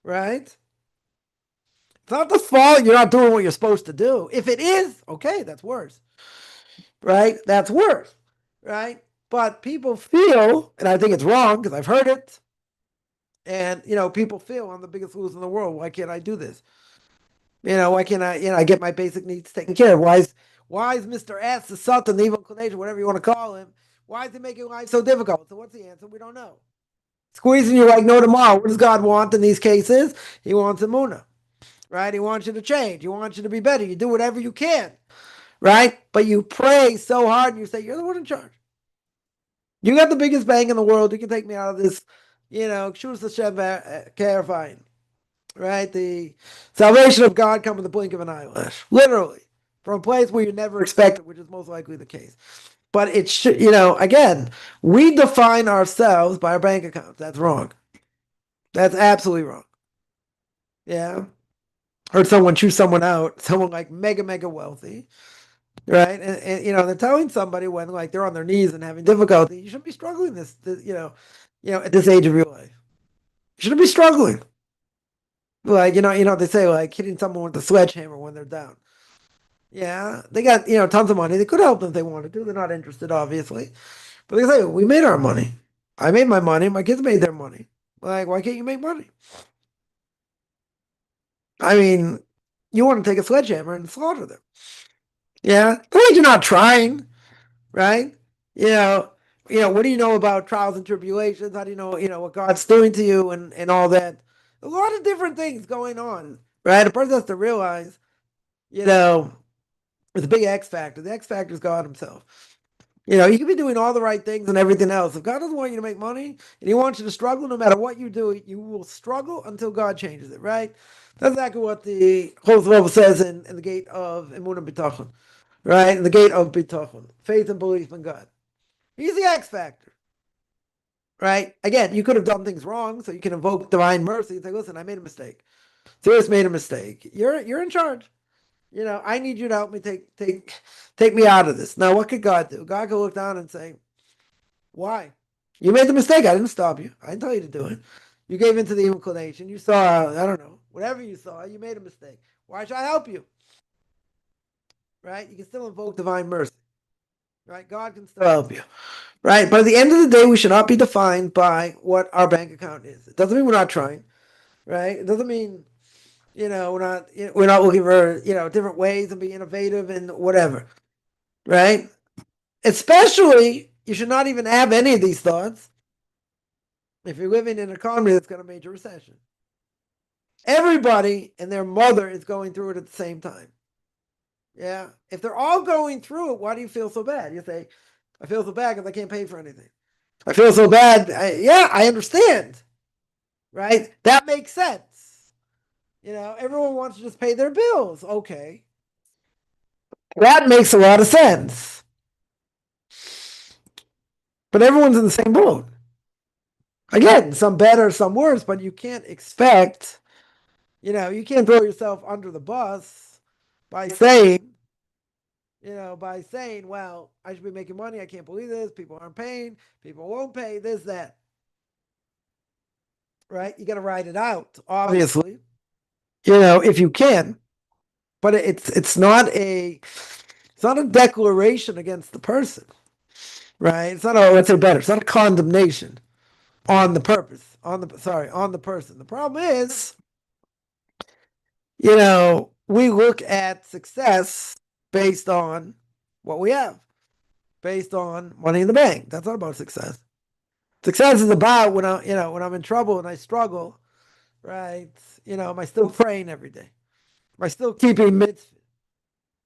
right? It's not the fault you're not doing what you're supposed to do. If it is, okay, that's worse, right? That's worse, right? But people feel, and I think it's wrong because I've heard it, and people feel I'm the biggest loser in the world. Why can't I do this? Why can't I? I get my basic needs taken care of. Why is Mr. S, the Sultan, the evil inclination, whatever you want to call him? Why is he making life so difficult? So what's the answer? We don't know. Squeezing you like no tomorrow. What does God want in these cases? He wants Emunah, right? He wants you to change. He wants you to be better. You do whatever you can, right? But you pray so hard and you say, you're the one in charge. You got the biggest bang in the world. You can take me out of this, Kshus Hashem clarifying, right? The salvation of God comes in the blink of an eyelash, literally, from a place where you never expected, which is most likely the case. But it should, again, we define ourselves by our bank accounts. That's wrong. That's absolutely wrong. Yeah. Heard someone choose someone out, someone like mega, mega wealthy, right? And they're telling somebody when like they're on their knees and having difficulty, you shouldn't be struggling this at this age of your life. You shouldn't be struggling. Like, they say like hitting someone with a sledgehammer when they're down. Yeah, they got, tons of money. They could help them if they wanted to. They're not interested, obviously. But they say, we made our money. I made my money. My kids made their money. Like, why can't you make money? I mean, you want to take a sledgehammer and slaughter them. Yeah. That means you're not trying, right? What do you know about trials and tribulations? How do you know what God's doing to you and all that? A lot of different things going on, right? A person has to realize, it's a big X factor. The X factor is God himself. You can be doing all the right things and everything else. If God doesn't want you to make money and he wants you to struggle, no matter what you do, you will struggle until God changes it, right? That's exactly what the Holy Bible says in the gate of Emunah B'tachon, right? In the gate of B'tachon, faith and belief in God. He's the X factor, right? Again, you could have done things wrong, so you can invoke divine mercy and say, listen, I made a mistake. Serious made a mistake. You're in charge. I need you to help me take me out of this. Now, what could God do? God could look down and say, why? You made the mistake. I didn't stop you. I didn't tell you to do it. You gave into the inclination. You saw, I don't know, whatever you saw, you made a mistake. Why should I help you? Right? You can still invoke divine mercy. Right? God can still help you. Right? But at the end of the day, we should not be defined by what our bank account is. It doesn't mean we're not trying. Right? It doesn't mean we're not looking for different ways and be innovative and whatever, right? Especially, you should not even have any of these thoughts if you're living in an economy that's got a major recession. Everybody and their mother is going through it at the same time. Yeah, if they're all going through it, why do you feel so bad? You say, I feel so bad because I can't pay for anything. I feel so bad. I understand, right? That makes sense. Everyone wants to just pay their bills. Okay. That makes a lot of sense. But everyone's in the same boat. Again, some better, some worse, but you can't expect, you can't throw yourself under the bus by saying, well, I should be making money. I can't believe this. People aren't paying. People won't pay this, that. Right? You got to ride it out, obviously. If you can, but it's not a declaration against the person, right? It's not let's say better. It's not a condemnation on the purpose, on the person. The problem is, we look at success based on what we have, based on money in the bank. That's not about success. Success is about when I'm in trouble and I struggle, right? Am I still praying every day? Am I still keeping mitzvah?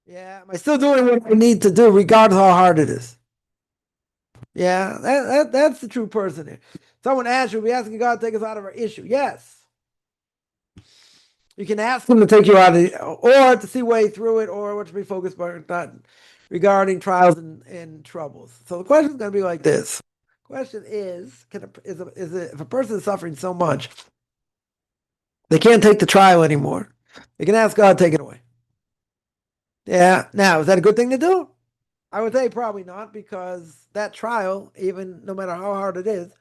Yeah, am I still doing what I need to do, regardless how hard it is? Yeah, that's the true person here. Someone asks you, we asking God to take us out of our issue. Yes. You can ask him to take you out of it, or to see way through it, or what to be focused on, not regarding trials and troubles. So the question is going to be like this. The question is, if a person is suffering so much, they can't take the trial anymore, they can ask God to take it away. Yeah. Now, is that a good thing to do? I would say probably not, because that trial, even no matter how hard it is,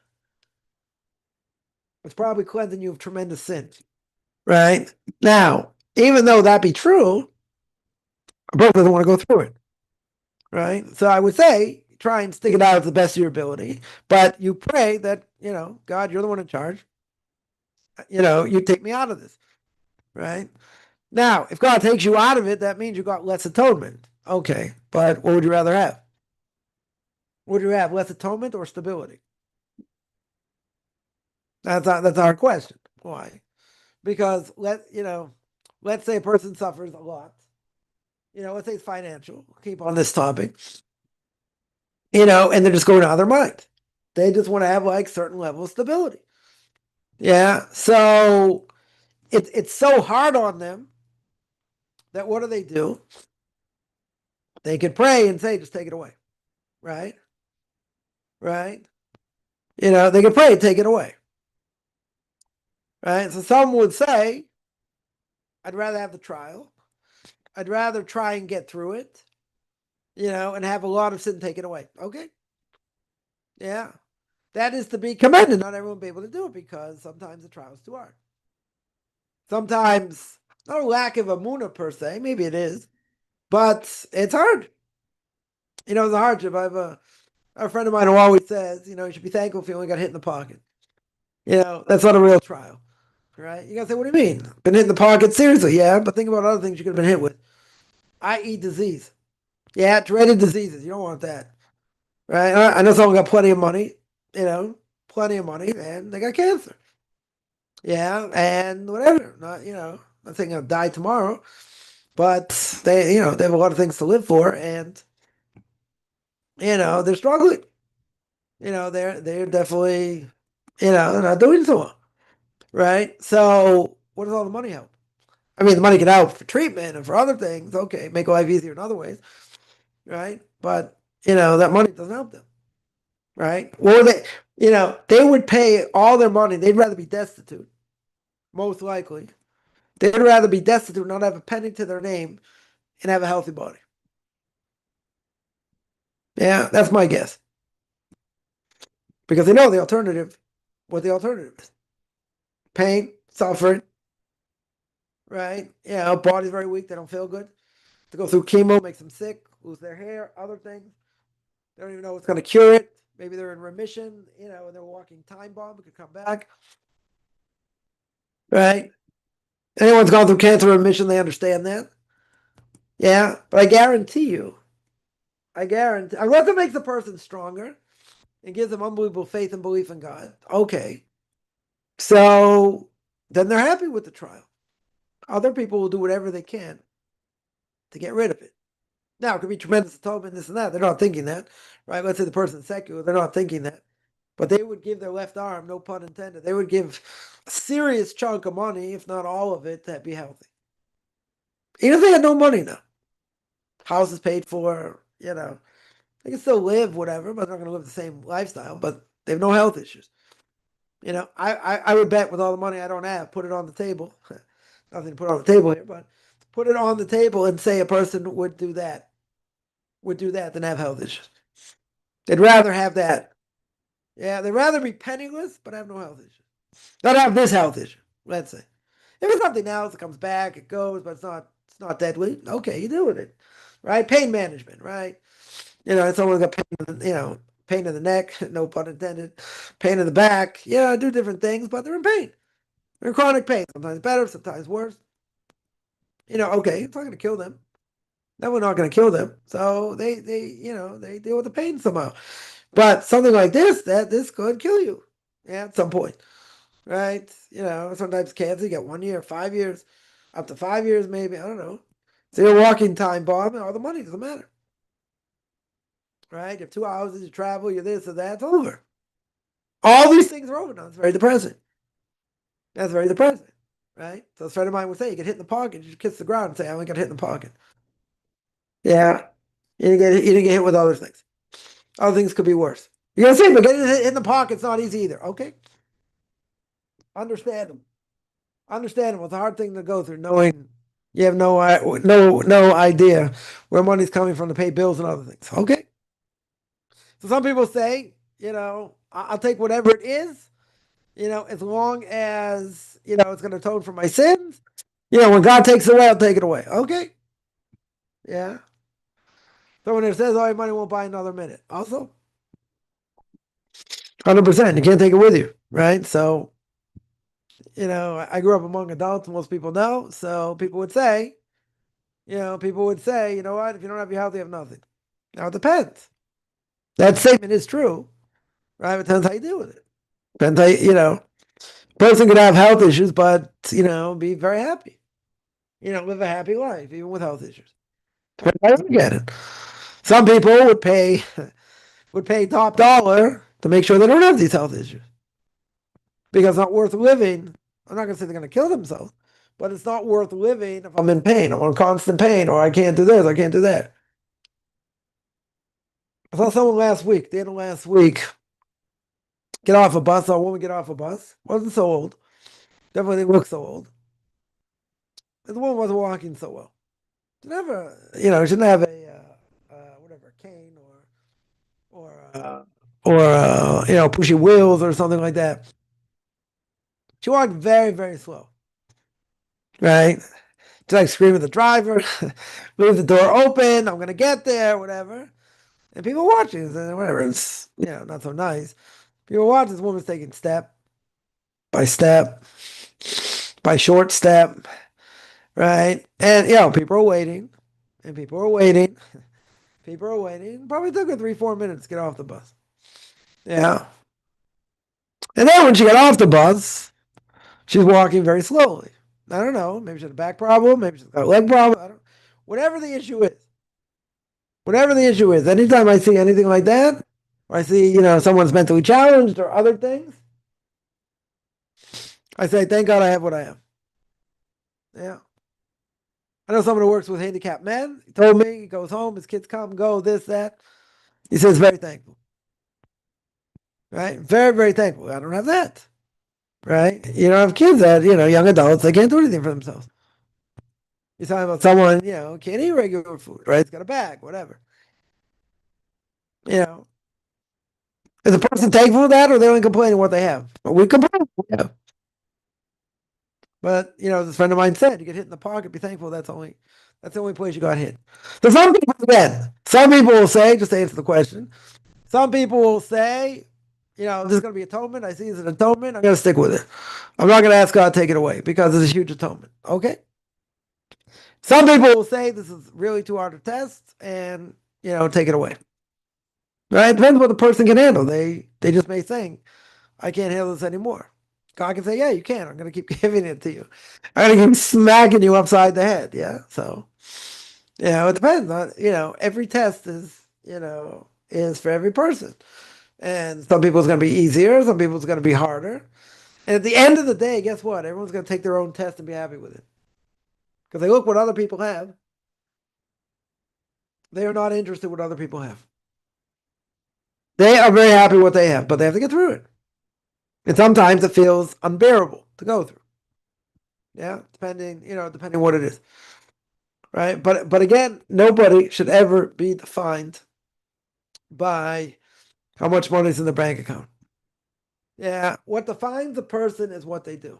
it's probably cleansing you of tremendous sin. right? Now, even though that be true, a person doesn't want to go through it, right? So I would say try and stick it out to the best of your ability, but you pray that, God, you're the one in charge. You take me out of this, right? Now, if God takes you out of it, that means you got less atonement. Okay, but what would you rather have? Would you have less atonement or stability? That's our question. Why? Because let's say a person suffers a lot. Let's say it's financial. Keep on this topic. And they're just going out of their mind. They just want to have like certain level of stability. Yeah. So it's so hard on them that what do? They could pray and say, just take it away. Right? Right? They could pray, take it away. Right? So some would say, I'd rather have the trial. I'd rather try and get through it, and have a lot of sin taken away. Okay. Yeah. That is to be commended. Not everyone will be able to do it because sometimes the trial is too hard. Sometimes, not a lack of amuna per se, maybe it is, but it's hard. It's a hardship. I have a friend of mine who always says, you should be thankful if you only got hit in the pocket. That's not a real trial, right? You gotta say, what do you mean? Been hit in the pocket? Seriously, yeah, but think about other things you could have been hit with, i.e., disease. Yeah, dreaded diseases. You don't want that, right? I know someone got plenty of money, plenty of money, and they got cancer. Yeah, and whatever. Not saying I'll die tomorrow, but they have a lot of things to live for, and they're struggling. They're definitely, they're not doing so well, right? So what does all the money help? I mean, the money can help for treatment and for other things. Okay, make life easier in other ways, right? But that money doesn't help them, right? Or they would pay all their money. They'd rather be destitute, most likely. They'd rather be destitute, not have a penny to their name, and have a healthy body. Yeah, that's my guess. Because they know what the alternative is. Pain, suffering, right? Body's very weak, they don't feel good. To go through chemo makes them sick, lose their hair, other things. They don't even know what's going to cure it. Maybe they're in remission, and they're walking time bomb, it could come back. Right? Anyone's gone through cancer remission, they understand that. Yeah, but I guarantee, unless it makes the person stronger and gives them unbelievable faith and belief in God, okay. So then they're happy with the trial. Other people will do whatever they can to get rid of it. Now, it could be tremendous atonement, this and that. They're not thinking that, right? Let's say the person's secular, they're not thinking that. But they would give their left arm, no pun intended. They would give a serious chunk of money, if not all of it, to be healthy. Even if they had no money now. House is paid for, they can still live, whatever, but they're not going to live the same lifestyle, but they have no health issues. I would bet with all the money I don't have, put it on the table. Nothing to put on the table here, but put it on the table and say a person would do that than have health issues. They'd rather have that. Yeah, they'd rather be penniless but have no health issues. Not have this health issue, let's say. If it's something else, it comes back, it goes, but it's not deadly. Okay, you deal with it. Right? Pain management, right? Someone's got pain, pain in the neck, no pun intended, pain in the back. Yeah, do different things, but they're in pain. They're in chronic pain. Sometimes better, sometimes worse. Okay, it's not going to kill them. That we're not going to kill them. So they deal with the pain somehow. But something like this could kill you. Yeah, at some point. Right? Sometimes cancer, you get 1 year, 5 years, up to 5 years maybe. I don't know. So you're walking time bomb and all the money doesn't matter. Right? You have 2 hours, you travel, you're this or that, it's over. All these things are over now. It's very depressing. That's very depressing. Right? So a friend of mine would say, you get hit in the pocket, you kiss the ground and say, I only got hit in the pocket. Yeah. You didn't get hit with other things. Other things could be worse. You're gonna say, but getting hit in the pocket's not easy either. Okay. Understandable. Understandable. It's a hard thing to go through, knowing you have no idea where money's coming from to pay bills and other things. Okay. So some people say, I'll take whatever it is, As long as, it's going to atone for my sins, when God takes it away, I'll take it away. Okay. Yeah. So when it says, oh, your money won't buy another minute. Also, 100%. You can't take it with you. Right. So, I grew up among adults, most people know. So people would say, you know what? If you don't have your health, you have nothing. Now it depends. That statement is true, right? It depends how you deal with it. Depends how person could have health issues, but be very happy. Live a happy life, even with health issues. Depends how you look at it. Some people would pay top dollar to make sure they don't have these health issues. Because it's not worth living. I'm not gonna say they're gonna kill themselves, but it's not worth living if I'm in pain, I'm in constant pain, or I can't do this, I can't do that. I saw someone the end of last week, get off a bus. Saw a woman get off a bus. Wasn't so old. Definitely didn't look so old. And the woman wasn't walking so well. Shouldn't have a whatever, cane or pushy wheels or something like that. She walked very, very slow. Right? She's like screaming at the driver, leave the door open. I'm gonna get there, whatever. And people watching, and whatever. It's not so nice. People watch this woman's taking step by step, by short step, right? And people are waiting, and people are waiting, people are waiting. Probably took her 3-4 minutes to get off the bus. Yeah. And then when she got off the bus, she's walking very slowly. I don't know. Maybe she had a back problem. Maybe she's got a leg problem. I don't. Whatever the issue is. Whatever the issue is. Anytime I see anything like that, or I see someone's mentally challenged or other things, I say, thank God I have what I have. Yeah. I know someone who works with handicapped men. He told me he goes home, his kids come, go, this, that. He says, very thankful. Right? Very, very thankful. I don't have that. Right? You don't have kids that, young adults, they can't do anything for themselves. You're talking about someone, can't eat regular food, right? It's got a bag, whatever. You know, is the person thankful for that or are they only complaining what they have? We complain. Yeah. But, this friend of mine said, you get hit in the pocket, be thankful that's the only place you got hit. So some people will say, just to answer the question, some people will say, this is going to be atonement. I see it as an atonement. I'm going to stick with it. I'm not going to ask God to take it away because it's a huge atonement. Okay. Some people will say this is really too hard to test and, take it away. Right? It depends what the person can handle. They just may think, I can't handle this anymore. God can say, yeah, you can. I'm going to keep giving it to you. I'm going to keep smacking you upside the head. Yeah. So, it depends on, every test is for every person. And some people it's going to be easier. Some people it's going to be harder. And at the end of the day, guess what? Everyone's going to take their own test and be happy with it. Because they look what other people have. They are not interested in what other people have. They are very happy with what they have, but they have to get through it. And sometimes it feels unbearable to go through. Yeah, depending what it is. Right? But again, nobody should ever be defined by how much money is in the bank account. Yeah, what defines a person is what they do.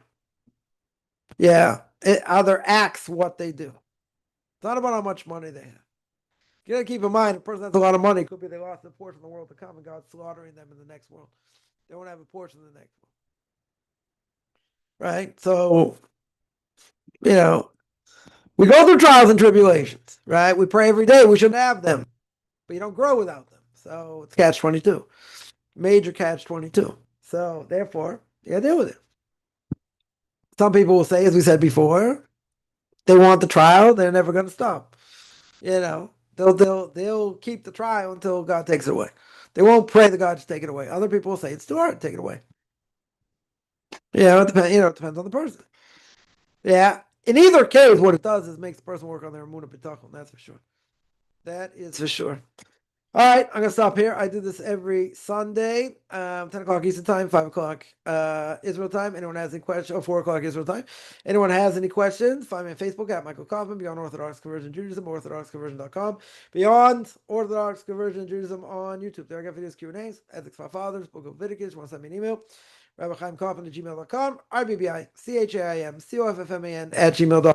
Yeah, how their acts, what they do. It's not about how much money they have. You gotta keep in mind, a person has a lot of money. It could be they lost a portion of the world to come and God's slaughtering them in the next world. They won't have a portion in the next world. Right? So, we go through trials and tribulations, right? We pray every day. We shouldn't have them, but you don't grow without them. So it's catch 22, major catch 22. So therefore, you gotta deal with it. Some people will say, as we said before, they want the trial. They're never going to stop. They'll keep the trial until God takes it away. They won't pray that God should take it away. Other people will say it's too hard to take it away. It depends. It depends on the person. Yeah. In either case, what it does is makes the person work on their emunah b'tachon. That's for sure. That is for sure. All right, I'm gonna stop here. I do this every Sunday, 10 o'clock Eastern time, 5 o'clock Israel time. Anyone has any questions? Or 4 o'clock Israel time. Anyone has any questions? Find me on Facebook at Michael Kaufman, Beyond Orthodox Conversion Judaism, orthodoxconversion.com, Beyond Orthodox Conversion Judaism on YouTube. There I got videos, Q&As, Ethics for Fathers, Book of Leviticus. Want to send me an email? Rabbi Chaim Kaufman at gmail.com, RBBIChaimCoffman at gmail.com.